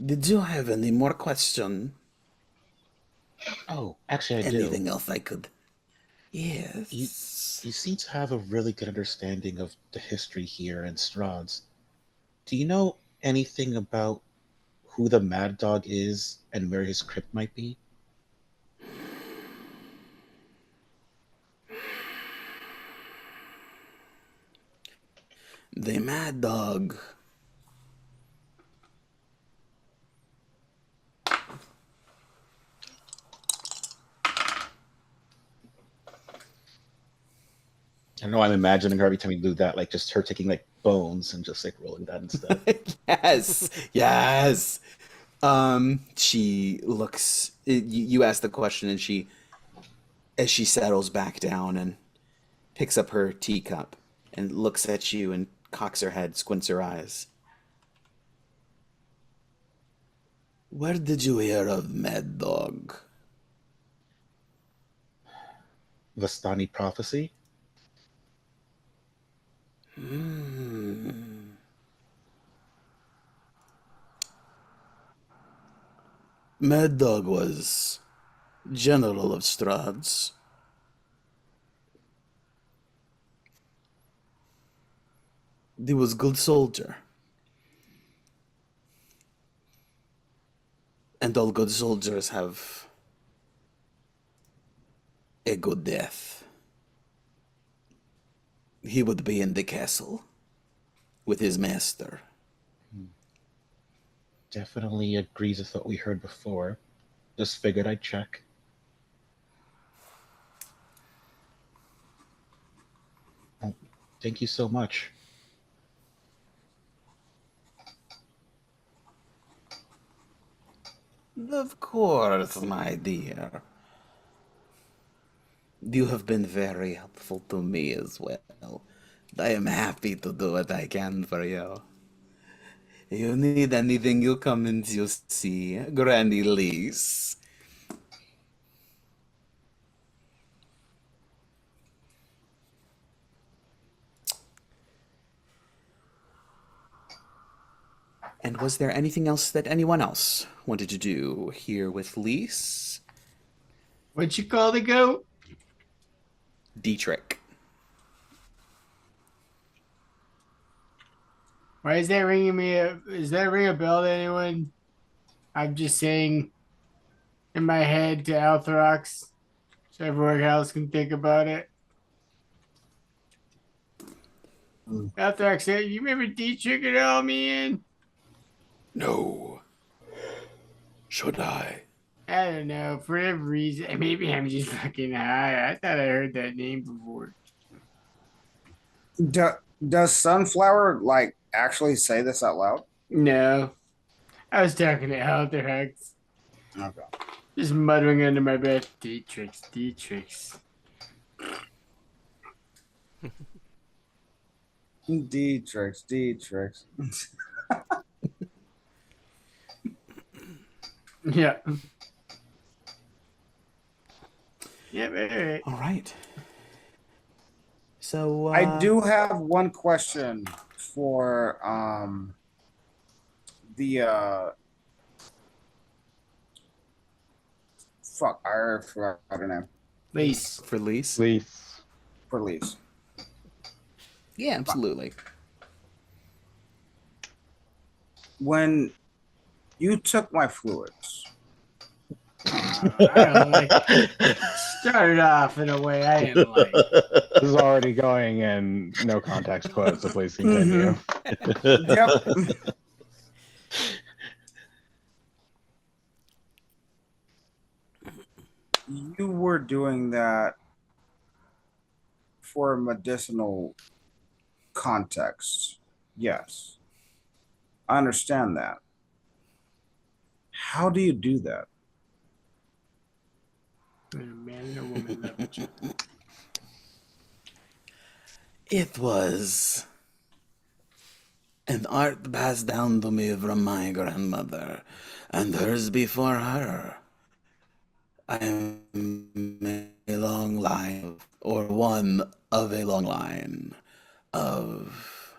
Did you have any more question? Oh, actually, I do. Anything else I could? Yes. You seem to have a really good understanding of the history here in Strahd's. Do you know anything about who the Mad Dog is and where his crypt might be? The Mad Dog. I know I'm imagining her every time you do that, like just her taking like bones and just like rolling that instead. Yes. She looks. You ask the question, and she, as she settles back down and picks up her teacup and looks at you and cocks her head, squints her eyes. Where did you hear of Mad Dog? Vistani prophecy? Mad Dog was General of Strahd's. He was good soldier. And all good soldiers have a good death. He would be in the castle with his master. Definitely agrees with what we heard before. Just figured I'd check. Oh, thank you so much. Of course, my dear. You have been very helpful to me as well. I am happy to do what I can for you. You need anything, you come and you see Granny Lise. And was there anything else that anyone else wanted to do here with Lise? What you call the goat? Dietrich. Why is that ringing me? Is that ring a bell to anyone? I'm just saying in my head to Althrox, so everyone else can think about it. Althrox, you remember Dietrich at all, man? No. Should I? I don't know. For whatever reason, maybe I'm just fucking high. I thought I heard that name before. Does Sunflower like actually say this out loud? No, I was talking to Althrox. Okay. Just muttering under my breath, Dietrichs. Dietrich. Yeah. Yeah, right. All right. So I do have one question for the. Fuck, I forgot her name. Lease. For lease? Lease. For Lise. Yeah, absolutely. When you took my fluids, I don't like it. Started off in a way I didn't like. This is already going in no context quote, so please continue. yep. You were doing that for a medicinal context. Yes. I understand that. How do you do that? When a man and a woman love each other. It was an art passed down to me from my grandmother, and hers before her. I am a long line, or one of a long line of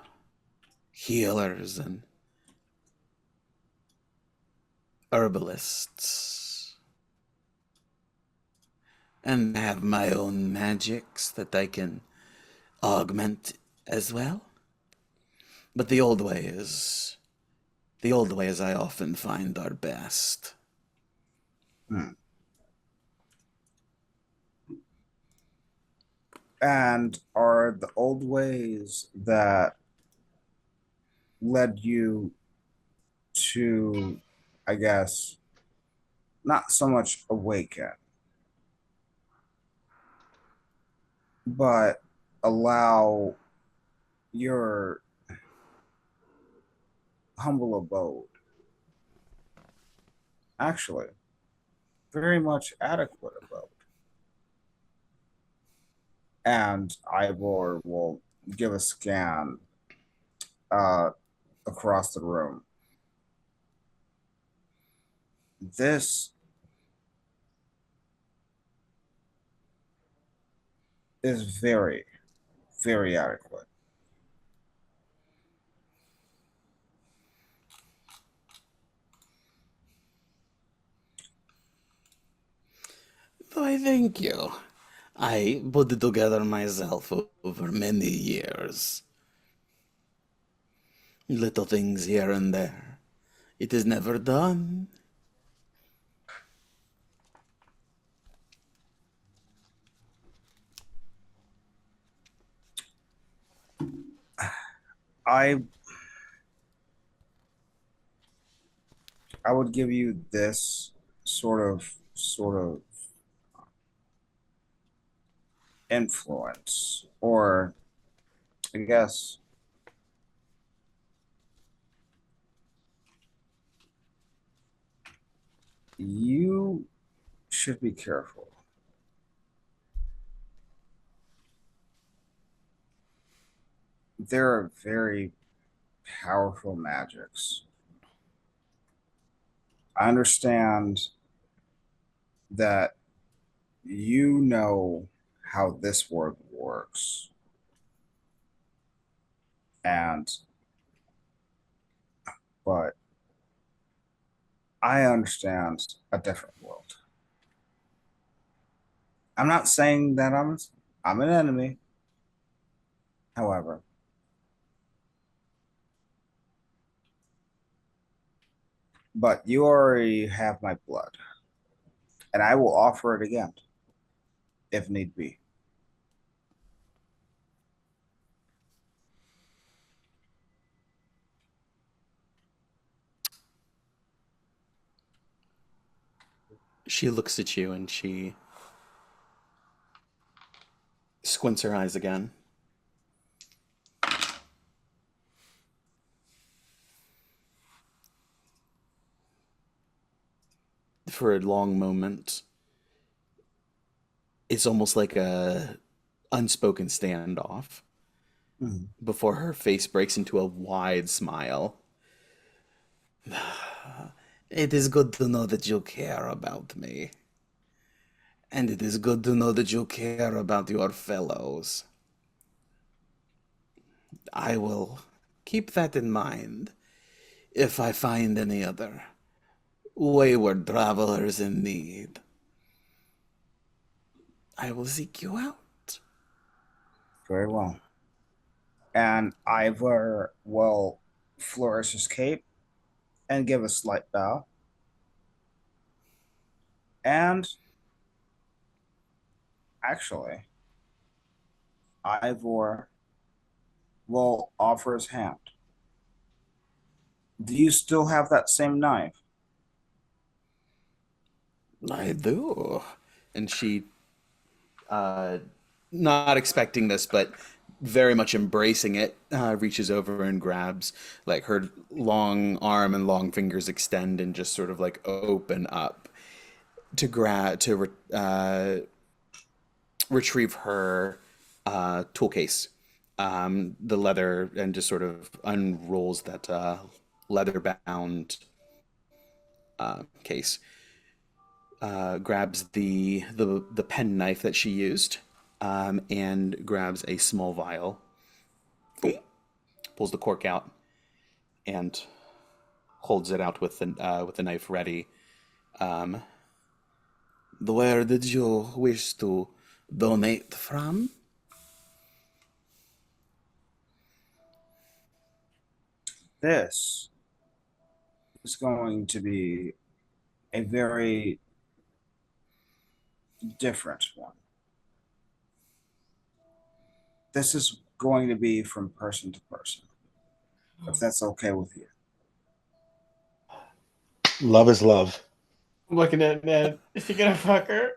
healers and herbalists. And I have my own magics that I can augment as well. But the old ways I often find are best. And are the old ways that led you to, I guess, not so much awaken, but allow your humble abode, actually, very much adequate abode. And Ivor will give a scan across the room. This is very, very adequate. Why, thank you. I put it together myself over many years. Little things here and there. It is never done. I would give you this sort of influence, or I guess you should be careful. There are very powerful magics. I understand that you know how this world works. But I understand a different world. I'm not saying that I'm an enemy. However, but you already have my blood, and I will offer it again if need be. She looks at you and she squints her eyes again. For a long moment, it's almost like a unspoken standoff before her face breaks into a wide smile. It is good to know that you care about me. And it is good to know that you care about your fellows. I will keep that in mind if I find any other wayward travelers in need. I will seek you out. Very well. And Ivor will flourish his cape and give a slight bow. And actually, Ivor will offer his hand. Do you still have that same knife? I do. And she, not expecting this, but very much embracing it, reaches over and grabs, like her long arm and long fingers extend and just sort of like open up to retrieve her tool case, the leather, and just sort of unrolls that leather bound case. Grabs the pen knife that she used, and grabs a small vial. Pulls the cork out and holds it out with the knife ready. Where did you wish to donate from? This is going to be a very different one. This is going to be from person to person, if that's okay with you. Love is love. I'm looking at Ned. Is he gonna fuck her?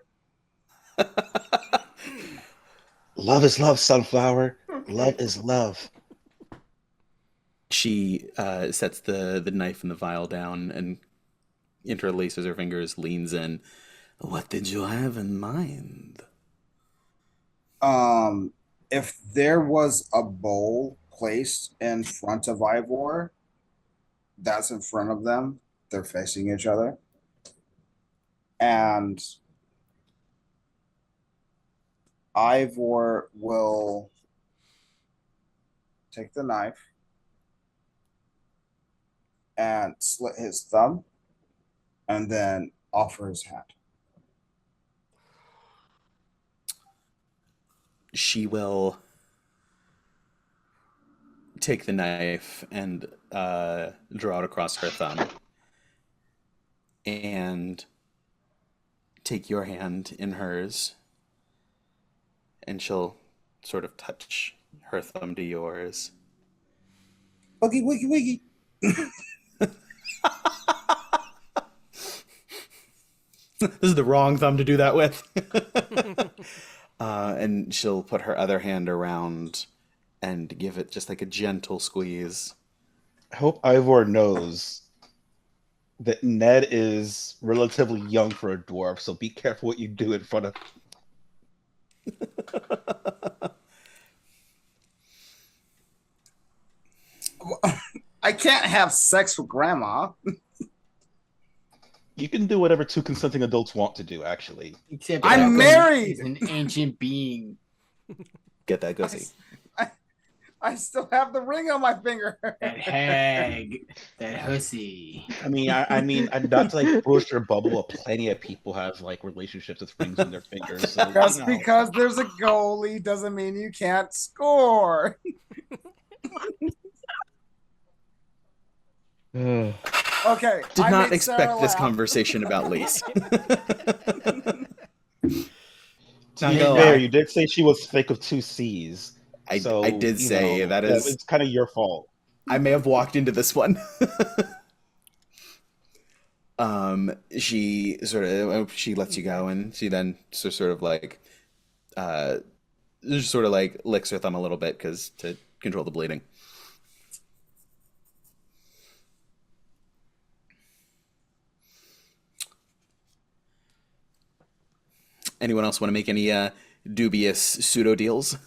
Love is love, Sunflower. Love is love. She sets the knife and the vial down and interlaces her fingers, leans in. What did you have in mind? If there was a bowl placed in front of Ivor, that's in front of them. They're facing each other. And Ivor will take the knife and slit his thumb and then offer his hand. She will take the knife and draw it across her thumb and take your hand in hers, and she'll sort of touch her thumb to yours. Wiggy, wiggy, wiggy. This is the wrong thumb to do that with. And she'll put her other hand around and give it just like a gentle squeeze. I hope Ivor knows that Ned is relatively young for a dwarf, so be careful what you do in front of. I can't have sex with grandma. You can do whatever two consenting adults want to do, actually. Except I'm married! He's an ancient being. Get that gussy. I still have the ring on my finger. That hag. That hussy. I mean, not to like boost your bubble, but plenty of people have like relationships with rings on their fingers. So, Just because there's a goalie doesn't mean you can't score. Okay. Did I not made expect Sarah this laugh. conversation about Lise. to be fair, you did say she was thick of two C's. I did you say know, that is. It's kind of your fault. I may have walked into this one. She lets you go, and she then sort of like, just sort of like licks her thumb a little bit because to control the bleeding. Anyone else want to make any dubious pseudo deals?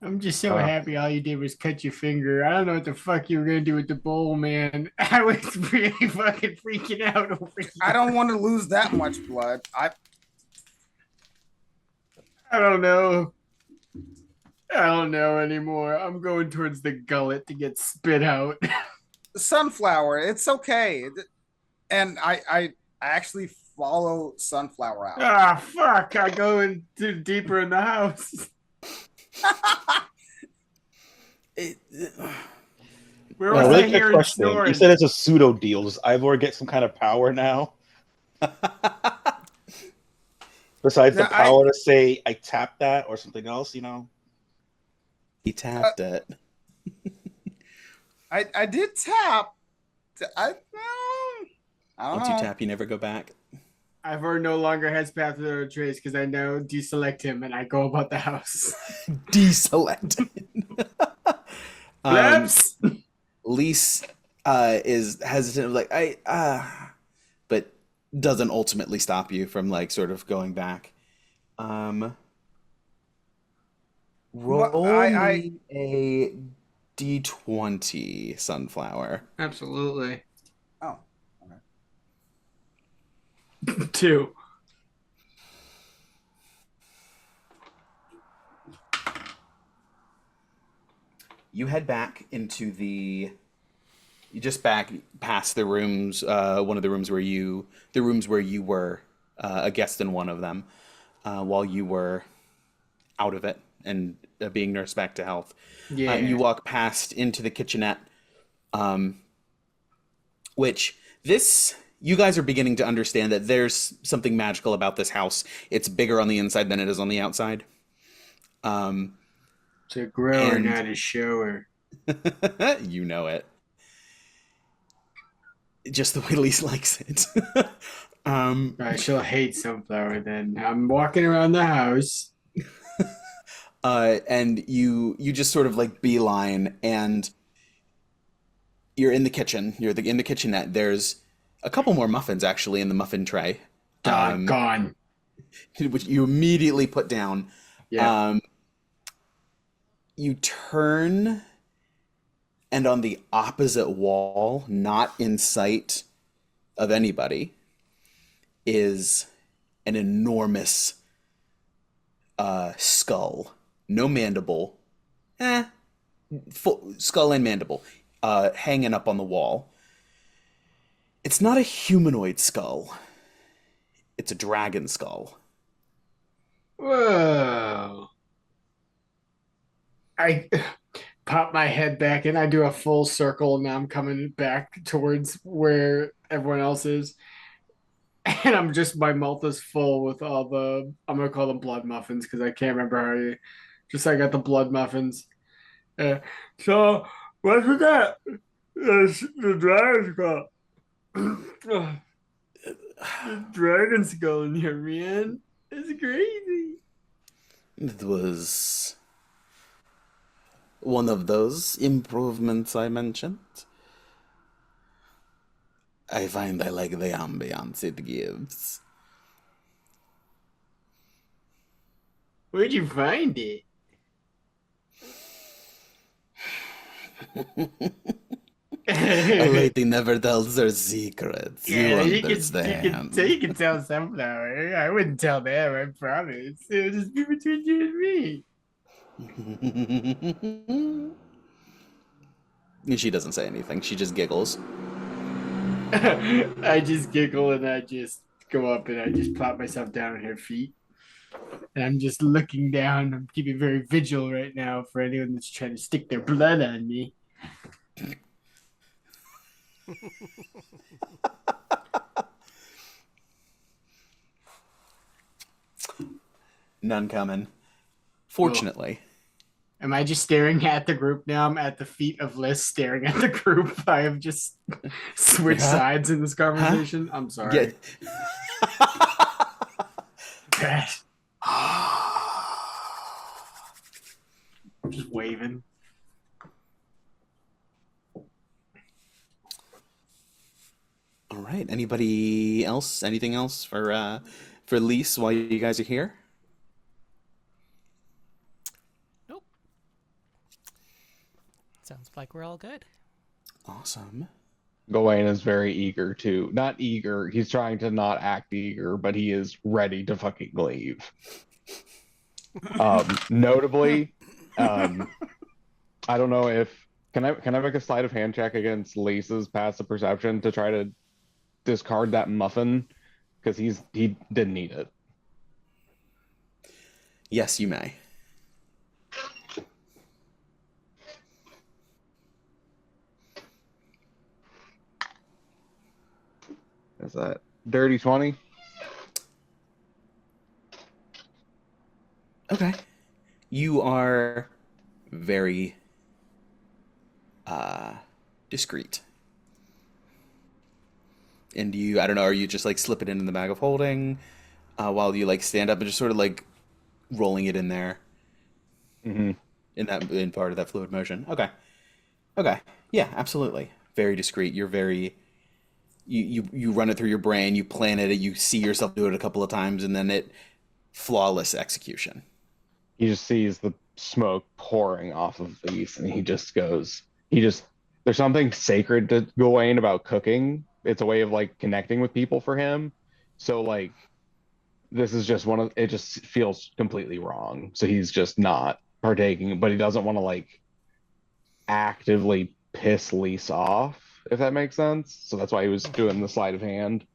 I'm just so happy all you did was cut your finger. I don't know what the fuck you were gonna do with the bowl, man. I was really fucking freaking out over here. I don't want to lose that much blood. I don't know. I don't know anymore. I'm going towards the gullet to get spit out. Sunflower, it's okay. And I actually follow Sunflower out. Ah, fuck! I go into deeper in the house. Where was Well, I really quick hearing question. You snoring? said it's a pseudo deal. Does Ivor get some kind of power now? Besides the No, power to say I tapped that or something else, you know? He tapped it. I did tap. I don't Once know. you tap, you never go back. Ivor no longer has Path Without a Trace because I now deselect him and I go about the house. Deselect. Laps! Lise is hesitant, like but doesn't ultimately stop you from like sort of going back. Roll me a d20, Sunflower. Absolutely. Oh. 2. You head back into you just back past the rooms, one of the rooms where you were a guest in one of them, while you were out of it and being nursed back to health. Yeah. You walk past into the kitchenette, which you guys are beginning to understand that there's something magical about this house. It's bigger on the inside than it is on the outside. To grow or not a shower. You know it. Just the way Lise likes it. Right, she'll hate Sunflower then. I'm walking around the house. And you just sort of like beeline, and you're in the kitchen. You're in the kitchenette. There's a couple more muffins actually in the muffin tray. Gone. Which you immediately put down. Yeah. You turn, and on the opposite wall, not in sight of anybody, is an enormous skull. No mandible. Full skull and mandible hanging up on the wall. It's not a humanoid skull. It's a dragon skull. Whoa. I pop my head back and I do a full circle. And now I'm coming back towards where everyone else is. And my mouth is full with all I'm going to call them blood muffins because I can't remember I got the blood muffins. So, what's with that? The dragon skull. The dragon skull in here, man. It's crazy. It was one of those improvements I mentioned. I find I like the ambiance it gives. Where'd you find it? A lady never tells her secrets. Yeah, you you understand. can tell Sunflower. I wouldn't tell them, I promise. It'll just be between you and me. She doesn't say anything. She just giggles. I just giggle and I just go up and I just plop myself down on her feet. And I'm just looking down. I'm keeping very vigilant right now for anyone that's trying to stick their blood on me. None coming. Fortunately. Am I just staring at the group now? I'm at the feet of Liz staring at the group. I have just switched sides in this conversation. Huh? I'm sorry. Yeah. I'm just waving. All right. Anybody else? Anything else for Lise while you guys are here? Nope. Sounds like we're all good. Awesome. Gawain is very eager to, not eager, he's trying to not act eager, but he is ready to fucking leave. Notably, I don't know if, can I make a sleight of hand check against Lisa's passive perception to try to discard that muffin because he didn't eat it. Yes, you may. Is that dirty 20? Okay. You are very discreet. And I don't know, are you just like slip it in the bag of holding while you like stand up and just sort of like rolling it in there Mm-hmm. in part of that fluid motion? Okay. Okay. Yeah, absolutely. Very discreet. You're very you run it through your brain, you plan it, you see yourself do it a couple of times, and then flawless execution. He just sees the smoke pouring off of these, and there's something sacred to Gawain about cooking. It's a way of like connecting with people for him. So like this is just it just feels completely wrong. So he's just not partaking, but he doesn't want to like actively piss Lise off, if that makes sense. So that's why he was doing the sleight of hand.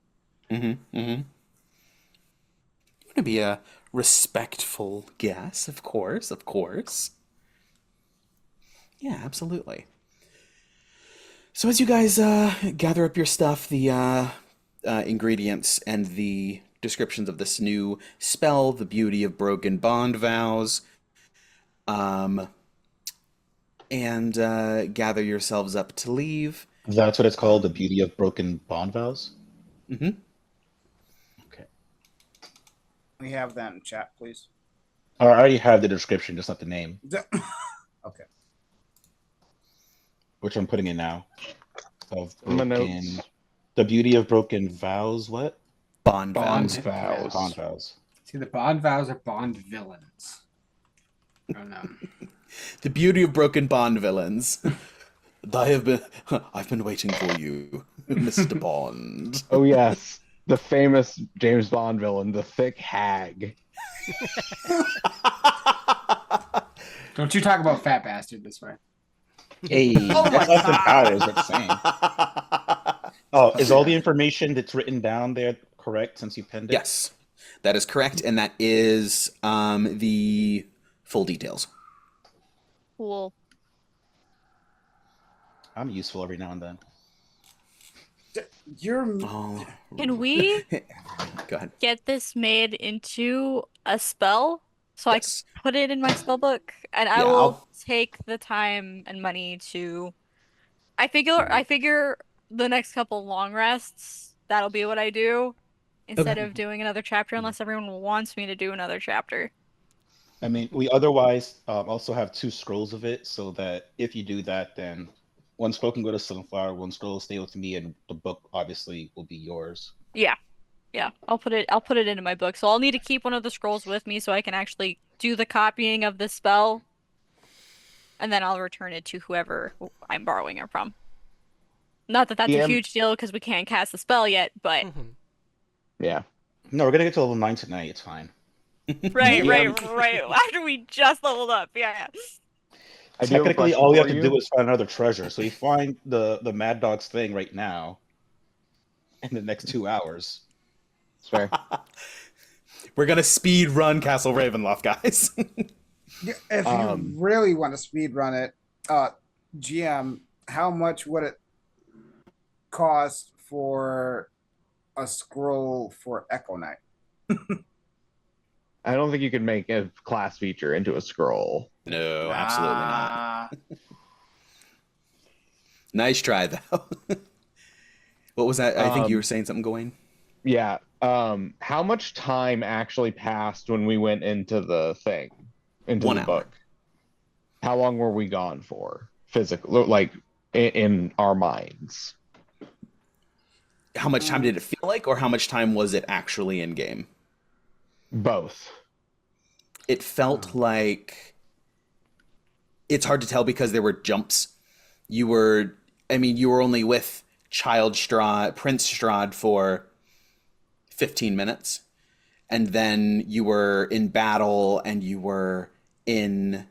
Mm-hmm. Mm-hmm. You want to be a respectful guest, of course, of course. Yeah, absolutely. So as you guys gather up your stuff, the ingredients and the descriptions of this new spell, the beauty of broken bond vows, and gather yourselves up to leave. That's what it's called, the beauty of broken bond vows? Mm-hmm. Okay. We have that in chat, please. I already have the description, just not the name, Okay. which I'm putting in now. Of My broken, notes. the beauty of broken vows, what? Bond Bond vows. vows. Bond vows. See, the Bond vows are Bond villains. I don't know. The beauty of broken bond villains. I've been waiting for you, Mr. Bond. Oh yes, the famous James Bond villain, the thick hag. Don't you talk about fat bastard this way. Hey, Oh my that's God. about it, is what it's saying. Oh, is all the information that's written down there correct since you penned it? Yes, that is correct, and that is the full details. Cool. I'm useful every now and then. You're Oh, Can we go ahead. get this made into a spell so Yes. I can put it in my spell book? And I Yeah, will I'll- take the time and money to. I figure the next couple long rests, that'll be what I do instead of doing another chapter, unless everyone wants me to do another chapter. I mean, we otherwise also have 2 scrolls of it, so that if you do that, then one scroll can go to Sunflower, one scroll will stay with me, and the book obviously will be yours. Yeah. Yeah, I'll put it into my book. So I'll need to keep one of the scrolls with me so I can actually do the copying of the spell. And then I'll return it to whoever I'm borrowing it from. Not that that's a DM huge deal because we can't cast the spell yet, but Yeah. No, we're gonna get to level 9 tonight. It's fine. right. DM After we just leveled up, yeah. I do have a Technically, question all we have for to you. do is find another treasure. So you find the Mad Dog's thing right now in the next 2 hours. It's fair. We're gonna speed run Castle Ravenloft, guys. if you really want to speed run it, GM, how much would it cost for a scroll for Echo Knight? I don't think you can make a class feature into a scroll. No, absolutely not. Ah, Nice try, though. What was that? I think you Um, were saying something, Gawain. Yeah. How much time actually passed when we went into the thing, into 1 the hour. book? How long were we gone for, physically, like in our minds? How much time did it feel like, or how much time was it actually in game? Both. It felt like it's hard to tell because there were jumps. You were only with Prince Strahd for 15 minutes, and then you were in battle and you were in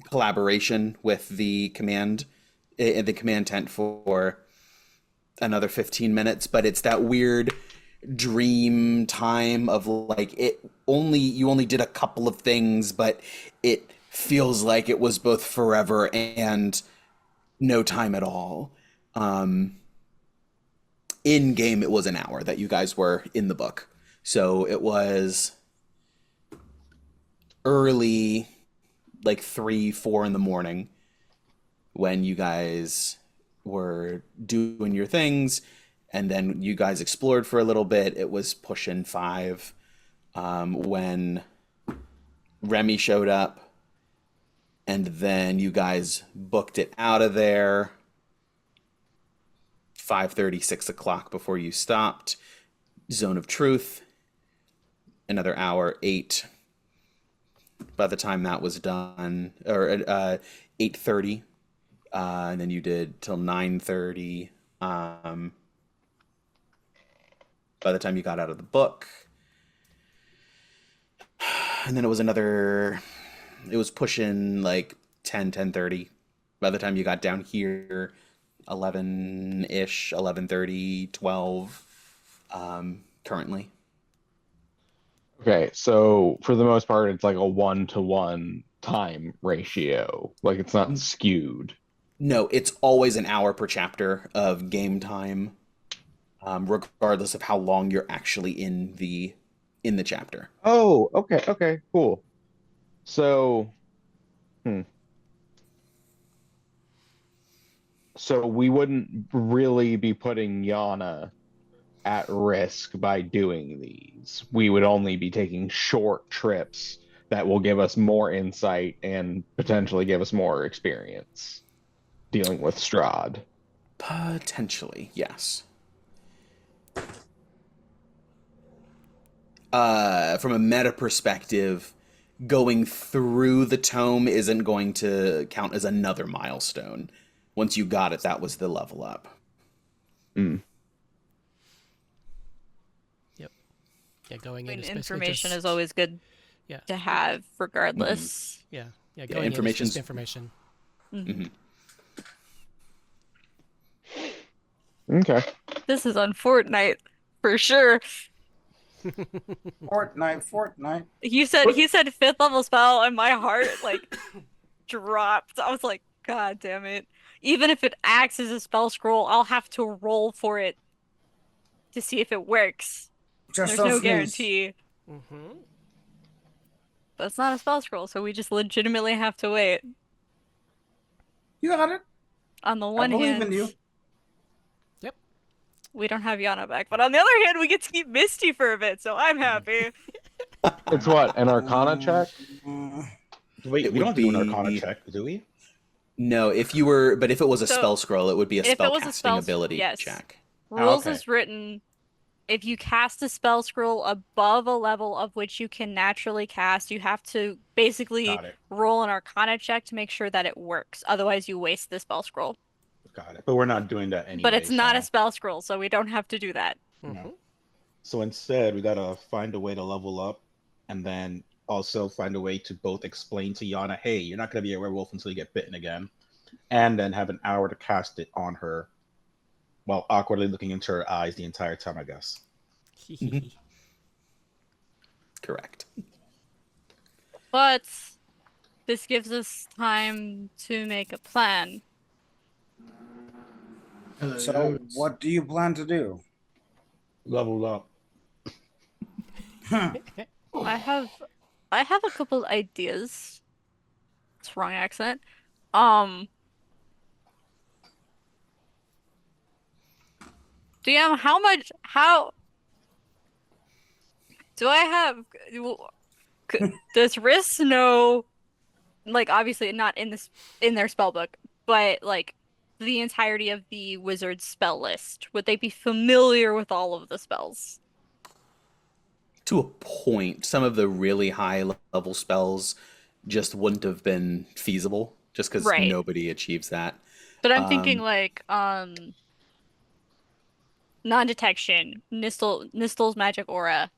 collaboration with the command tent for another 15 minutes, but it's that weird dream time of like you only did a couple of things, but it feels like it was both forever and no time at all. In game, it was an hour that you guys were in the book, so it was early, like 3, 4 in the morning, when you guys were doing your things, and then you guys explored for a little bit. It was pushing 5 when Remy showed up, and then you guys booked it out of there 5:30, 6 o'clock before you stopped. Zone of Truth, another hour, 8. By the time that was done, or 8:30, and then you did till 9:30. By the time you got out of the book, and then it was another. It was pushing like 10, 10:30. By the time you got down here, 11-ish, 11:30, 12. Currently. Okay, so for the most part, it's like a 1-to-1 time ratio. Like it's not skewed. No, it's always an hour per chapter of game time, regardless of how long you're actually in the chapter. Oh, okay, cool. So, so we wouldn't really be putting Yana at risk by doing these. We would only be taking short trips that will give us more insight and potentially give us more experience dealing with Strahd. Potentially, yes. From a meta perspective, going through the tome isn't going to count as another milestone. Once you got it, that was the level up. Yep. Yeah, going I mean, in is basically information just, is always good yeah, to have, regardless. yeah, Yeah, going in is information's just information. Okay. This is on Fortnite for sure. Fortnite. He said 5th level spell, and my heart like dropped. I was like, God damn it! Even if it acts as a spell scroll, I'll have to roll for it to see if it works. Just There's don't no sneeze. guarantee. But it's not a spell scroll, so we just legitimately have to wait. You got it. On the I one believe hand, in you. Yep. we don't have Yana back, but on the other hand, we get to keep Misty for a bit, so I'm happy. It's what, an Arcana check? Wait, It we would don't do an be- Arcana check, do we? No, if it was a So, spell scroll, it would be a if it spell was a casting spell- ability yes. check. Rules okay. is written, if you cast a spell scroll above a level of which you can naturally cast, you have to basically Got it. roll an Arcana check to make sure that it works. Otherwise, you waste the spell scroll. Got it. But we're not doing that anyway. But it's not so, a spell scroll, so we don't have to do that. no. So instead, we gotta find a way to level up, and then also find a way to both explain to Yana, hey, you're not gonna be a werewolf until you get bitten again, and then have an hour to cast it on her, while awkwardly looking into her eyes the entire time, I guess. Correct. But this gives us time to make a plan. So, what do you plan to do? Level up. I have a couple ideas. It's wrong accent. DM, how do I have does Riss know, like, obviously not in their spell book, but like the entirety of the wizard's spell list? Would they be familiar with all of the spells? To a point, some of the really high level spells just wouldn't have been feasible just because Right. nobody achieves that. But I'm thinking like non-detection, Nistel's magic aura,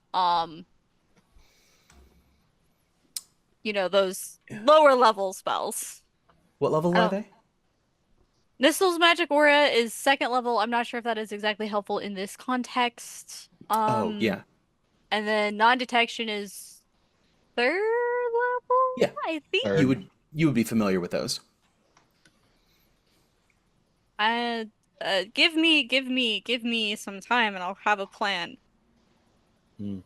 those lower level spells. What level I are don't- they? Nistle's magic aura is 2nd level. I'm not sure if that is exactly helpful in this context. Oh, yeah. And then non-detection is 3rd level, Yeah. I think. Third. You would be familiar with those. Give me some time and I'll have a plan. Hmm.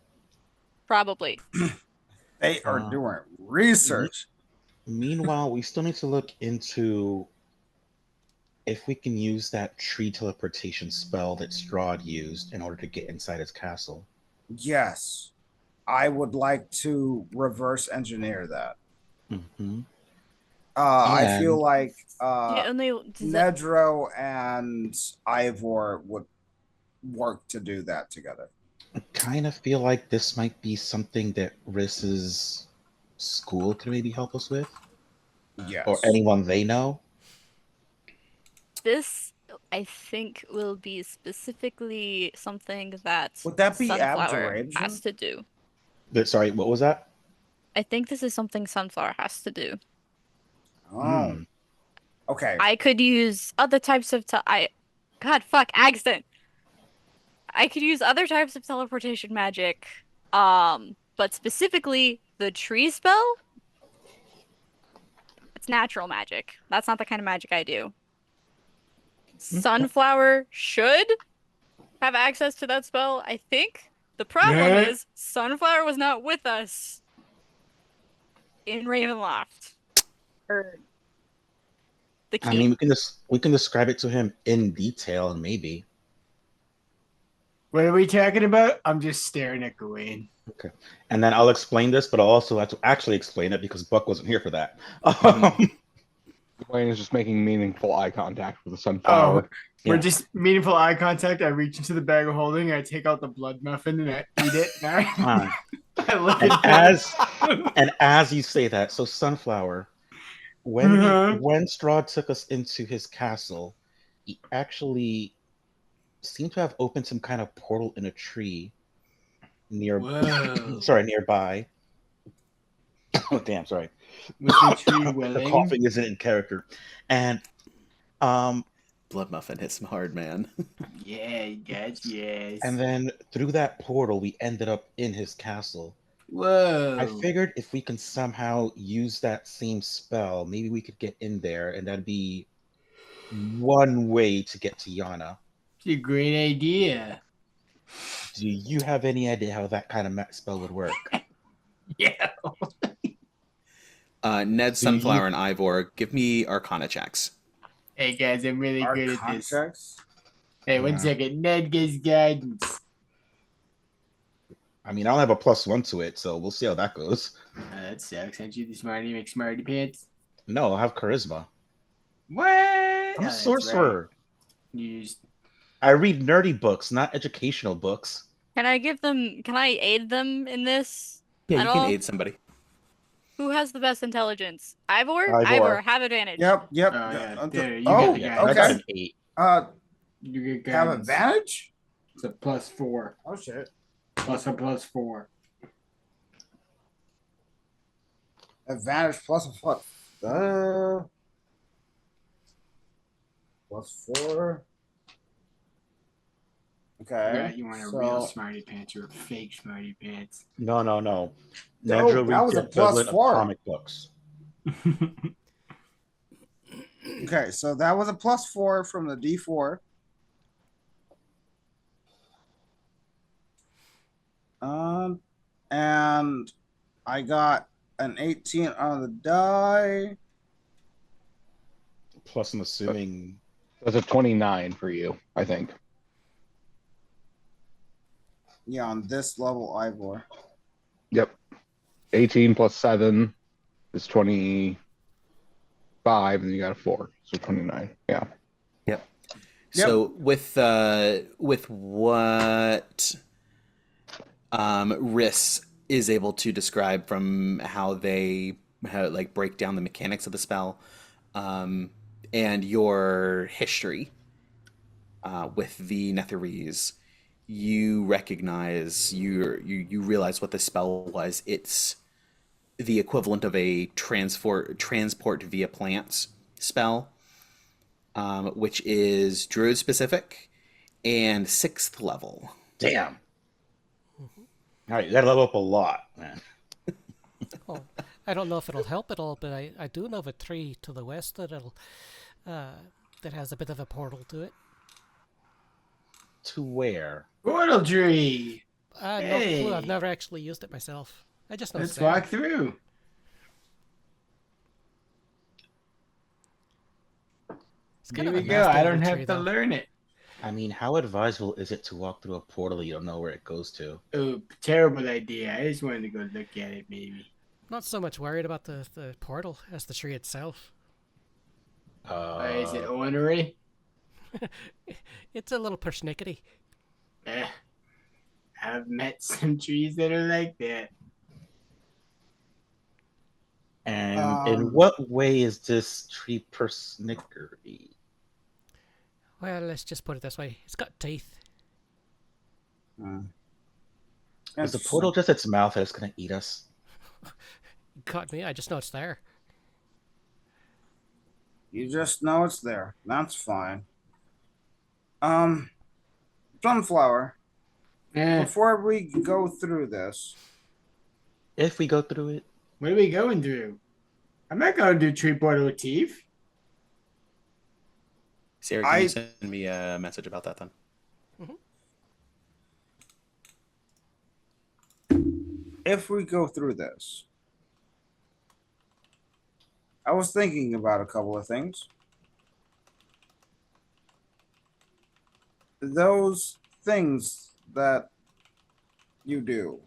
Probably. They are Uh, doing research. Meanwhile, we still need to look into if we can use that tree teleportation spell that Strahd used in order to get inside his castle. Yes. I would like to reverse engineer that. Hmm. I feel And like The only does that- Nedro and Ivor would work to do that together. I kind of feel like this might be something that Riss's school could maybe help us with, Yes. or anyone they know. this I think will be specifically something that Would that be Sunflower abjuration? has to do. Sorry, what was that? I think this is something Sunflower has to do. Oh. Hmm. Okay. I could use other types of God, fuck, accent. I could use other types of teleportation magic. But specifically the tree spell, it's natural magic. That's not the kind of magic I do. Sunflower should have access to that spell, I think. The problem Yeah. is Sunflower was not with us in Ravenloft. Or the I key. mean, we can describe it to him in detail, and maybe. What are we talking about? I'm just staring at Gawain. Okay. And then I'll explain this, but I'll also have to actually explain it because Buck wasn't here for that. Gawain is just making meaningful eye contact with the sunflower. We're Yeah. just meaningful eye contact. I reach into the bag of holding, I take out the blood muffin, and I eat it. Fine. I look And at as you say that, so Sunflower, when Uh-huh. when Strahd took us into his castle, he actually seemed to have opened some kind of portal in a tree Whoa. nearby. Oh damn, sorry. Was the tree The willing? coughing isn't in character. And Blood muffin hits some hard, man. Yeah, yes. and then through that portal we ended up in his castle. Whoa. I figured if we can somehow use that same spell, maybe we could get in there, and that'd be one way to get to Yana. It's a great idea. Do you have any idea how that kind of spell would work? Yeah. Ned, Sunflower, and Ivor, give me Arcana checks. Hey guys, I'm really Our good at this. contracts? Hey, one Yeah. second. Ned gives guidance. I mean, I'll have a +1 to it, so we'll see how that goes. That sucks. Aren't you the smarty McSmarty pants? No, I'll have charisma. What? I'm a that's sorcerer. right. You just I read nerdy books, not educational books. Can I aid them in this? Yeah, At you can all? aid somebody. Who has the best intelligence? Ivor? Ivor. Have advantage. Yep. Oh, yeah. There, you Oh, got the Yeah, guidance. I got okay. an 8. You get Have guidance. advantage? It's a +4. Oh shit. Plus a +4. Advantage plus what? +4. Okay. Yeah, you want a so real smarty pants or a fake smarty pants. No. No, Nedro that reads was the a equivalent of +4. comic books. Okay, so that was a +4 from the D4. And I got an 18 on the die. Plus, I'm assuming. That's a 29 for you, I think. Yeah, on this level, Ivor. Yep. 18 plus 7 is 25, and you got a 4, so 29. Yeah. Yep. So with what Riss is able to describe from how like break down the mechanics of the spell, and your history with the Netherese, you recognize you realize what the spell was. It's the equivalent of a transport via plants spell. which is druid specific and 6th level. Damn. All right, you gotta level up a lot, man. Oh, I don't know if it'll help at all, but I do know of a tree to the west that has a bit of a portal to it. To where? Portal tree. No Hey. clue. I've never actually used it myself. I just know Let's it's there. walk through. It's kind Here of we a go. I nasty don't little have tree, to though. learn it. I mean, how advisable is it to walk through a portal you don't know where it goes to? Oh, terrible idea. I just wanted to go look at it, maybe. Not so much worried about the portal as the tree itself. Is it ornery? It's a little persnickety. I've met some trees that are like that. And in what way is this tree persnickery? Well, let's just put it this way. It's got teeth. Is the portal just its mouth that's gonna eat us? Mm-hmm. Caught me. I just know it's there. You just know it's there. That's fine. Sunflower, before we go through this, If we go through it, What are we going through? I'm not going to do tree portal with teeth. Sarah, can you send me a message about that then? if we go through this, I was thinking about a couple of things. Those things that you do,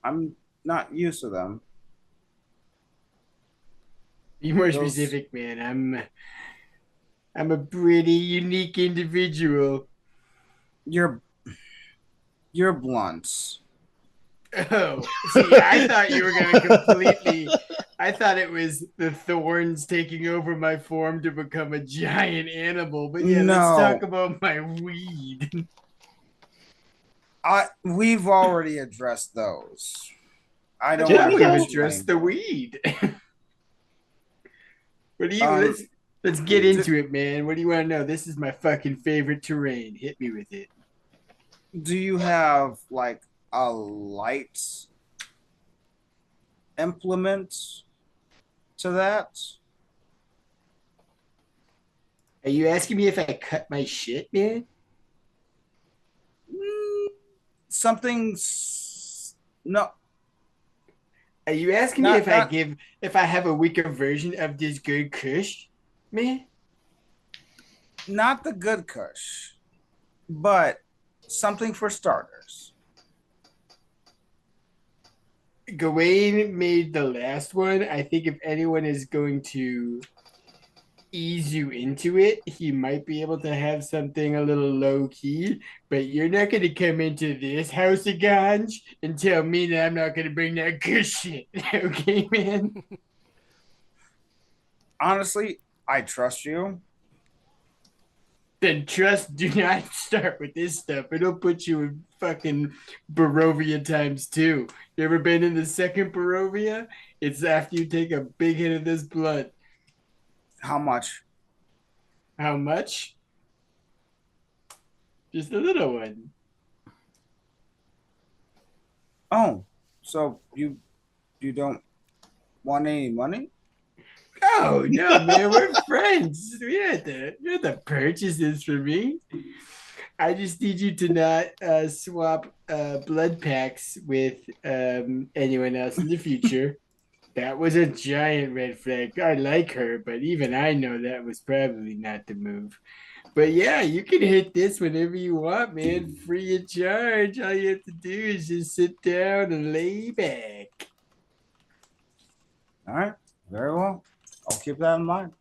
I'm not used to them. Be more Those- specific, man. I'm a pretty unique individual. You're blunts. Oh, see, I thought you were going to completely. I thought it was the thorns taking over my form to become a giant animal. But yeah, No. let's talk about my weed. We've already addressed those. I don't Yeah, want we've to addressed the weed. What do you? Um, let's get into it, man. What do you want to know? This is my fucking favorite terrain. Hit me with it. Do you have like a light implement to that? Are you asking me if I cut my shit, man? No. Are you asking me if I have a weaker version of this good Kush, man? Not the good Kush, but something for starters. Gawain made the last one. I think if anyone is going to ease you into it, he might be able to have something a little low key, but you're not going to come into this house of Ganj and tell me that I'm not going to bring that good shit. Okay, man? Honestly, I trust you. Then do not start with this stuff. It'll put you in fucking Barovia times 2. You ever been in the second Barovia? It's after you take a big hit of this blood. How much? How much? Just a little one. Oh, so you don't want any money? Oh no, man, we're friends. You have to purchase this for me. I just need you to not swap blood packs with anyone else in the future. That was a giant red flag. I like her, but even I know that was probably not the move. But yeah, you can hit this whenever you want, man. Free of charge. All you have to do is just sit down and lay back. All right, very well. I'll keep that in mind.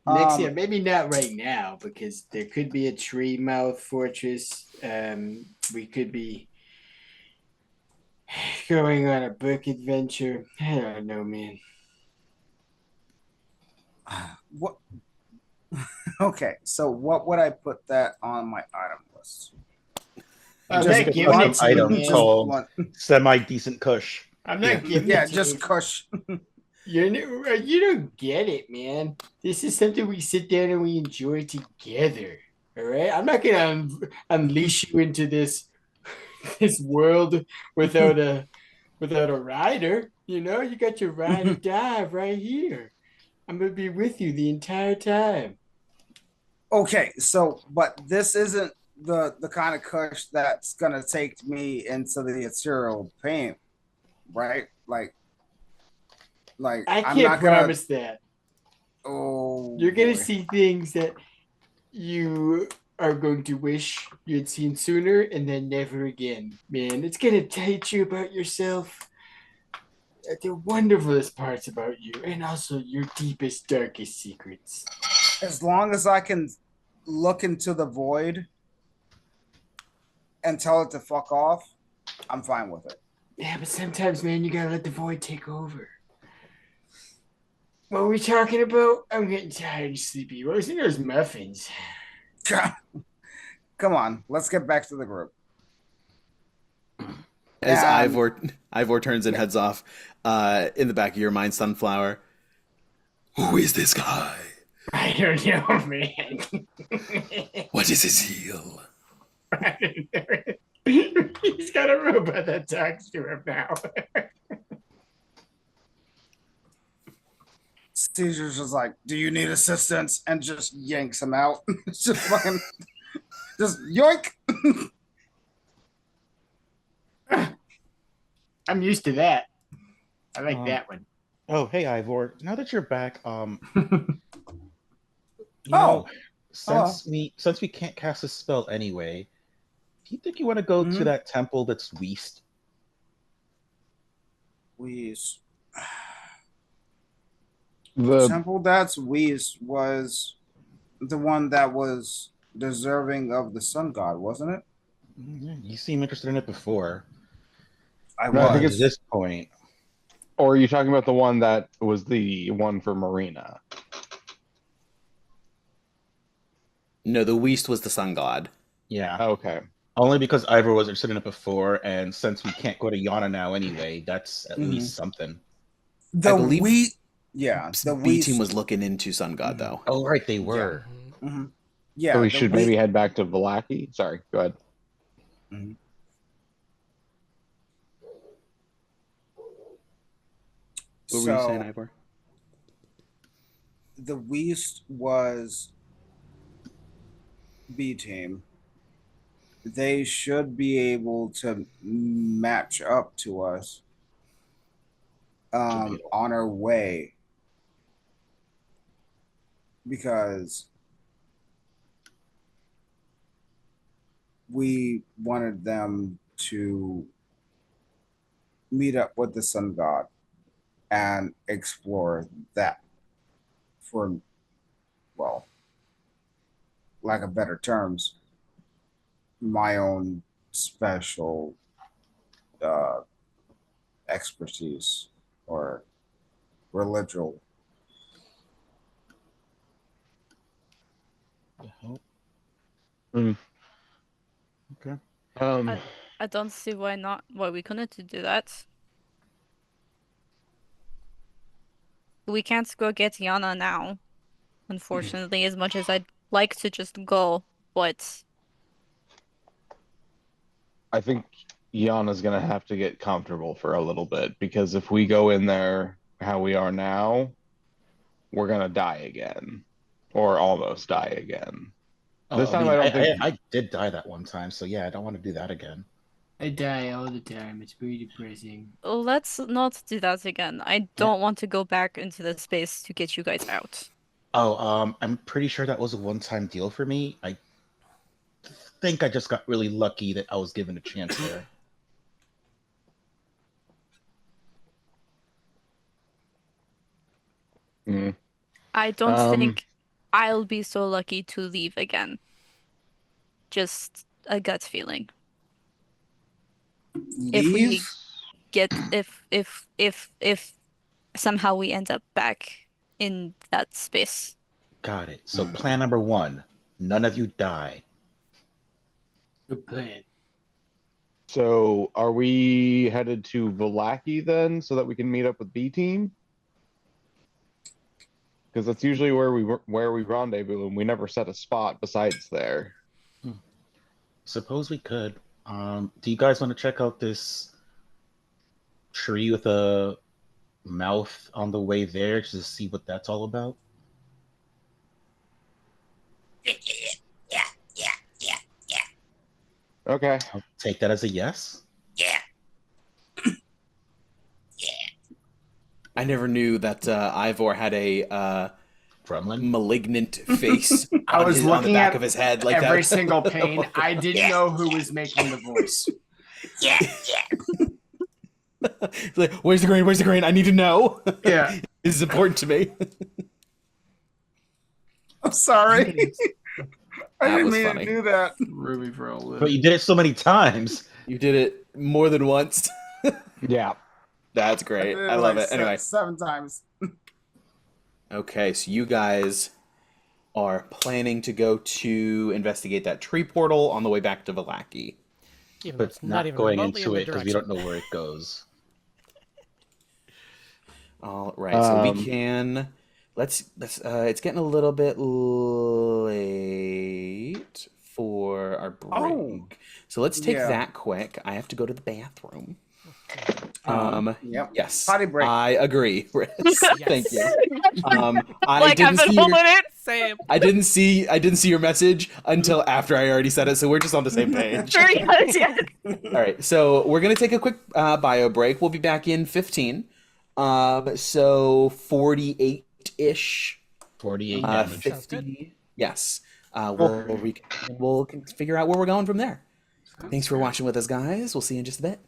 Next year, maybe not right now, because there could be a tree mouth fortress. We could be going on a book adventure. I don't know, man. What? Okay, so what would I put that on my item list? I'm Just not giving one it to you, item man. called One. semi-decent Kush. I'm not giving Yeah, it to just you. Kush. You don't get it, man. This is something we sit down and we enjoy together. All right, I'm not gonna unleash you into this world without a rider. You know, you got your ride or die right here. I'm gonna be with you the entire time. Okay, so but this isn't the kind of kush that's gonna take me into the ethereal paint, right? Like I I'm can't not gonna. promise that. Oh You're gonna boy. see things that you are going to wish you had seen sooner and then never again. Man, it's gonna teach you about yourself, the wonderfulest parts about you, and also your deepest, darkest secrets. As long as I can look into the void and tell it to fuck off, I'm fine with it. Yeah, but sometimes, man, you gotta let the void take over. What were we talking about? I'm getting tired and sleepy. What was in those muffins? Come on, let's get back to the group. As And Ivor turns and heads off, in the back of your mind, Sunflower. Who is this guy? I don't know, man. What is his deal? I don't know. He's got a robot that talks to him now. Cesar's just like, "Do you need assistance?" and just yanks him out. It's just fucking, just yoink. I'm used to that. I like that one. Oh, hey Ivor. Now that you're back, Oh. since we can't cast a spell anyway, do you think you want to go to that temple that's west? The temple that's west was the one that was deserving of the sun god, wasn't it? You seem interested in it before. I At was. this point. Or are you talking about the one that was the one for Marina? No, the West was the sun god. Yeah. Okay. Only because Ivor was interested in it before, and since we can't go to Yana now anyway, that's at least something. I believe the B team was looking into sun god though. Oh, right, they were. Yeah, So we should maybe head back to Vallaki? Sorry, go ahead. What were you saying, Ivor? The West was B team. They should be able to match up to us on our way, because we wanted them to meet up with the sun god and explore that for, well, lack of better terms, my own special expertise or religion. Okay. I don't see why we couldn't do that. We can't go get Yana now, unfortunately, as much as I'd like to just go, but I think Yana's gonna have to get comfortable for a little bit, because if we go in there how we are now, we're gonna die again, or almost die again. This time I don't think I did die that one time, so yeah, I don't want to do that again. I die all the time. It's pretty depressing. let's not do that again. I don't want to go back into the space to get you guys out. Oh, I'm pretty sure that was a one-time deal for me. I think I just got really lucky that I was given a chance there. I don't think I'll be so lucky to leave again. Just a gut feeling. If we get if somehow we end up back in that space. Got it. So plan number 1, none of you die. Good plan. So are we headed to Vallaki then, so that we can meet up with B team? Because that's usually where we rendezvous, and we never set a spot besides there. Suppose we could. Do you guys want to check out this tree with a mouth on the way there just to see what that's all about? Okay. I'll take that as a yes. I never knew that Ivor had a Gremlin? malignant face I was on the looking back at of his head like every that. single pane. I didn't know who was making the voice. Like, where's the grain? Where's the grain? I need to know. Yeah. This is important to me. I'm sorry. I That didn't was mean funny. to do that. Ruby for a living. But you did it so many times. You did it more than once. Yeah. That's great. did I love like it. Anyway. 7 times. Okay, so you guys are planning to go to investigate that tree portal on the way back to Vallaki. Even though But it's not even going remotely into in it the because we direction. don't know where it goes. All right, so we can let's it's getting a little bit late for our break. Oh. So let's take Yeah. that quick. I have to go to the bathroom. Yep. Yes. Potty break. I agree. Riz. Thank you. I Like I've didn't been see holding your, it. Same. I didn't see your message until after I already said it, so we're just on the same page. Very good. Yeah. All right, so we're gonna take a quick bio break. We'll be back in 15. So 48-ish. 48 damage. 50. Yes. We'll figure out where we're going from there. Thanks for watching with us, guys. We'll see you in just a bit.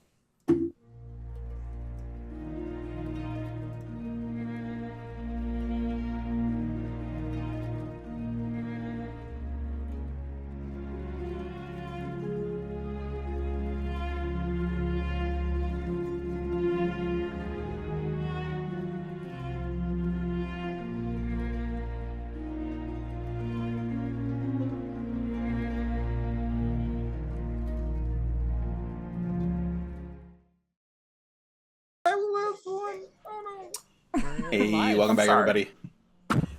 Hey, Live. welcome back, sorry. everybody.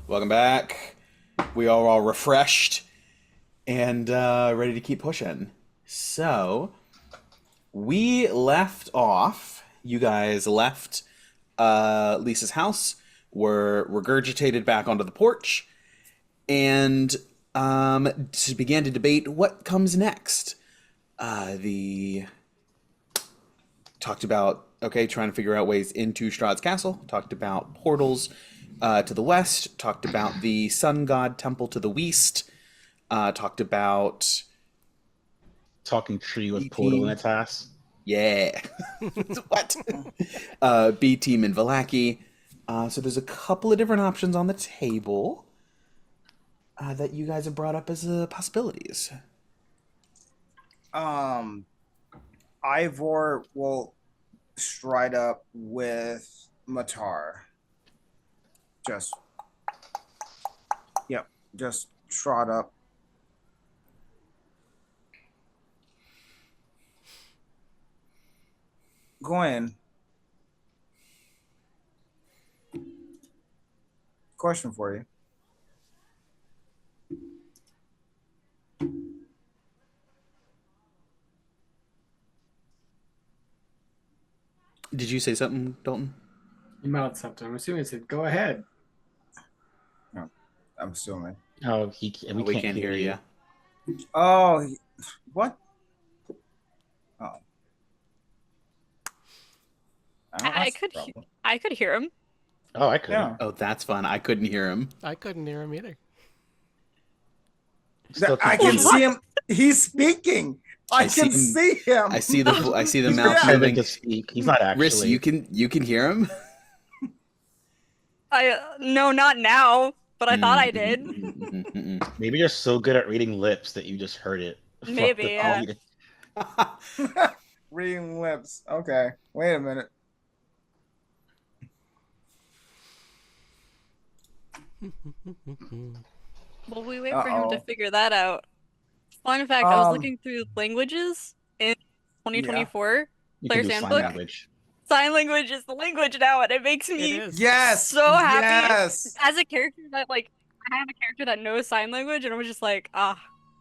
Welcome back. We are all refreshed and ready to keep pushing. So, we left off. You guys left Lisa's house, were regurgitated back onto the porch, and began to debate what comes next. Talked about, trying to figure out ways into Strahd's castle. Talked about portals to the west. Talked about the sun god temple to the west. Talked about... Talking tree with E.T. portal in its ass. Yeah. What? B team in Vallaki. So there's a couple of different options on the table that you guys have brought up as possibilities. Ivor will stride up with Matar. Just trot up. Gawain. Question for you. Did you say something, Dalton? You mouthed something. I'm assuming it said, go ahead. I'm assuming. Oh, we can't hear you. Oh, what? Oh. I could hear him. Oh, I couldn't. Yeah. Oh, that's fun. I couldn't hear him. I couldn't hear him either. Still I can't can hear see him. He's speaking. I see can him. see him. I see the He's mouth pretending moving. to speak. He's not actually. Riss, you can hear him? No, not now, but I thought I did. Maybe you're so good at reading lips that you just heard it. Maybe, Fuck yeah. the- Reading lips. Okay. Wait a minute. Well, we wait for him to Uh-oh. figure that out. Fun fact, I was Um, looking through languages in 2024 You can Player's do sign Handbook. language. sign language is the language now, and it makes It me is. Yes. so happy. Yes. As a character that I have a character that knows sign language, and I was just like,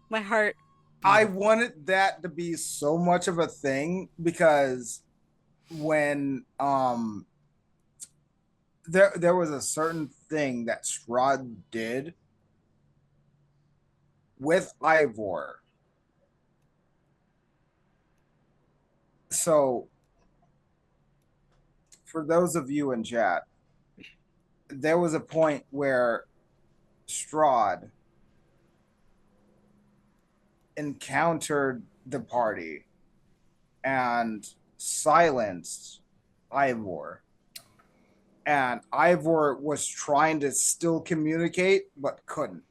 my heart. I wanted that to be so much of a thing because when there was a certain thing that Strahd did with Ivor. So for those of you in chat, there was a point where Strahd encountered the party and silenced Ivor. And Ivor was trying to still communicate, but couldn't.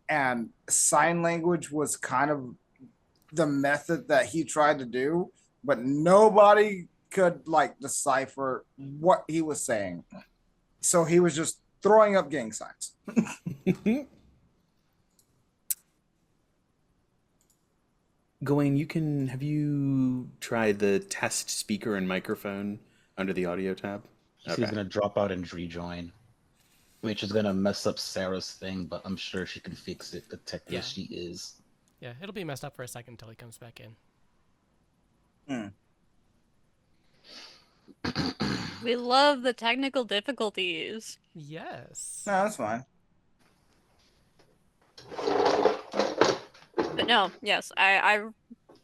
And sign language was kind of the method that he tried to do, but nobody could decipher what he was saying. So he was just throwing up gang signs. Gawain, have you tried the test speaker and microphone under the audio tab? She's gonna drop out and rejoin, which is gonna mess up Sarah's thing, but I'm sure she can fix it. The tech as she is. Yeah, it'll be messed up for a second until he comes back in. We love the technical difficulties. Yes. No, that's fine. But no, yes, I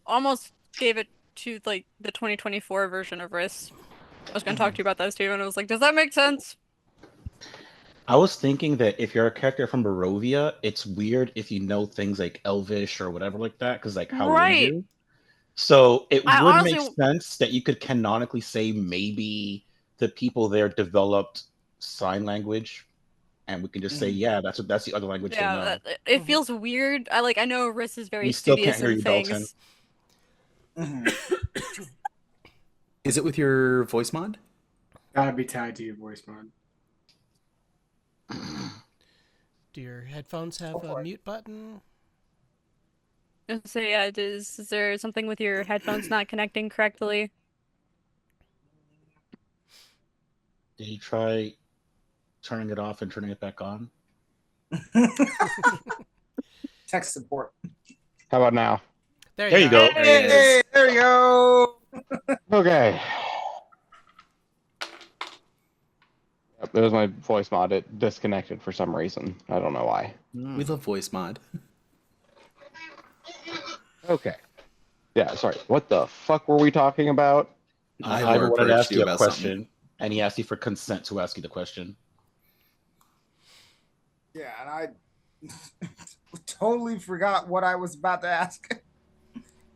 almost gave it to the 2024 version of Risk. I was gonna talk to you about that, Steven. I was like, does that make sense? I was thinking that if you're a character from Barovia, it's weird if you know things like Elvish or whatever like that, because how would you? So it would make sense that you could canonically say maybe the people there developed sign language, and we can just say, yeah, that's the other language they know. It feels weird. I know Riss is very We still studious can't hear in you, things. Is it with your voice mod? Gotta be tied to your voice mod. Do your headphones have a mute button? So yeah, is there something with your headphones not connecting correctly? Did you try turning it off and turning it back on? Tech support. How about now? There you go. Hey, there you go. Okay. Yep, there's my voice mod. It disconnected for some reason. I don't know why. We love voice mod. Okay. Yeah, sorry. What the fuck were we talking about? I wanted to ask you a question, and he asked you for consent to ask you the question. Yeah, and I totally forgot what I was about to ask.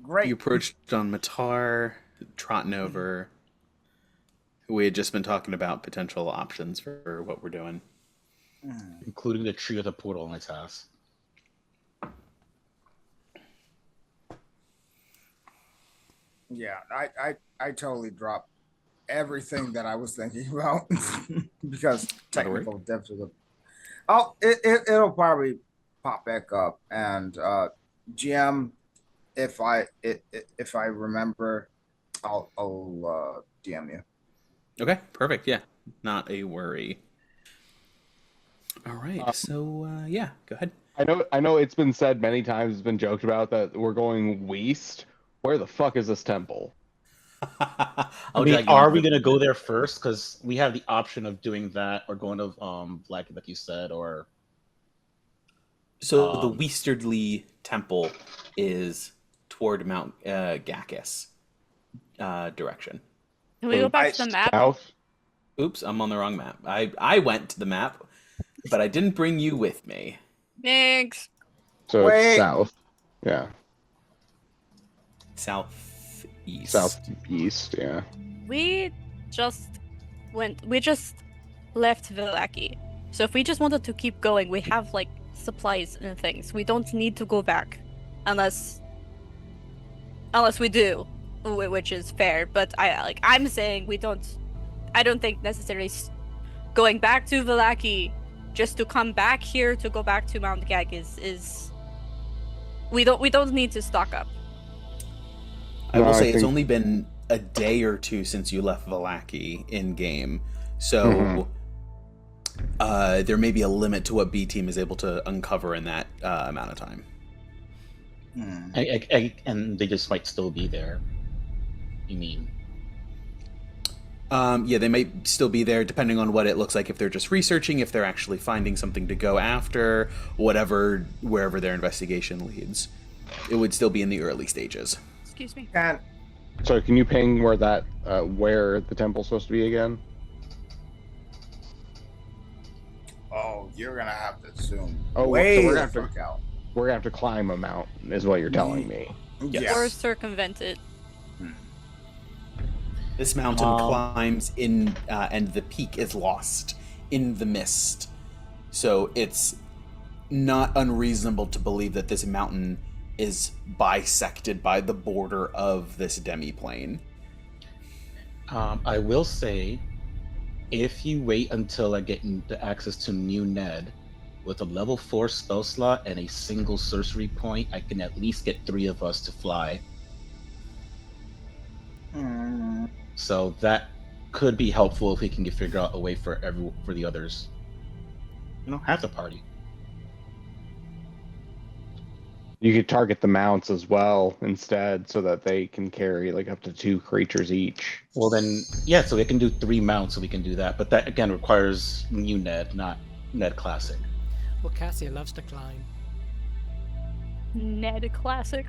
Great. You approached on Matar, trotting over. We had just been talking about potential options for what we're doing. Including the tree of the portal in its house. Yeah, I totally dropped everything that I was thinking about because technical difficulty. Oh, it'll probably pop back up, and GM, if I remember, I'll DM you. Okay, perfect. Yeah, not a worry. All right, so yeah, go ahead. I know it's been said many times, it's been joked about that we're going west. Where the fuck is this temple? I mean, are we gonna go there first? Because we have the option of doing that, or going to Black, like you said, or. So the Westerly Temple is toward Mount Gacchus direction. Can we go back to the map? South? Oops, I'm on the wrong map. I went to the map, but I didn't bring you with me. Thanks. So it's south. Yeah. Southeast. Southeast, yeah. We just left Villaki. So if we just wanted to keep going, we have supplies and things. We don't need to go back unless we do, which is fair, but I'm saying I don't think necessarily going back to Villaki just to come back here to go back to Mount Gag is we don't need to stock up. I will say it's only been a day or two since you left Valaki in game, so there may be a limit to what B team is able to uncover in that amount of time. And they just might still be there. You mean? Yeah, they might still be there, depending on what it looks like. If they're just researching, if they're actually finding something to go after, wherever their investigation leads, it would still be in the early stages. Excuse me. So can you ping where that where the temple's supposed to be again? Oh, you're gonna have to zoom Oh, way so we're the gonna have to- fuck out. We're gonna have to climb a mountain, is what you're telling me. Yes. Or circumvent it. This mountain climbs in, and the peak is lost in the mist. So it's not unreasonable to believe that this mountain is bisected by the border of this demi-plane. I will say, if you wait until I get into access to new Ned, with a level 4 spell slot and a single sorcery point, I can at least get 3 of us to fly. So that could be helpful if we can figure out a way for the others. Half the party. You could target the mounts as well instead, so that they can carry like up to 2 creatures each. Well then, yeah, so they can do 3 mounts, so we can do that. But that, again, requires new Ned, not Ned Classic. Well, Cassia loves to climb. Ned classic.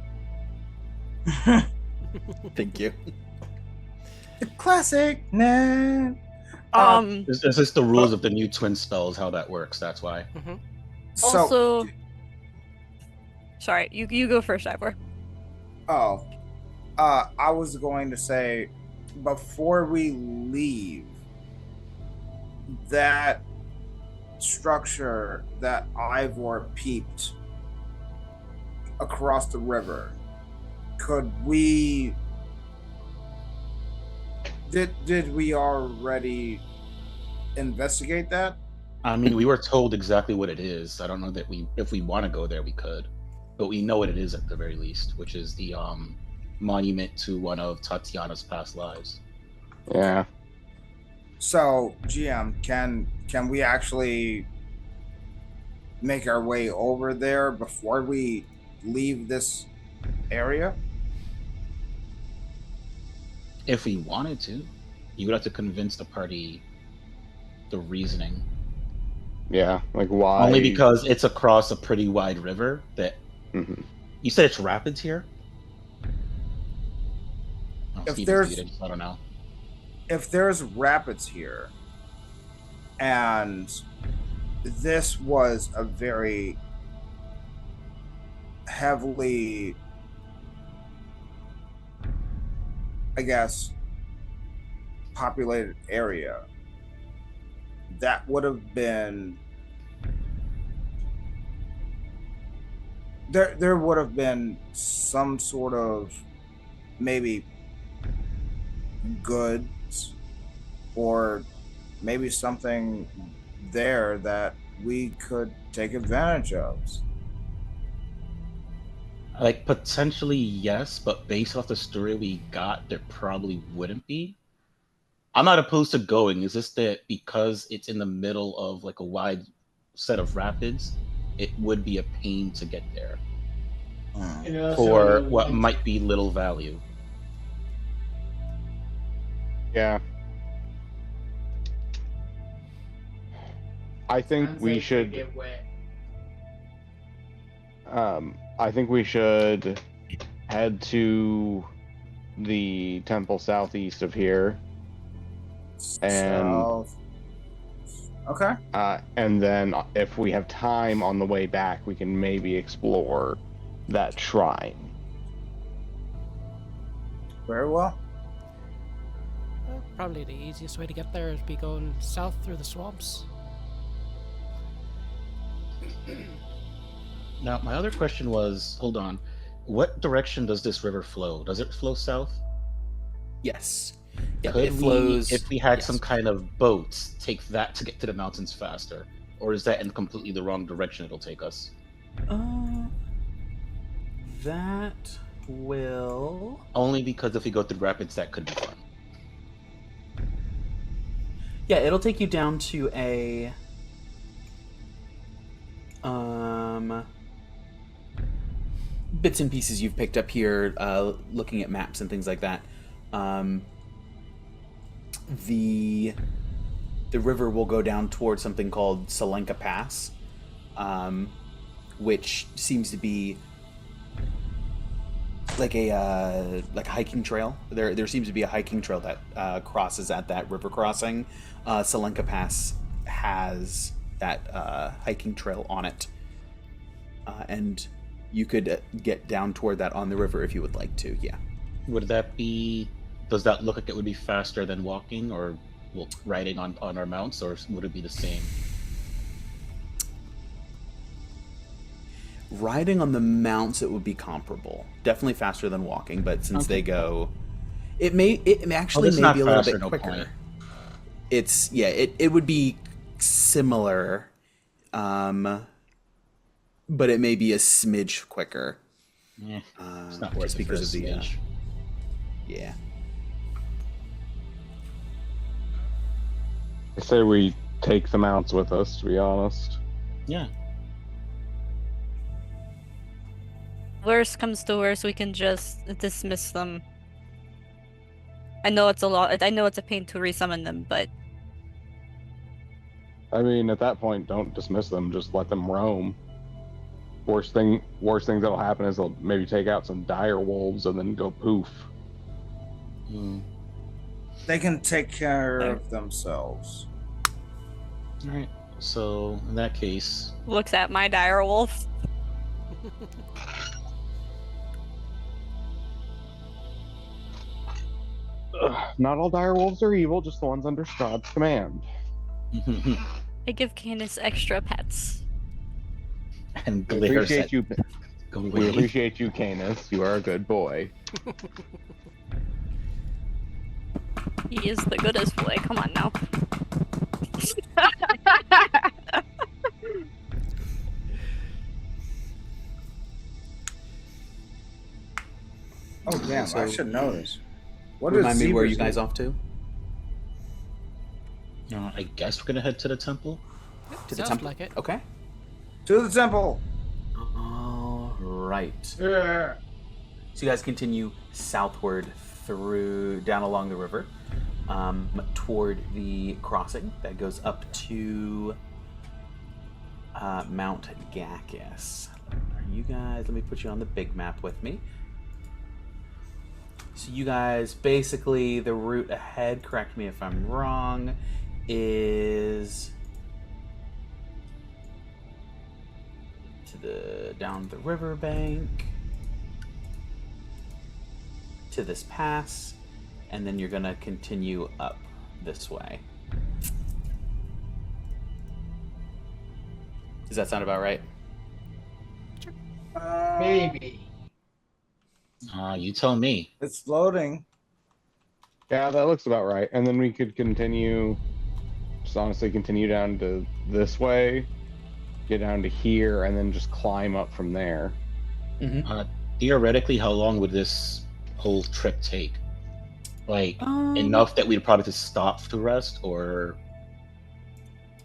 Thank you. Classic Ned. It's just the rules of the new twin spells, how that works, that's why. Also, sorry, you go first, Ivor. I was going to say, before we leave, that structure that Ivor peeped across the river, could we... Did we already investigate that? I mean, we were told exactly what it is. I don't know that if we want to go there, we could. But we know what it is at the very least, which is the monument to one of Tatiana's past lives. Yeah. So, GM, can we actually make our way over there before we leave this area? If we wanted to, you would have to convince the party the reasoning. Yeah, like why? Only because it's across a pretty wide river that... You said it's rapids here? Oh, If Steven's there's- muted, I don't know. If there's rapids here, and this was a very heavily, I guess, populated area, that would have been... There would have been some sort of maybe goods or maybe something there that we could take advantage of. Like, potentially yes, but based off the story we got, there probably wouldn't be. I'm not opposed to going. It's just that because it's in the middle of like a wide set of rapids, it would be a pain to get there And also, for what might be little value. Yeah. I think sounds we like should. get wet. I think we should head to the temple southeast of here, and South. Okay. and then if we have time on the way back, we can maybe explore that shrine. Very well. Probably the easiest way to get there is be going south through the swamps. Now, my other question was, hold on, what direction does this river flow? Does it flow south? Yes. Yep, Could it flows. we, if we had yes. some kind of boats, take that to get to the mountains faster? Or is that in completely the wrong direction it'll take us? That will... Only because if we go through rapids, that could be fun. Yeah, it'll take you down to a... bits and pieces you've picked up here, looking at maps and things like that. The river will go down towards something called Salenka Pass, which seems to be like a hiking trail. There seems to be a hiking trail that crosses at that river crossing. Salenka Pass has that hiking trail on it, and you could get down toward that on the river if you would like to. Yeah. Would that be? Does that look like it would be faster than walking or riding on our mounts, or would it be the same? Riding on the mounts, it would be comparable. Definitely faster than walking, but since they go, it may actually may be a little bit quicker. It would be similar, but it may be a smidge quicker. Yeah, it's not worth just it because of the smidge. yeah. I say we take the mounts with us, to be honest. Yeah. Worst comes to worst, we can just dismiss them. I know it's a lot. I know it's a pain to resummon them, but I mean, at that point, don't dismiss them. Just let them roam. Worst things that'll happen is they'll maybe take out some dire wolves and then go poof. They can take care of themselves. All right. So in that case, looks at my dire wolf. Not all dire wolves are evil, just the ones under Strahd's command. I give Canis extra pets. and We glares appreciate at you. Gawain. We appreciate you, Canis. You are a good boy. He is the goodest boy. Come on now. Oh damn! So- I should know this. What Remind me where zebras you guys do? off to? I guess we're gonna head to the temple. To the Sounds temple. like it. Okay. To the temple. All right. Yeah. So you guys continue southward down along the river, toward the crossing that goes up to Mount Gacchus. Are you guys? Let me put you on the big map with me. So you guys, basically, the route ahead, correct me if I'm wrong, is down the riverbank to this pass, and then you're gonna continue up this way. Does that sound about right? Maybe. You tell me. It's floating. Yeah, that looks about right. And then we could continue, just honestly continue down to this way, get down to here, and then just climb up from there. Theoretically, how long would this whole trip take? Like, enough that we'd probably just stop to rest, or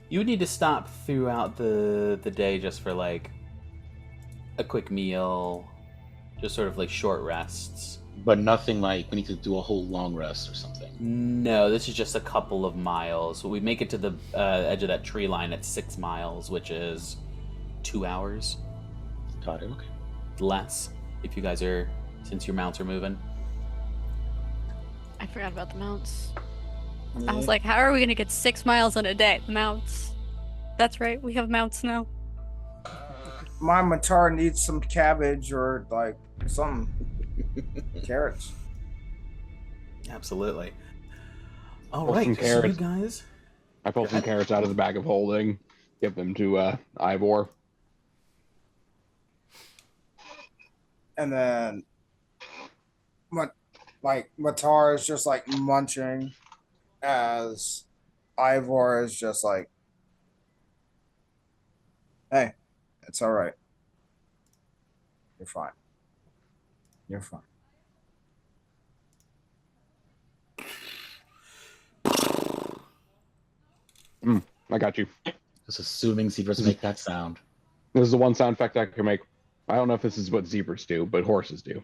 You would need to stop throughout the day just for like a quick meal, just sort of like short rests. but nothing like we need to do a whole long rest or something. No, this is just a couple of miles. We make it to the edge of that tree line at 6 miles, which is 2 hours Got it. Okay. less. If you guys are, since your mounts are moving. I forgot about the mounts. I was like, how are we gonna get 6 miles in a day? Mounts. That's right, we have mounts now. My Matar needs some cabbage or like some carrots. Absolutely. All Or right, some so you carrots. guys. I pulled some carrots out of the bag of holding, give them to Ivor. And then Matar is just like munching as Ivor is just like, hey, it's all right. You're fine. You're fine. I got you. Just assuming zebras make that sound. This is the one sound effect I can make. I don't know if this is what zebras do, but horses do.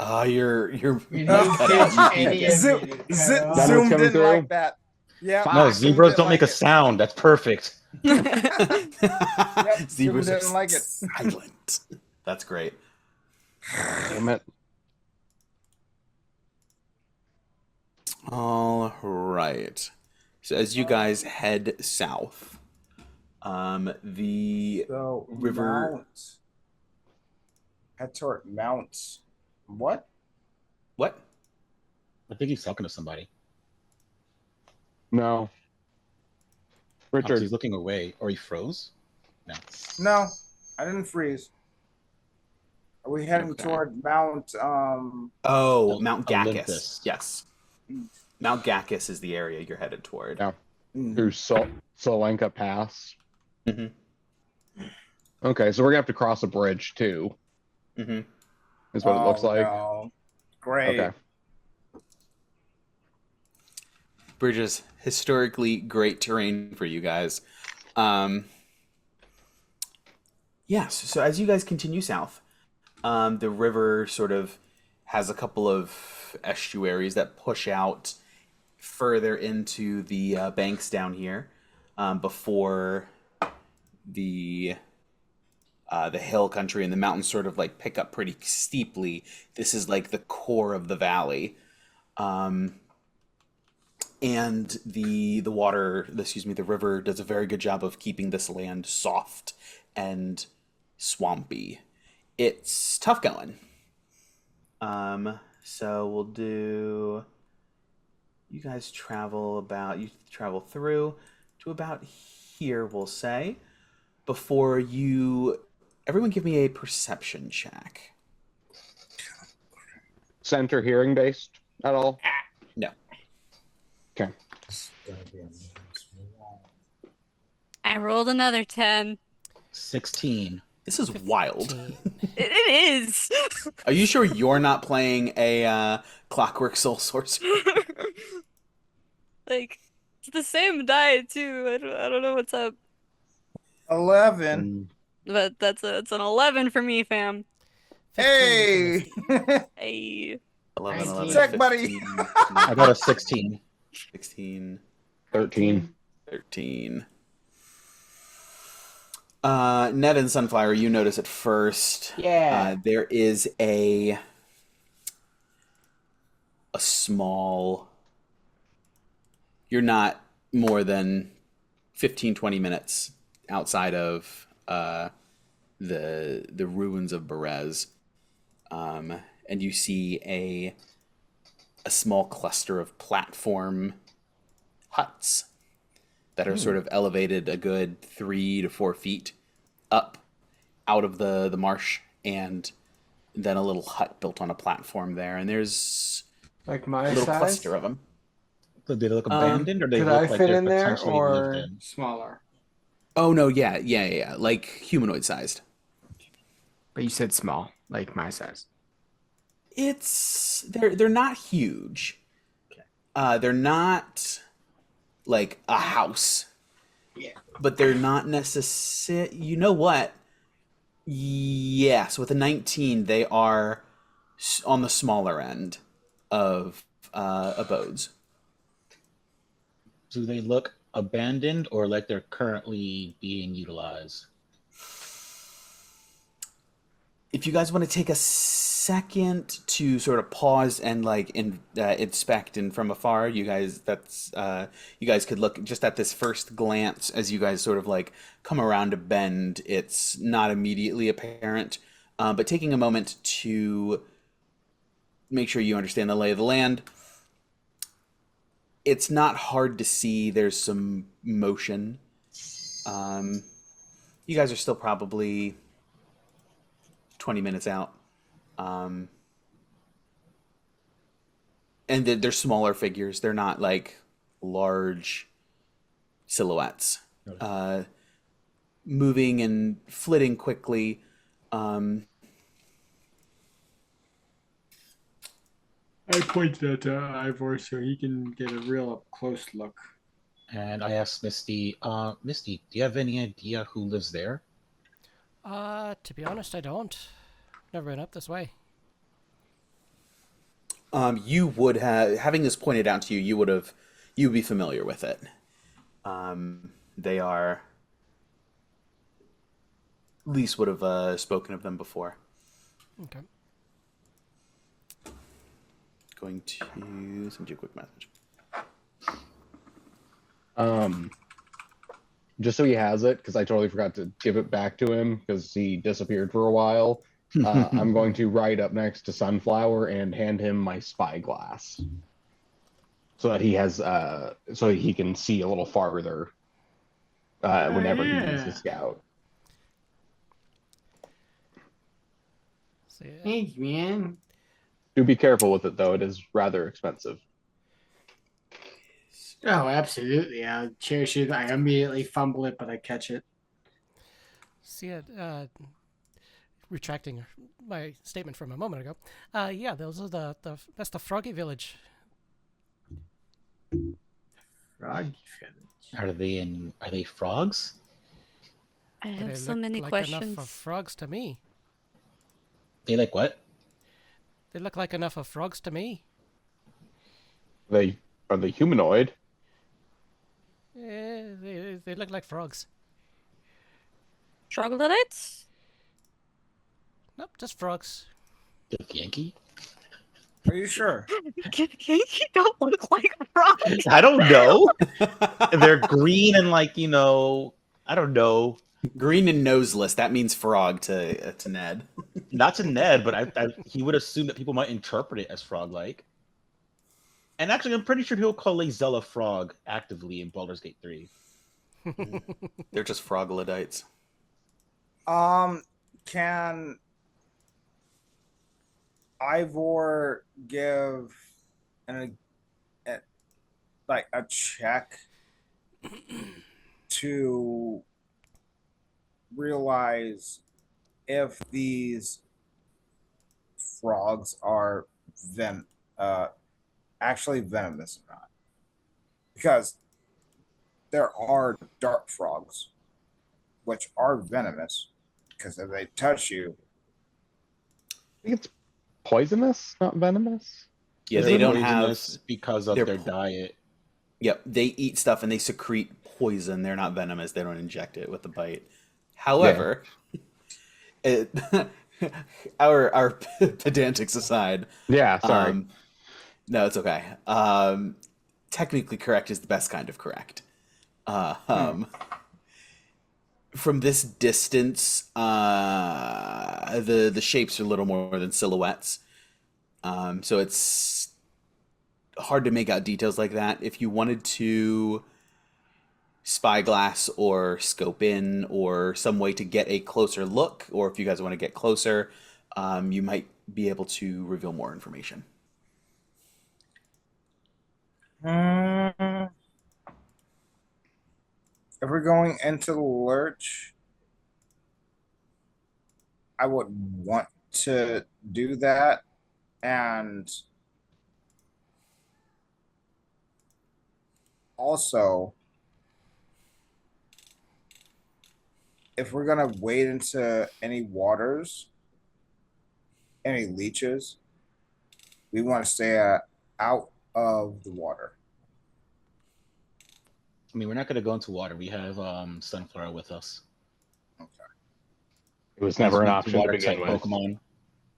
You're We didn't cut catch out. any of Zoom, it. It Zoom, cut off. That Zoom was coming didn't through? like that. Yeah. No, Zoom zebras didn't don't make like a it. sound. That's perfect. Yep, Zebras Zoom are didn't like it. silent. That's great. Damn it. All right. So as you guys head south, the So river. Mount. Head toward Mount. What? What? I think he's talking to somebody. No. Oh, so Richard, he's looking away, or he froze. No. No, I didn't freeze. Are we heading Okay. toward Mount? Oh, Mount Gacchus. Olympus. Yes. Mount Gacchus is the area you're headed toward. Yeah. through Solenka Pass. Mm-hmm. Okay, so we're gonna have to cross a bridge too. Mm-hmm. Is what it looks like. No. Great. Okay. Bridge is historically great terrain for you guys. Yes, so as you guys continue south, the river sort of has a couple of estuaries that push out further into the banks down here before the hill country and the mountains sort of like pick up pretty steeply. This is like the core of the valley. And the river does a very good job of keeping this land soft and swampy. It's tough going. So we'll do. You guys travel through to about here, we'll say, before you. Everyone, give me a perception check. Center hearing based at all? No. Okay. I rolled another 10. 16. This is wild. It is. Are you sure you're not playing a Clockwork Soul Sorcerer? Like, it's the same die too. I don't know what's up, 11. but it's an 11 for me, fam. 15 for Hey. Misty. Hey, 11, 11, Check, buddy. 15, I got a 16. 16, 13. 13. Ned and Sunflower, you notice at first. Yeah. There is a small. You're not more than 15, 20 minutes outside of the ruins of Berez, and you see a small cluster of platform huts that are sort of elevated a good 3 to 4 feet up out of the marsh, and then a little hut built on a platform there, and there's Like a my little size? cluster of them. So they look abandoned, or they Could look I like fit they're in there potentially lived or in? smaller? Oh no, yeah, like humanoid sized. But you said small, like my size. It's they're not huge. They're not like a house. Yeah. But they're not necessary. You know what? Yes, with a 19, they are on the smaller end of abodes. Do they look abandoned or like they're currently being utilized? If you guys want to take a second to sort of pause and like inspect and from afar, you guys could look just at this first glance as you guys sort of like come around a bend. It's not immediately apparent, but taking a moment to make sure you understand the lay of the land, it's not hard to see. There's some motion. You guys are still probably 20 minutes out. And they're smaller figures. They're not like large silhouettes. Moving and flitting quickly. Um, I point that to Ivor so he can get a real up close look. And I asked Misty, Misty, do you have any idea who lives there? To be honest, I don't. Never been up this way. you would have, having this pointed out to you, you'd be familiar with it. They are, Lise would have spoken of them before. Okay. Going to send you a quick message. Just so he has it, because I totally forgot to give it back to him because he disappeared for a while. I'm going to ride up next to Sunflower and hand him my spyglass, so that he has, so he can see a little farther whenever he needs to scout. So, yeah. Thanks, man. Do be careful with it, though; it is rather expensive. Oh, absolutely. I'll cherish it. I immediately fumble it, but I catch it. See it. Retracting my statement from a moment ago. Yeah, those are that's the Froggy Village. Frog Village. Are they frogs? I They have so look many like questions. enough of frogs to me. They like what? They look like enough of frogs to me. Are they humanoid? They look like frogs. Troglodytes? Nope, just frogs. The Yankee? Are you sure? You don't look like frogs. I don't know. They're green and like, I don't know. Green and noseless. That means frog to Ned. Not to Ned, but he would assume that people might interpret it as frog-like. And actually, I'm pretty sure he'll call Lazella frog actively in Baldur's Gate 3. They're just froglodites. Can Ivor give a check to realize if these frogs are actually venomous or not? Because there are dart frogs which are venomous, because if they touch you, I think it's poisonous, not venomous. Yeah, They're they don't have. poisonous because of they're their po- diet. Yep, they eat stuff and they secrete poison. They're not venomous. They don't inject it with a bite. However, our pedantics aside, Yeah, sorry. no, it's okay. Technically correct is the best kind of correct. From this distance, the shapes are little more than silhouettes. So it's hard to make out details like that. If you wanted to spyglass or scope in or some way to get a closer look, or if you guys want to get closer, you might be able to reveal more information. if we're going into the lurch, I would want to do that. And also, if we're gonna wade into any waters, any leeches, we want to stay out of the water. I mean, we're not going to go into water. We have Sunflower with us. It was never an option to Water begin type with. Pokemon.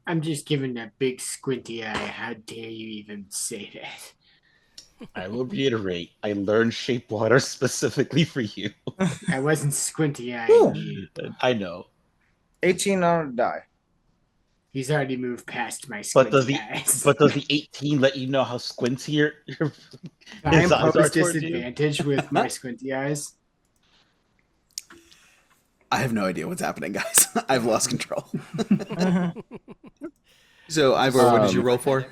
I'm just giving that big squinty eye. How dare you even say that? I will reiterate, I learned Shape Water specifically for you. I wasn't squinty eyeing you. I know. 18 on a die. He's already moved past my But does squinty the eyes. but does the 18 let you know how squinty your I his eyes impose are towards you? disadvantage with my squinty eyes. I have no idea what's happening, guys. I've lost control. So, Ivor, what did you roll for?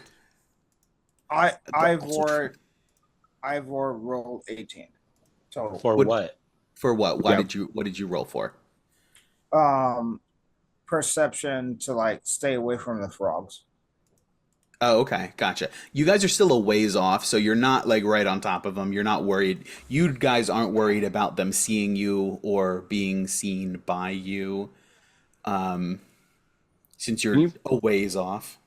Ivor rolled 18. So For what? For what? Yeah. What did you roll for? perception to like stay away from the frogs. Oh, okay, gotcha. You guys are still a ways off, so you're not like right on top of them. You're not worried. You guys aren't worried about them seeing you or being seen by you, since you're a ways off.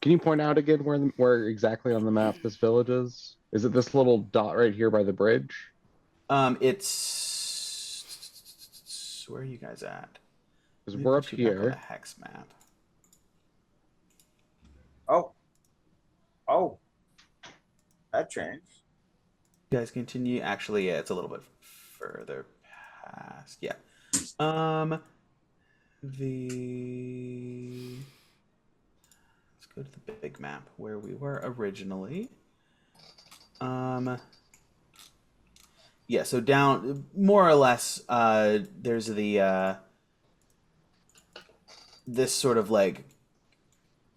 Can you point out again where exactly on the map this village is? Is it this little dot right here by the bridge? It's where are you guys at? Because we're up Put you back on here. the hex map. Oh, that changed. You guys continue. Actually, yeah, it's a little bit further past. Yeah. Let's go to the big map where we were originally. Yeah, so down more or less, there's the this sort of like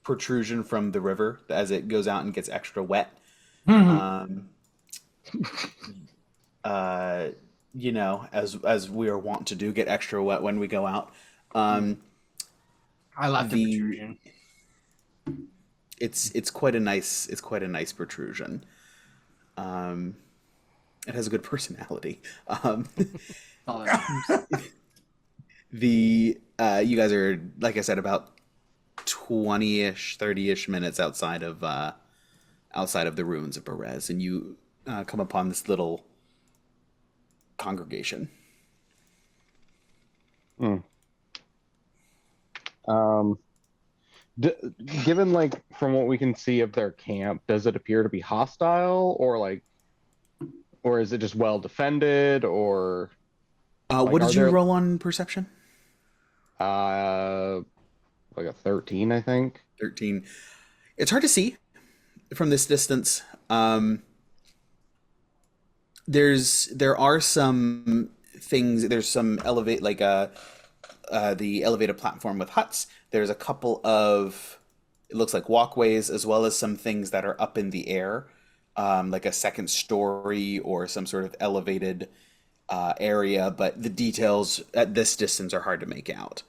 protrusion from the river as it goes out and gets extra wet. You know, as we are wont to do, get extra wet when we go out. I like the protrusion. It's quite a nice protrusion. It has a good personality. You guys are, like I said, about 20-ish, 30-ish minutes outside of the ruins of Perez, and you come upon this little congregation. Given like from what we can see of their camp, does it appear to be hostile, or is it just well defended, or what did you roll on perception? Like a 13, I think. 13. It's hard to see from this distance. There are some things. There's some the elevated platform with huts. There's a couple of, it looks like walkways, as well as some things that are up in the air, like a second story or some sort of elevated area. But the details at this distance are hard to make out,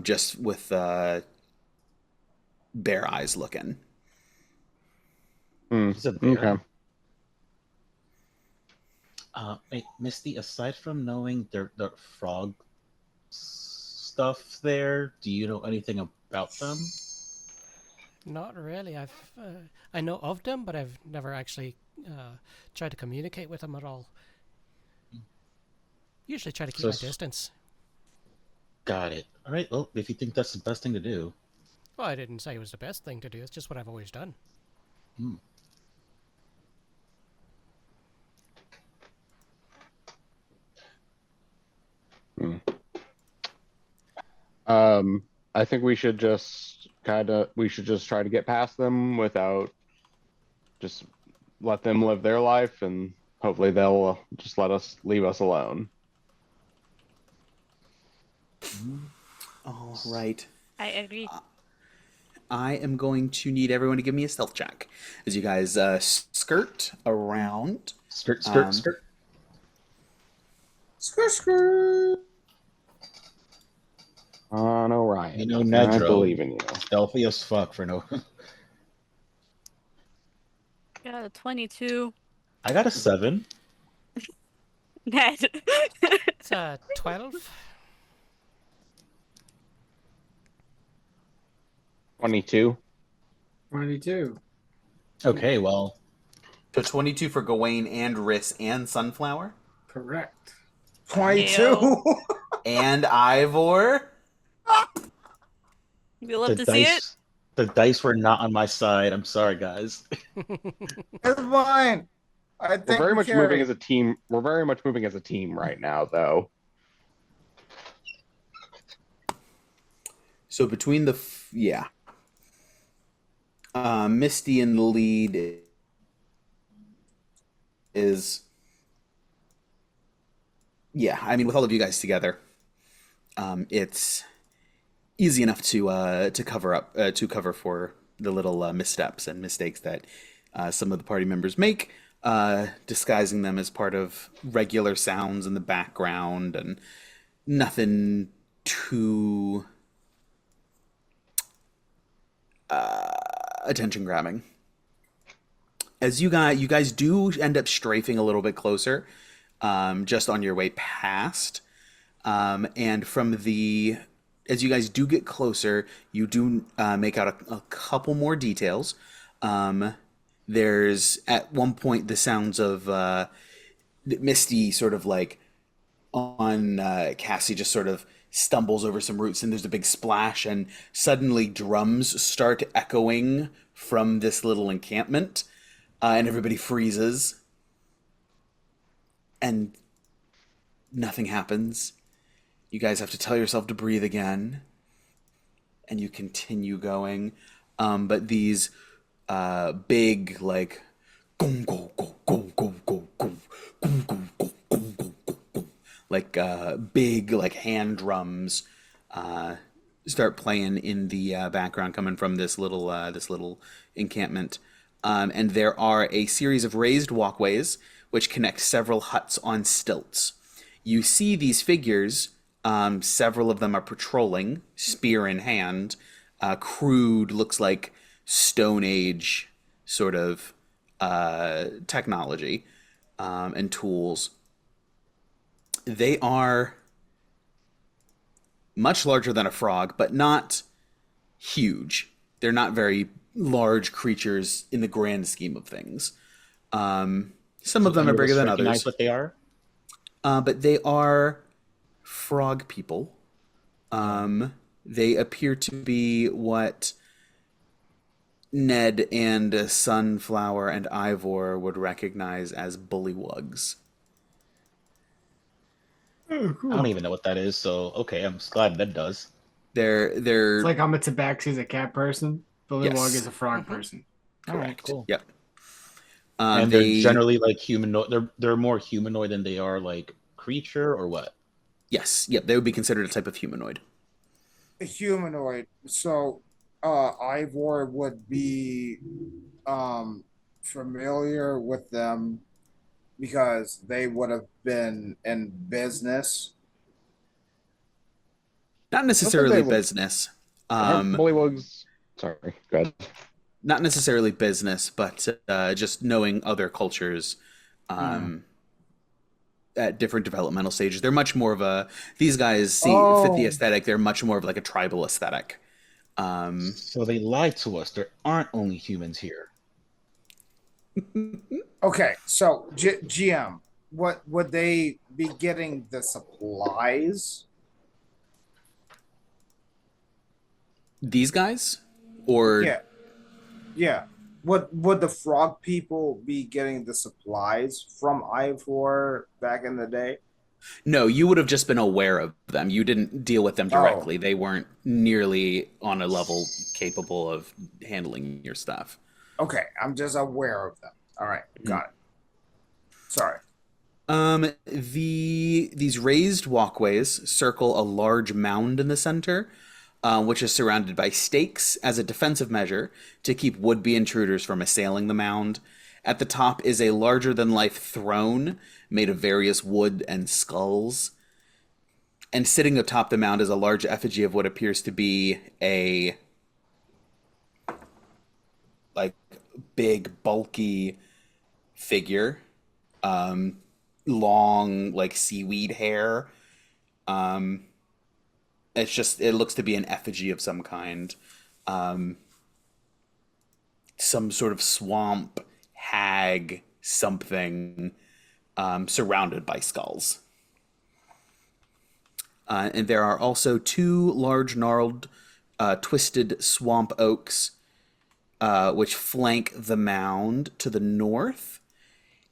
just with bare eyes looking. Okay. Wait, Misty, aside from knowing the frog stuff there, do you know anything about them? Not really. I know of them, but I've never actually tried to communicate with them at all. Usually try to keep my distance. Got it. All right. Well, if you think that's the best thing to do. Well, I didn't say it was the best thing to do. It's just what I've always done. I think we should just try to get past them without, just let them live their life, and hopefully they'll just leave us alone. All right. I agree. I am going to need everyone to give me a stealth check as you guys skirt around. Skirt. Skirt. No, Ryan. You know, Nedro, I believe in you. Stealthy as fuck for no. Got a 22. I got a 7. Ned. It's 12. 22. 22. Okay, well. So 22 for Gawain and Riss and Sunflower. Correct. 22. And Ivor. We love to see it. The dice were not on my side. I'm sorry, guys. It's fine. I think We're very much moving as a team. We're very much moving as a team right now, though. So between Misty in the lead is, I mean, with all of you guys together, it's easy enough to cover for the little missteps and mistakes that some of the party members make, disguising them as part of regular sounds in the background, and nothing too attention grabbing. As you guys do end up strafing a little bit closer, just on your way past, and as you guys do get closer, you do make out a couple more details. There's at one point the sounds of Misty sort of like on Cassie just sort of stumbles over some roots, and there's a big splash, and suddenly drums start echoing from this little encampment, and everybody freezes, and nothing happens. You guys have to tell yourself to breathe again, and you continue going. But these big, like, gong, go, go, go, go, go, go, gong, go, go, gong, go, go, go, like big, like hand drums start playing in the background, coming from this little encampment. And there are a series of raised walkways which connect several huts on stilts. You see these figures. Several of them are patrolling, spear in hand. Crude, looks like Stone Age sort of technology and tools. They are much larger than a frog, but not huge. They're not very large creatures in the grand scheme of things. Some of them are bigger than others. What they are? But they are frog people. They appear to be what Ned and Sunflower and Ivor would recognize as bullywugs. Oh, cool. I don't even know what that is, so okay, I'm glad Ned does. They're It's like Amatabaxi is a cat person. Bullywug Yes. is a frog person. All right, cool. Yep. And they're generally like humanoid. They're more humanoid than they are like creature or what? Yes. Yep. They would be considered a type of humanoid. A humanoid. So, Ivor would be familiar with them because they would have been in business. Not necessarily they would- business. Bullywugs. Sorry, go ahead. Not necessarily business, but just knowing other cultures at different developmental stages. They're much more of these guys fit the aesthetic. They're much more of like a tribal aesthetic. So they lied to us. There aren't only humans here. Okay, so GM, what would they be getting the supplies? These guys? Or Yeah. Would the frog people be getting the supplies from Ivor back in the day? no, you would have just been aware of them. You didn't deal with them directly. They weren't nearly on a level capable of handling your stuff. Okay, I'm just aware of them. All right, got it. Sorry. These raised walkways circle a large mound in the center, which is surrounded by stakes as a defensive measure to keep would-be intruders from assailing the mound. At the top is a larger-than-life throne made of various wood and skulls. And sitting atop the mound is a large effigy of what appears to be a like big, bulky figure. Long, like seaweed hair. It looks to be an effigy of some kind. Some sort of swamp hag something, surrounded by skulls. And there are also two large gnarled, twisted swamp oaks, which flank the mound to the north.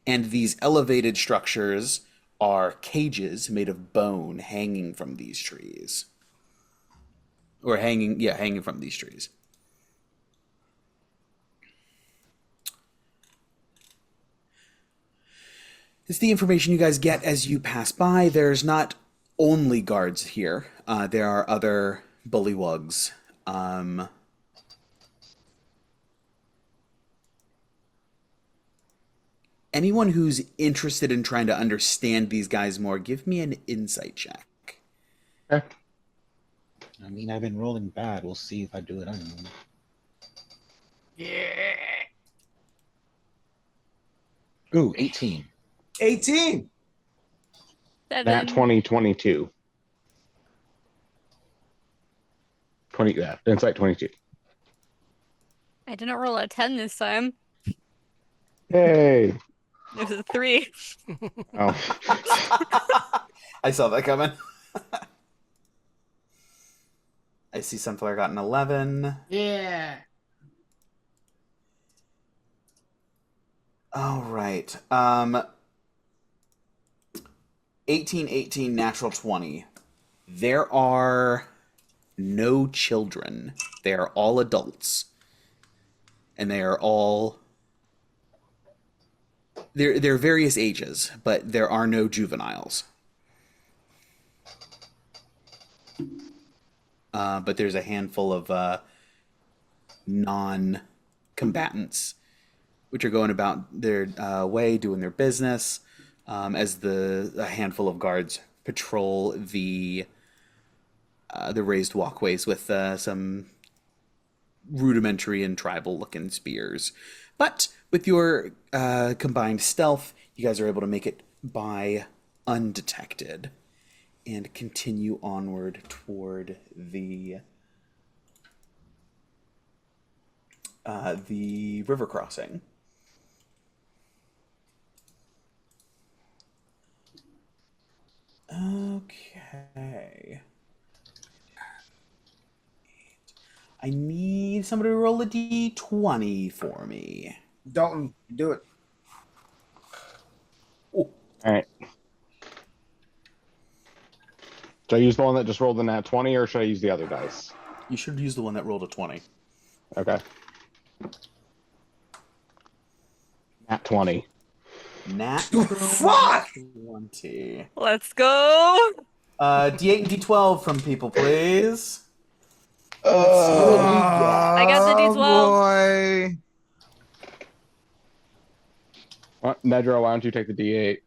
And these elevated structures are cages made of bone hanging from these trees. Or hanging from these trees. It's the information you guys get as you pass by. There's not only guards here. There are other bullywugs. Anyone who's interested in trying to understand these guys more, give me an insight check. Okay. I mean, I've been rolling bad. We'll see if I do it. I don't know. Yeah. Ooh, 18. 18. Nat 7. 20, 22. 20, yeah, insight 22. I didn't roll a 10 this time. Hey. It was a 3. Oh, I saw that coming. I see Sunflower got an 11. Yeah. All right. 18, 18, natural 20. There are no children. They are all adults. And they are all... They're various ages, but there are no juveniles. But there's a handful of non-combatants, which are going about their way, doing their business, as a handful of guards patrol the raised walkways with some rudimentary and tribal-looking spears. But with your combined stealth, you guys are able to make it by undetected and continue onward toward the river crossing. Okay. I need somebody to roll a d20 for me. Dalton, do it. Oh, all right. Should I use the one that just rolled the nat 20, or should I use the other dice? you should use the one that rolled a 20. Okay. Nat 20. Natural Fuck! 20. Let's go. D8 and D12 from people, please. I got the D12. Boy. Nedro, why don't you take the D8?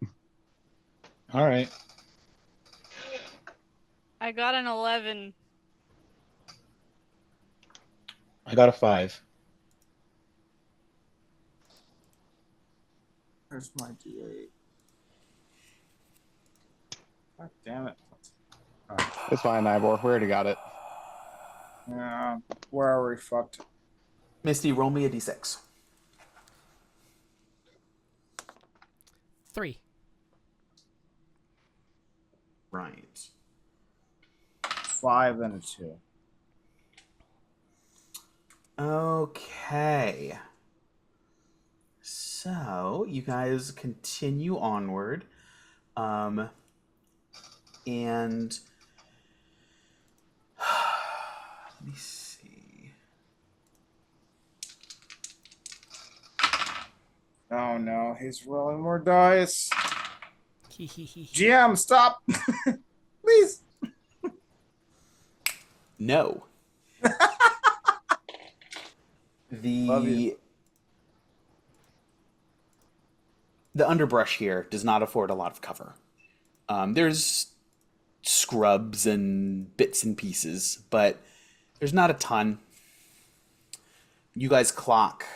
All right. I got an 11. I got a 5. Where's my D8? God damn it. It's fine, Ivor. We already got it. Yeah, we're already fucked. Misty, roll me a D6. 3. Right. 5 and a 2. Okay. So, you guys continue onward. And let me see. Oh no, he's rolling more dice. Hehehe. GM, stop! Please. No. Love you. The underbrush here does not afford a lot of cover. There's scrubs and bits and pieces, but there's not a ton. You guys clock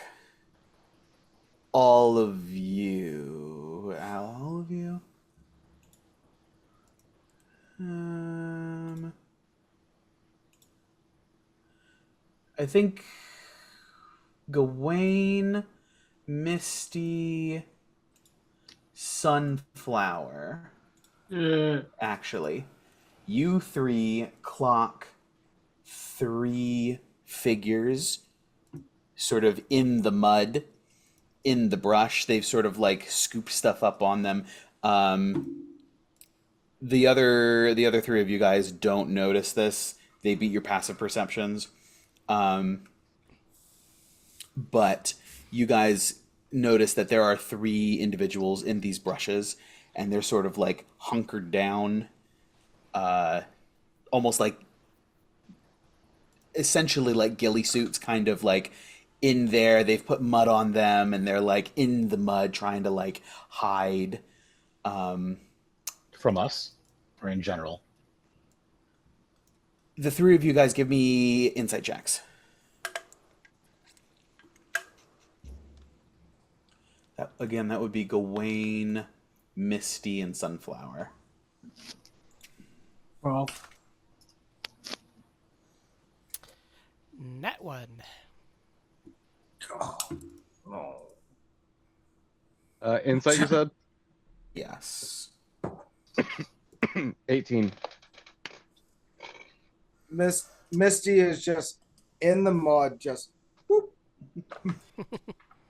all of you. I think Gawain, Misty, Sunflower. Actually, you 3 clock 3 figures sort of in the mud, in the brush. They've sort of like scooped stuff up on them. The other 3 of you guys don't notice this. They beat your passive perceptions. But you guys notice that there are 3 individuals in these brushes, and they're sort of like hunkered down, almost like essentially like ghillie suits, kind of like in there. They've put mud on them, and they're like in the mud trying to like hide. From us, or in general? The 3 of you guys give me insight checks. That would be Gawain, Misty, and Sunflower. Well, Nat 1. Insight, you said? Yes. 18. Misty is just in the mud, just whoop.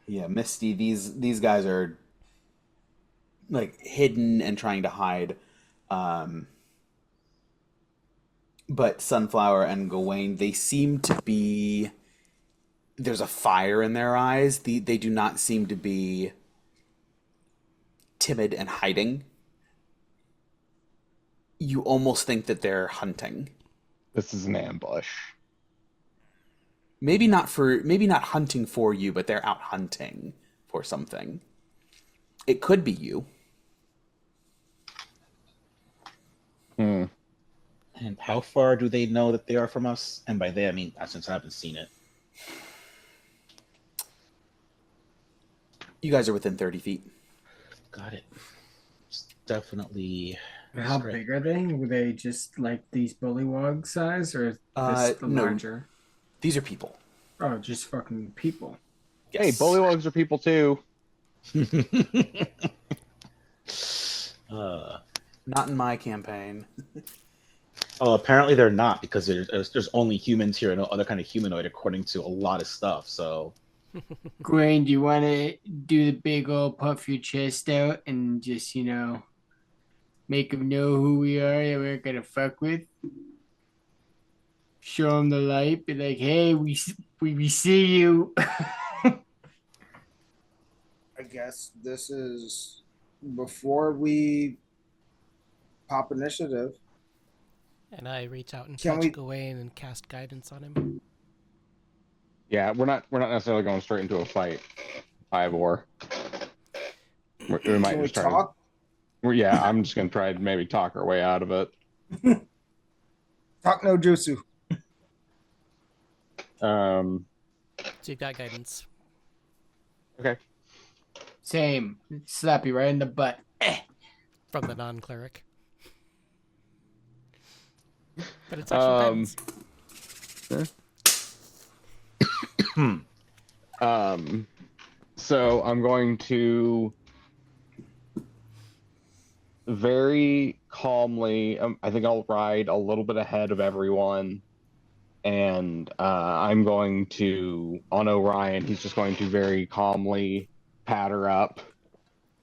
Yeah, Misty. These guys are like hidden and trying to hide. But Sunflower and Gawain, they seem to be. There's a fire in their eyes. They do not seem to be timid and hiding. You almost think that they're hunting. This is an ambush. Maybe not hunting for you, but they're out hunting for something. It could be you. And how far do they know that they are from us? And by they, I mean, since I haven't seen it. You guys are within 30 feet. Got it. It's definitely. how big are they? Were they just like these bullywog size, or this No. larger? These are people. Oh, just fucking people. Yes. Hey, bullywugs are people too. Not in my campaign. Oh, apparently they're not, because there's only humans here and no other kind of humanoid according to a lot of stuff. So, Gawain, do you want to do the big old puff your chest out and just, make them know who we are and we're gonna fuck with? Show them the light, be like, hey, we see you. I guess this is before we pop initiative. And I reach out and Can touch we- Gawain and cast guidance on him. Yeah, we're not necessarily going straight into a fight, Ivor. We might Can we just try to- talk? Yeah, I'm just gonna try to maybe talk our way out of it. Talk no jutsu. So you've got guidance. Okay. Same. Slap you right in the butt. From the non-cleric. But it's actually guidance. So I'm going to very calmly, I think I'll ride a little bit ahead of everyone, and I'm going to, on Orion, he's just going to very calmly pat her up,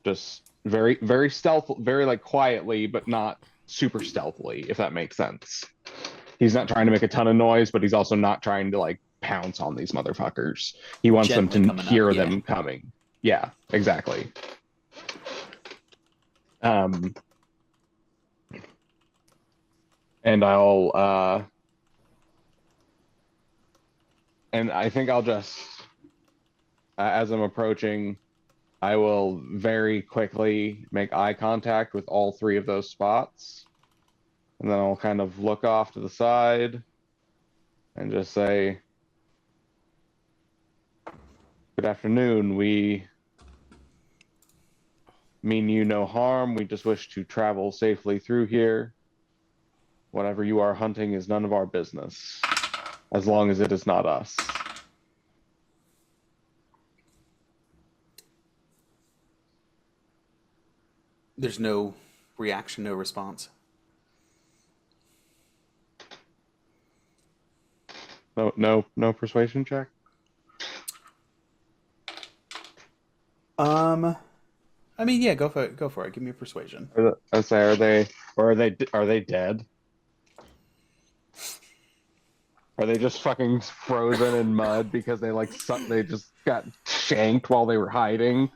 just very, very stealth, very like quietly, but not super stealthily, if that makes sense. He's not trying to make a ton of noise, but he's also not trying to like pounce on these motherfuckers. He wants Gently them to coming up, hear yeah. them coming. Yeah, exactly. And I'll and I think I'll just as I'm approaching, I will very quickly make eye contact with all three of those spots. And then I'll kind of look off to the side and just say, "Good afternoon. We mean you no harm. We just wish to travel safely through here. Whatever you are hunting is none of our business, as long as it is not us." There's no reaction, no response. No persuasion check. I mean, yeah, go for it. Go for it. Give me a persuasion. I say, are they dead? Are they just fucking frozen in mud because they just got shanked while they were hiding?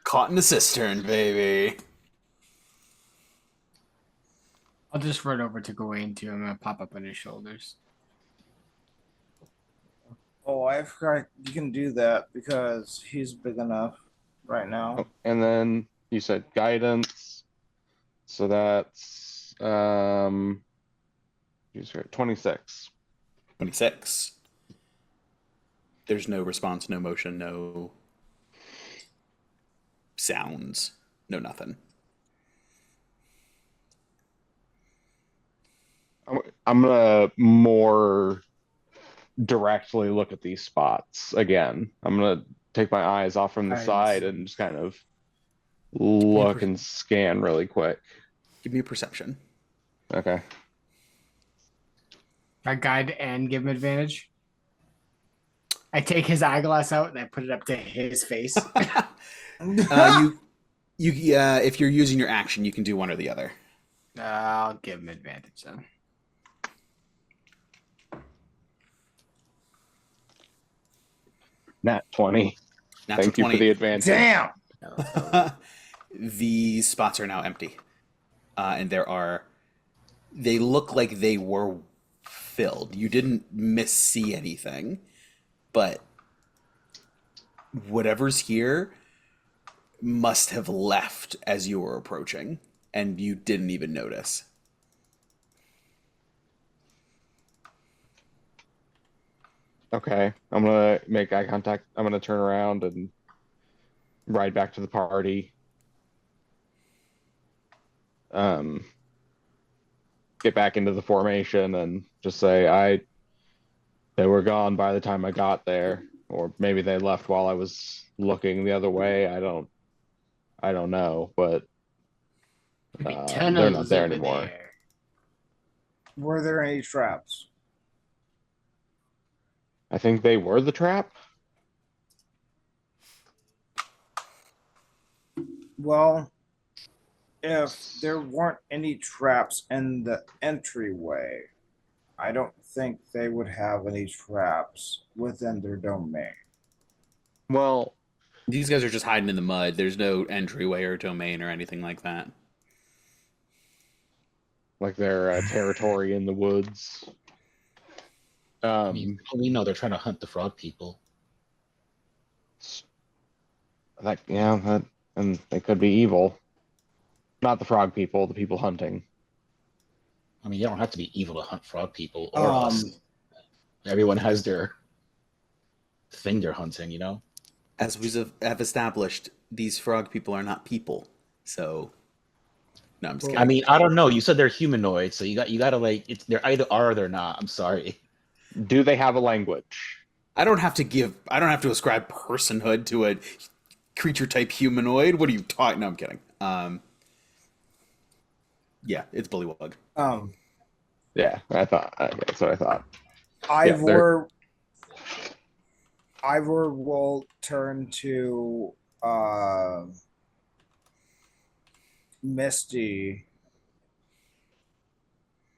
Caught in a cistern, baby. I'll just run over to Gawain too. I'm gonna pop up on his shoulders. Oh, I forgot you can do that because he's big enough right now. Oh, and then you said guidance, so that's 26. 26. There's no response, no motion, no. sounds, no nothing. I'm gonna more directly look at these spots again. I'm gonna take my eyes off from the side and just kind of look and scan really quick. Give me a perception. Okay. I guide and give him advantage. I take his eyeglass out and I put it up to his face. If you're using your action, you can do one or the other. I'll give him advantage then. Nat 20. Natural Thank you 20. for the advantage. Damn. The spots are now empty. And they look like they were filled. You didn't missee anything, but whatever's here must have left as you were approaching, and you didn't even notice. Okay, I'm gonna make eye contact. I'm gonna turn around and ride back to the party. Get back into the formation and just say they were gone by the time I got there, or maybe they left while I was looking the other way. I don't know, but they're not there anymore. Were there any traps? I think they were the trap. Well, if there weren't any traps in the entryway, I don't think they would have any traps within their domain. Well, These guys are just hiding in the mud. There's no entryway or domain or anything like that. like their territory in the woods. I mean, we know they're trying to hunt the frog people. And they could be evil. Not the frog people, the people hunting. I mean, you don't have to be evil to hunt frog people or us. Everyone has their thing they're hunting, you know? As we have established, these frog people are not people. So, no, I'm just kidding. I mean, I don't know. You said they're humanoid, so you gotta like they're either are or they're not. I'm sorry. Do they have a language? I don't have to ascribe personhood to a creature type humanoid. What are you talking? No, I'm kidding. Yeah, it's Bullywug. Yeah, that's what I thought. Ivor will turn to Misty.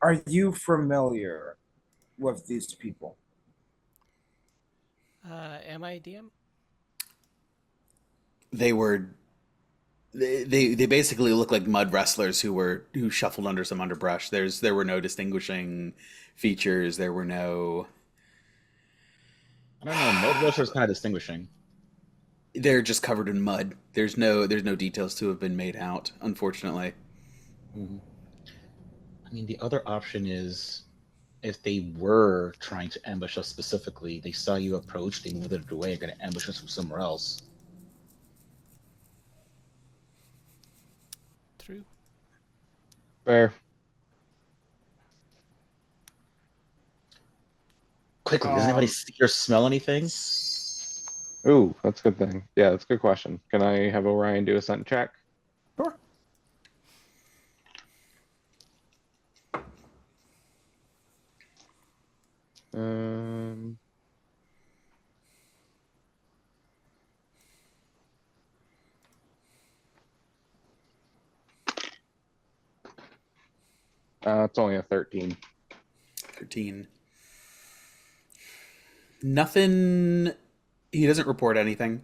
Are you familiar with these people? Am I DM? They basically look like mud wrestlers who shuffled under some underbrush. There were no distinguishing features. There were no. I don't know. Mud wrestlers kind of distinguishing. They're just covered in mud. There's no details to have been made out, unfortunately. Mm-hmm. I mean, the other option is if they were trying to ambush us specifically, they saw you approach, they moved it away, going to ambush us from somewhere else. True. Fair. Quickly, does anybody see or smell anything? Ooh, that's a good thing. Yeah, that's a good question. Can I have Orion do a scent check? Sure. It's only a 13. 13. Nothing. He doesn't report anything.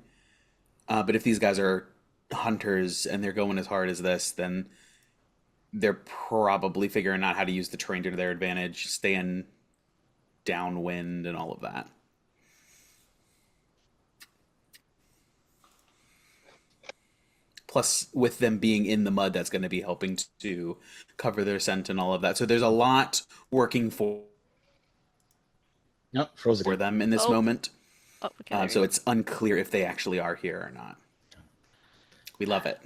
But if these guys are hunters and they're going as hard as this, then they're probably figuring out how to use the terrain to their advantage, staying downwind and all of that. Plus, with them being in the mud, that's going to be helping to cover their scent and all of that. So there's a lot working for them in this moment. Oh, okay, So it's unclear if they actually are here or not. We love it.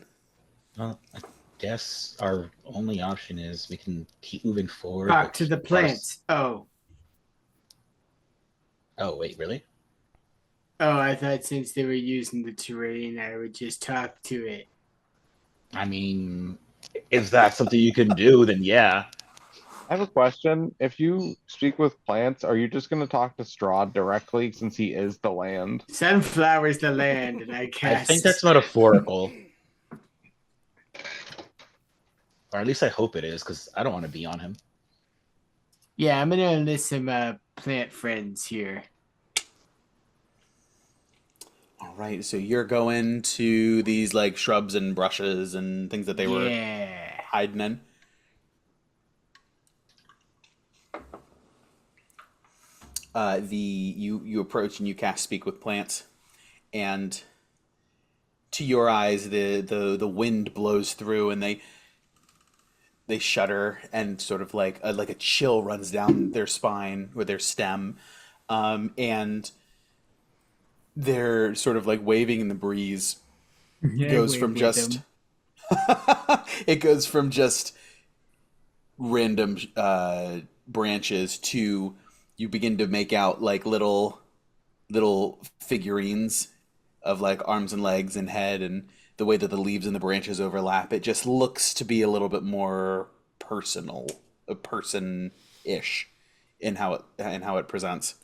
Well, I guess our only option is we can keep moving forward. Talk but to the keep our- plants. Oh, Oh, wait, really? I thought since they were using the terrain, I would just talk to it. I mean, if that's something you can do, then yeah. I have a question. If you speak with plants, are you just going to talk to Strahd directly since he is the land? Sunflower's the land, and I cast. I think that's metaphorical. Or at least I hope it is, because I don't want to be on him. Yeah, I'm gonna enlist some plant friends here. All right, so you're going to these like shrubs and brushes and things that they were Yeah. hiding in. You approach and you cast speak with plants, and to your eyes the wind blows through and they shudder and sort of like a chill runs down their spine or their stem, and they're sort of like waving in the breeze. Yeah, Goes wave from with just them. it goes from just random branches to you begin to make out like little figurines of like arms and legs and head, and the way that the leaves and the branches overlap, it just looks to be a little bit more personal, a person-ish in how it presents.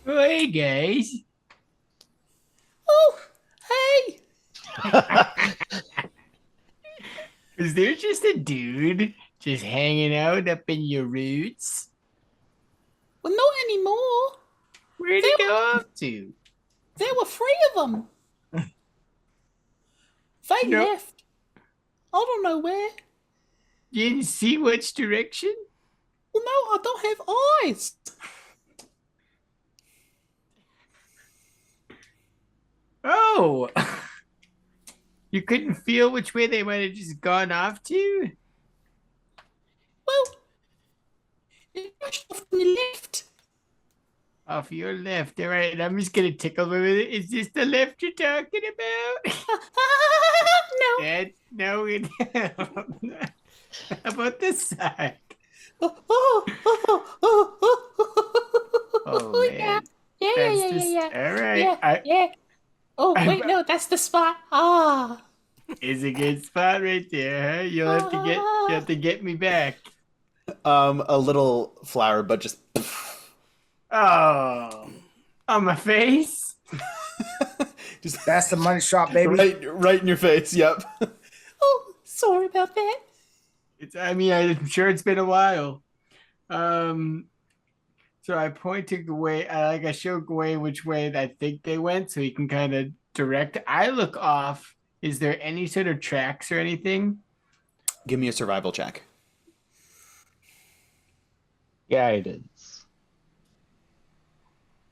Oh, hey guys. Oh, hey! Is there just a dude just hanging out up in your roots? Well, not anymore. Where'd he go off to? There were 3 of them. They Nope. left. I don't know where. You didn't see which direction? Well, no, I don't have eyes. Oh! You couldn't feel which way they might have just gone off to? Well, it rushed off to the left. Off your left. All right, I'm just going to tickle me with it. Is this the left you're talking about? No. Dad, no, it How about this side? Oh, Oh, man. Yeah. That's just, all right. Yeah. Oh, wait, no, that's the spot. Ah. Is a good spot right there, huh? You'll have to get me back. A little flower, but just. Oh, on my face? Just That's the money shot, baby. right in your face. Yep. Oh, sorry about that. I'm sure it's been a while. So I point to Gawain. I show Gawain which way I think they went, so he can kind of direct. I look off. Is there any sort of tracks or anything? Give me a survival check. Yeah, I did.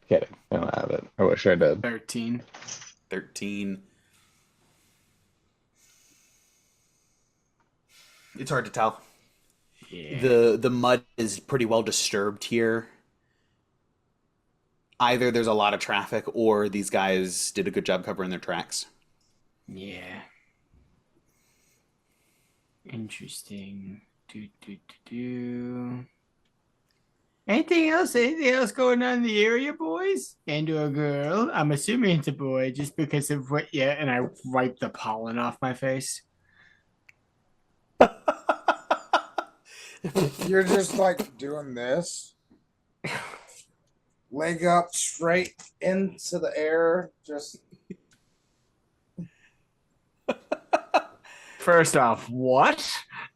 Kidding. I don't have it. I wish I did. 13. 13. It's hard to tell. Yeah. The mud is pretty well disturbed here. Either there's a lot of traffic or these guys did a good job covering their tracks. Yeah. Interesting. Do. Anything else? Anything else going on in the area, boys? And or girl? I'm assuming it's a boy just because of what. Yeah, and I wipe the pollen off my face. You're just like doing this. Leg up straight into the air. Just First off, what?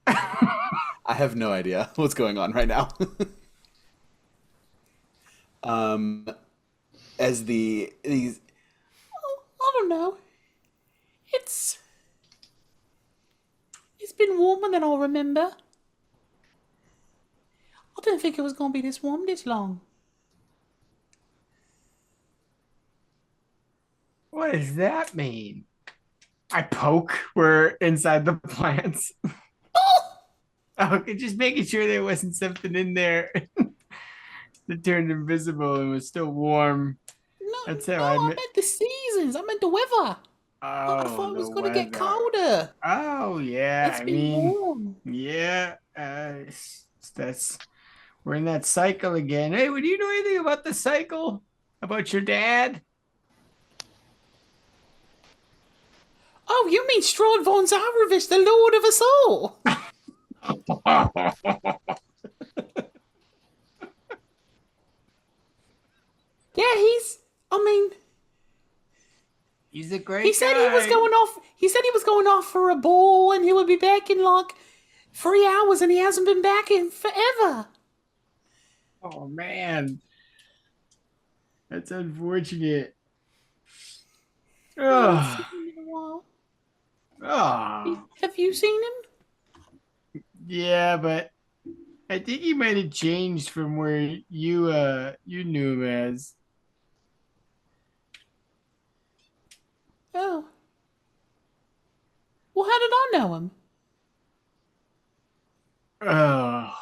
I have no idea what's going on right now. As these, I don't know. It's been warmer than I'll remember. I didn't think it was going to be this warm this long. What does that mean? I poke. We're inside the plants. Okay, just making sure there wasn't something in there that turned invisible and was still warm. No, That's how no, I I meant the seasons. I meant the weather. I Oh, thought it was the going to get weather. colder. Oh yeah, It's I been mean, warm. yeah. That's we're in that cycle again. Hey, would you know anything about the cycle? About your dad? Oh, you mean Strahd von Zarovich, the Lord of us all? Yeah, I mean, He's a great he said he was guy. going off. He said he was going off for a ball, and he would be back in like 3 hours, and he hasn't been back in forever. Oh man, that's unfortunate. I haven't Oh, seen him in a while. oh, Have you seen him? yeah, but I think he might have changed from where you knew him as. Oh. Well, how did I know him? Oh,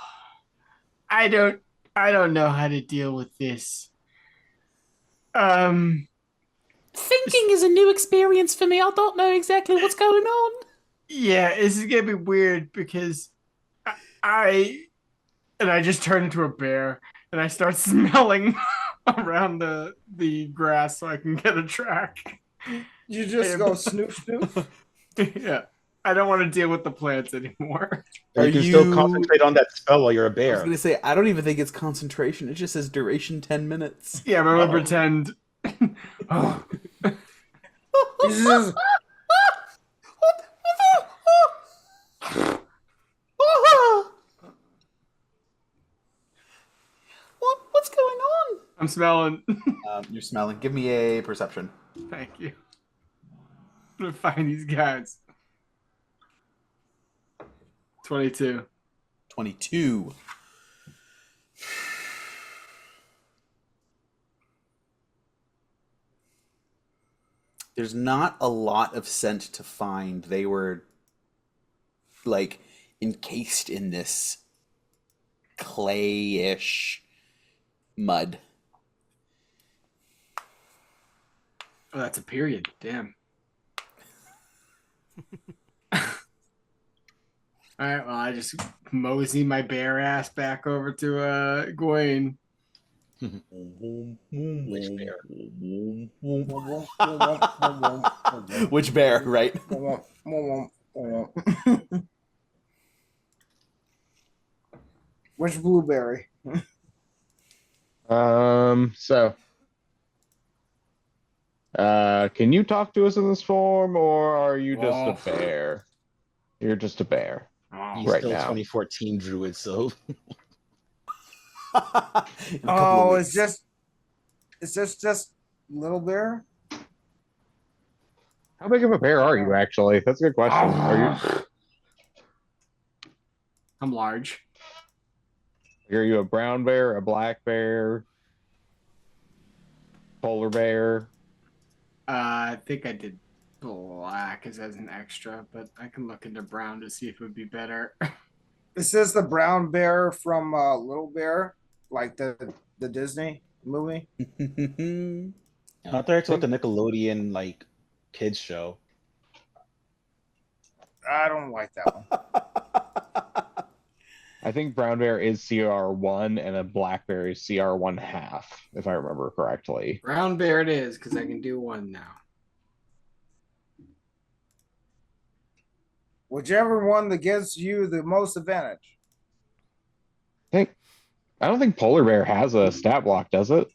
I don't I don't know how to deal with this. Um, Thinking is a new experience for me. I don't know exactly what's going on. yeah, this is gonna be weird because I and I just turn into a bear and I start smelling around the grass so I can get a track. You just go snoop snoop. Yeah, I don't want to deal with the plants anymore. You Are can still you- concentrate on that spell while you're a I was bear. going to say, I don't even think it's concentration. It just says duration 10 minutes. Yeah, but I'm gonna pretend. Oh, You just What's going on? I'm smelling. You're smelling. Give me a perception. Thank you. I'm gonna find these guys. 22. 22. There's not a lot of scent to find. They were like encased in this clay-ish mud. Oh, that's a period. Damn. All right, well, I just mosey my bear ass back over to Gawain. Which bear? Which bear, right? Which blueberry? Can you talk to us in this form, or are you just Oh. a bear? You're just a bear. Oh, He's Right still now. 2014 druid, so Oh, it's just little bear. How big of a bear are you, actually? That's a good question. Are I'm large. you a brown bear, a black bear, polar bear? I think I did black as an extra, but I can look into brown to see if it would be better. This is the brown bear from Little Bear, like the Disney movie. I thought it's what the Nickelodeon like kids show. I don't like that one. I think brown bear is CR1 and a black bear is CR1 half, if I remember correctly. Brown bear it is, because I can do one now. Whichever one that gives you the most advantage. I don't think polar bear has a stat block, does it?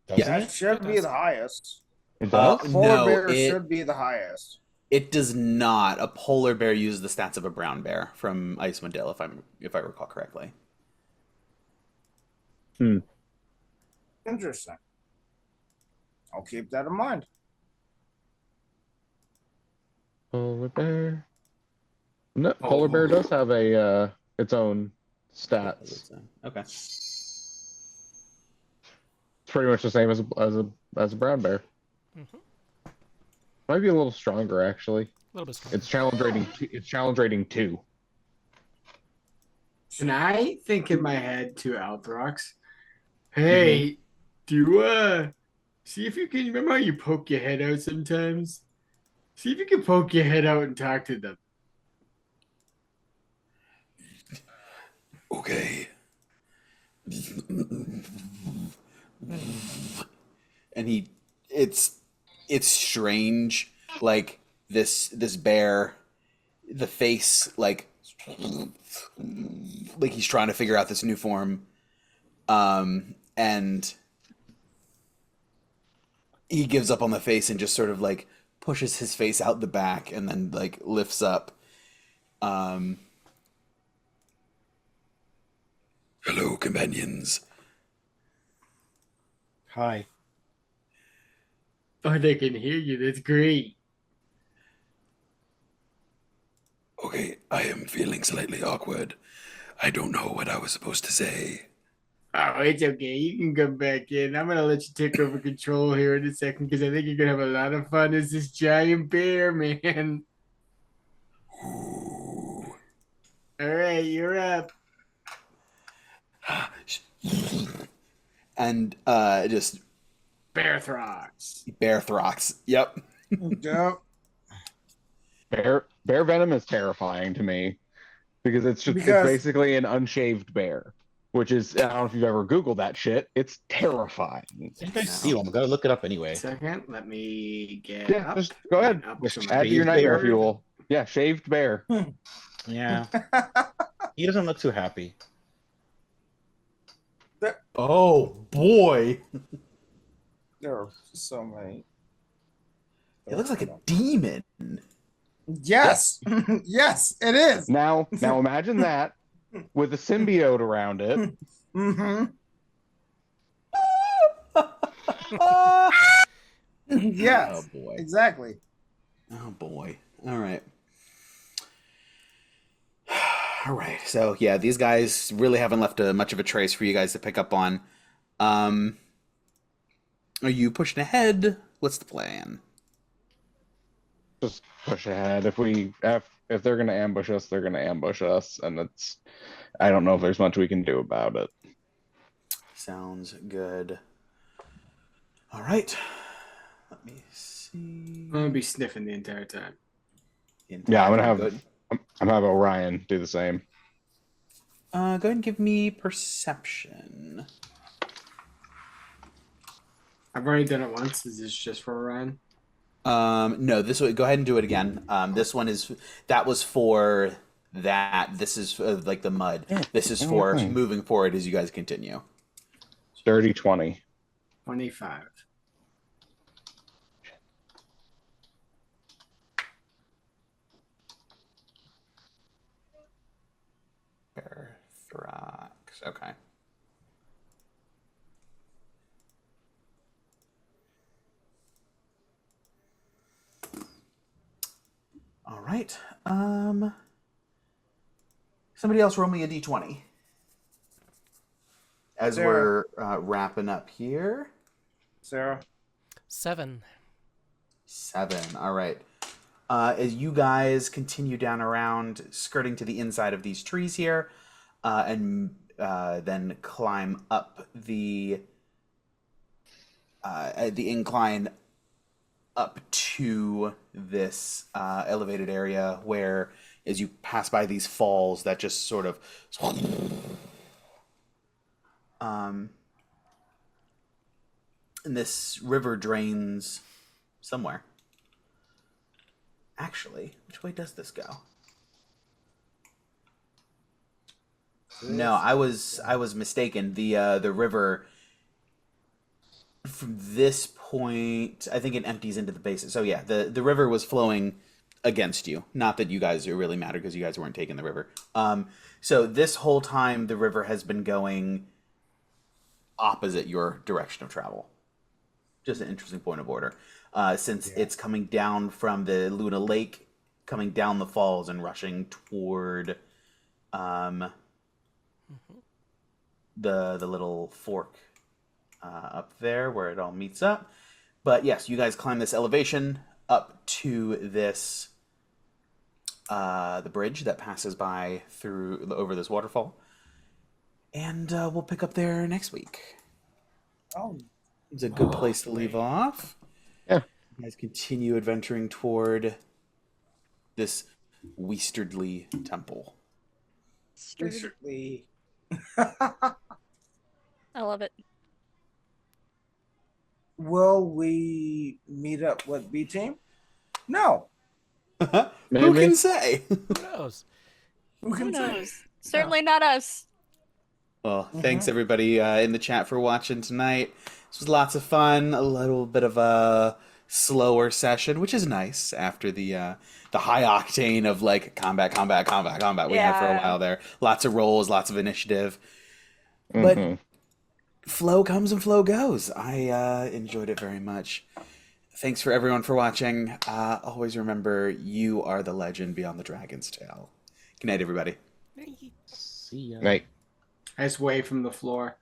Doesn't That it? should be the highest. It does. Polar No, bear it- should be the highest. It does not. A polar bear uses the stats of a brown bear from Icewind Dale, if I recall correctly. Interesting. I'll keep that in mind. Polar bear. No, polar bear does have a its own stats. Okay. It's pretty much the same as a brown bear. Mhm. Might be a little stronger, actually. A little bit stronger. It's challenge rating. It's challenge rating 2. And I think in my head to Althrox, hey, do see if you can remember how you poke your head out sometimes? See if you can poke your head out and talk to them. Okay. And it's strange, like this bear, the face, like he's trying to figure out this new form, and he gives up on the face and just sort of like pushes his face out the back and then like lifts up. Hello, companions. Hi. Oh, they can hear you. That's great. Okay, I am feeling slightly awkward. I don't know what I was supposed to say. Oh, it's okay. You can come back in. I'm gonna let you take over control here in a second because I think you're gonna have a lot of fun as this giant bear, man. Ooh. All right, you're up. And just Bear Throx. bear throx. Yep. Yep. Bear venom is terrifying to me because it's Because- basically an unshaved bear, which is, I don't know if you've ever Googled that shit. It's terrifying. I think I see one. I'm gonna look it up anyway. Second, let me get Yeah, up. just go ahead. Up Just to my add to your shaved nightmare bear. fuel. Yeah, shaved bear. Yeah. He doesn't look too happy. Oh boy, There are so many. it looks like a demon. Yes. Yes, it is. Now imagine that with a symbiote around it. Mm-hmm. Yes. Oh boy. Exactly. Oh boy. All right. All right. So yeah, these guys really haven't left much of a trace for you guys to pick up on. Are you pushing ahead? What's the plan? Just push ahead. If they're gonna ambush us, they're gonna ambush us, and I don't know if there's much we can do about it. Sounds good. All right. Let me see. I'm gonna be sniffing the entire time. Yeah, I'm gonna have Good. I'm gonna have Orion do the same. Go ahead and give me perception. I've already done it once. Is this just for Orion? No, this one. Go ahead and do it again. This one was for that. This is like the mud. This is for moving forward as you guys continue. Dirty 20. 25. Thrax. Okay. All right. Somebody else roll me a d20. As Sarah. we're wrapping up here. Sarah. 7. 7. All right. As you guys continue down around, skirting to the inside of these trees here, and then climb up the incline up to this elevated area where, as you pass by these falls that just sort of and this river drains somewhere. Actually, which way does this go? No, I was mistaken. The river from this point, I think it empties into the basin. So yeah, the river was flowing against you. Not that you guys really matter because you guys weren't taking the river. So this whole time the river has been going opposite your direction of travel. Just an interesting point of order. Since it's coming down from the Luna Lake, coming down the falls and rushing toward the little fork up there where it all meets up. But yes, you guys climb this elevation up to this the bridge that passes by over this waterfall, and we'll pick up there next week. Oh, It's a good place to leave off. Yeah. You guys continue adventuring toward this Weasterly temple. Basically, I love it. will we meet up with B team? No. Who Maybe. can say? Who knows? Who Who can say? knows? Certainly not us. Well, thanks everybody in the chat for watching tonight. This was lots of fun. A little bit of a slower session, which is nice after the high octane of like combat we had for a Yeah. while there. Lots of rolls, lots of initiative. But flow comes and flow goes. I enjoyed it very much. Thanks for everyone for watching. Always remember, you are the legend beyond the dragon's tail. Good night, everybody. See ya. Right. I sway from the floor.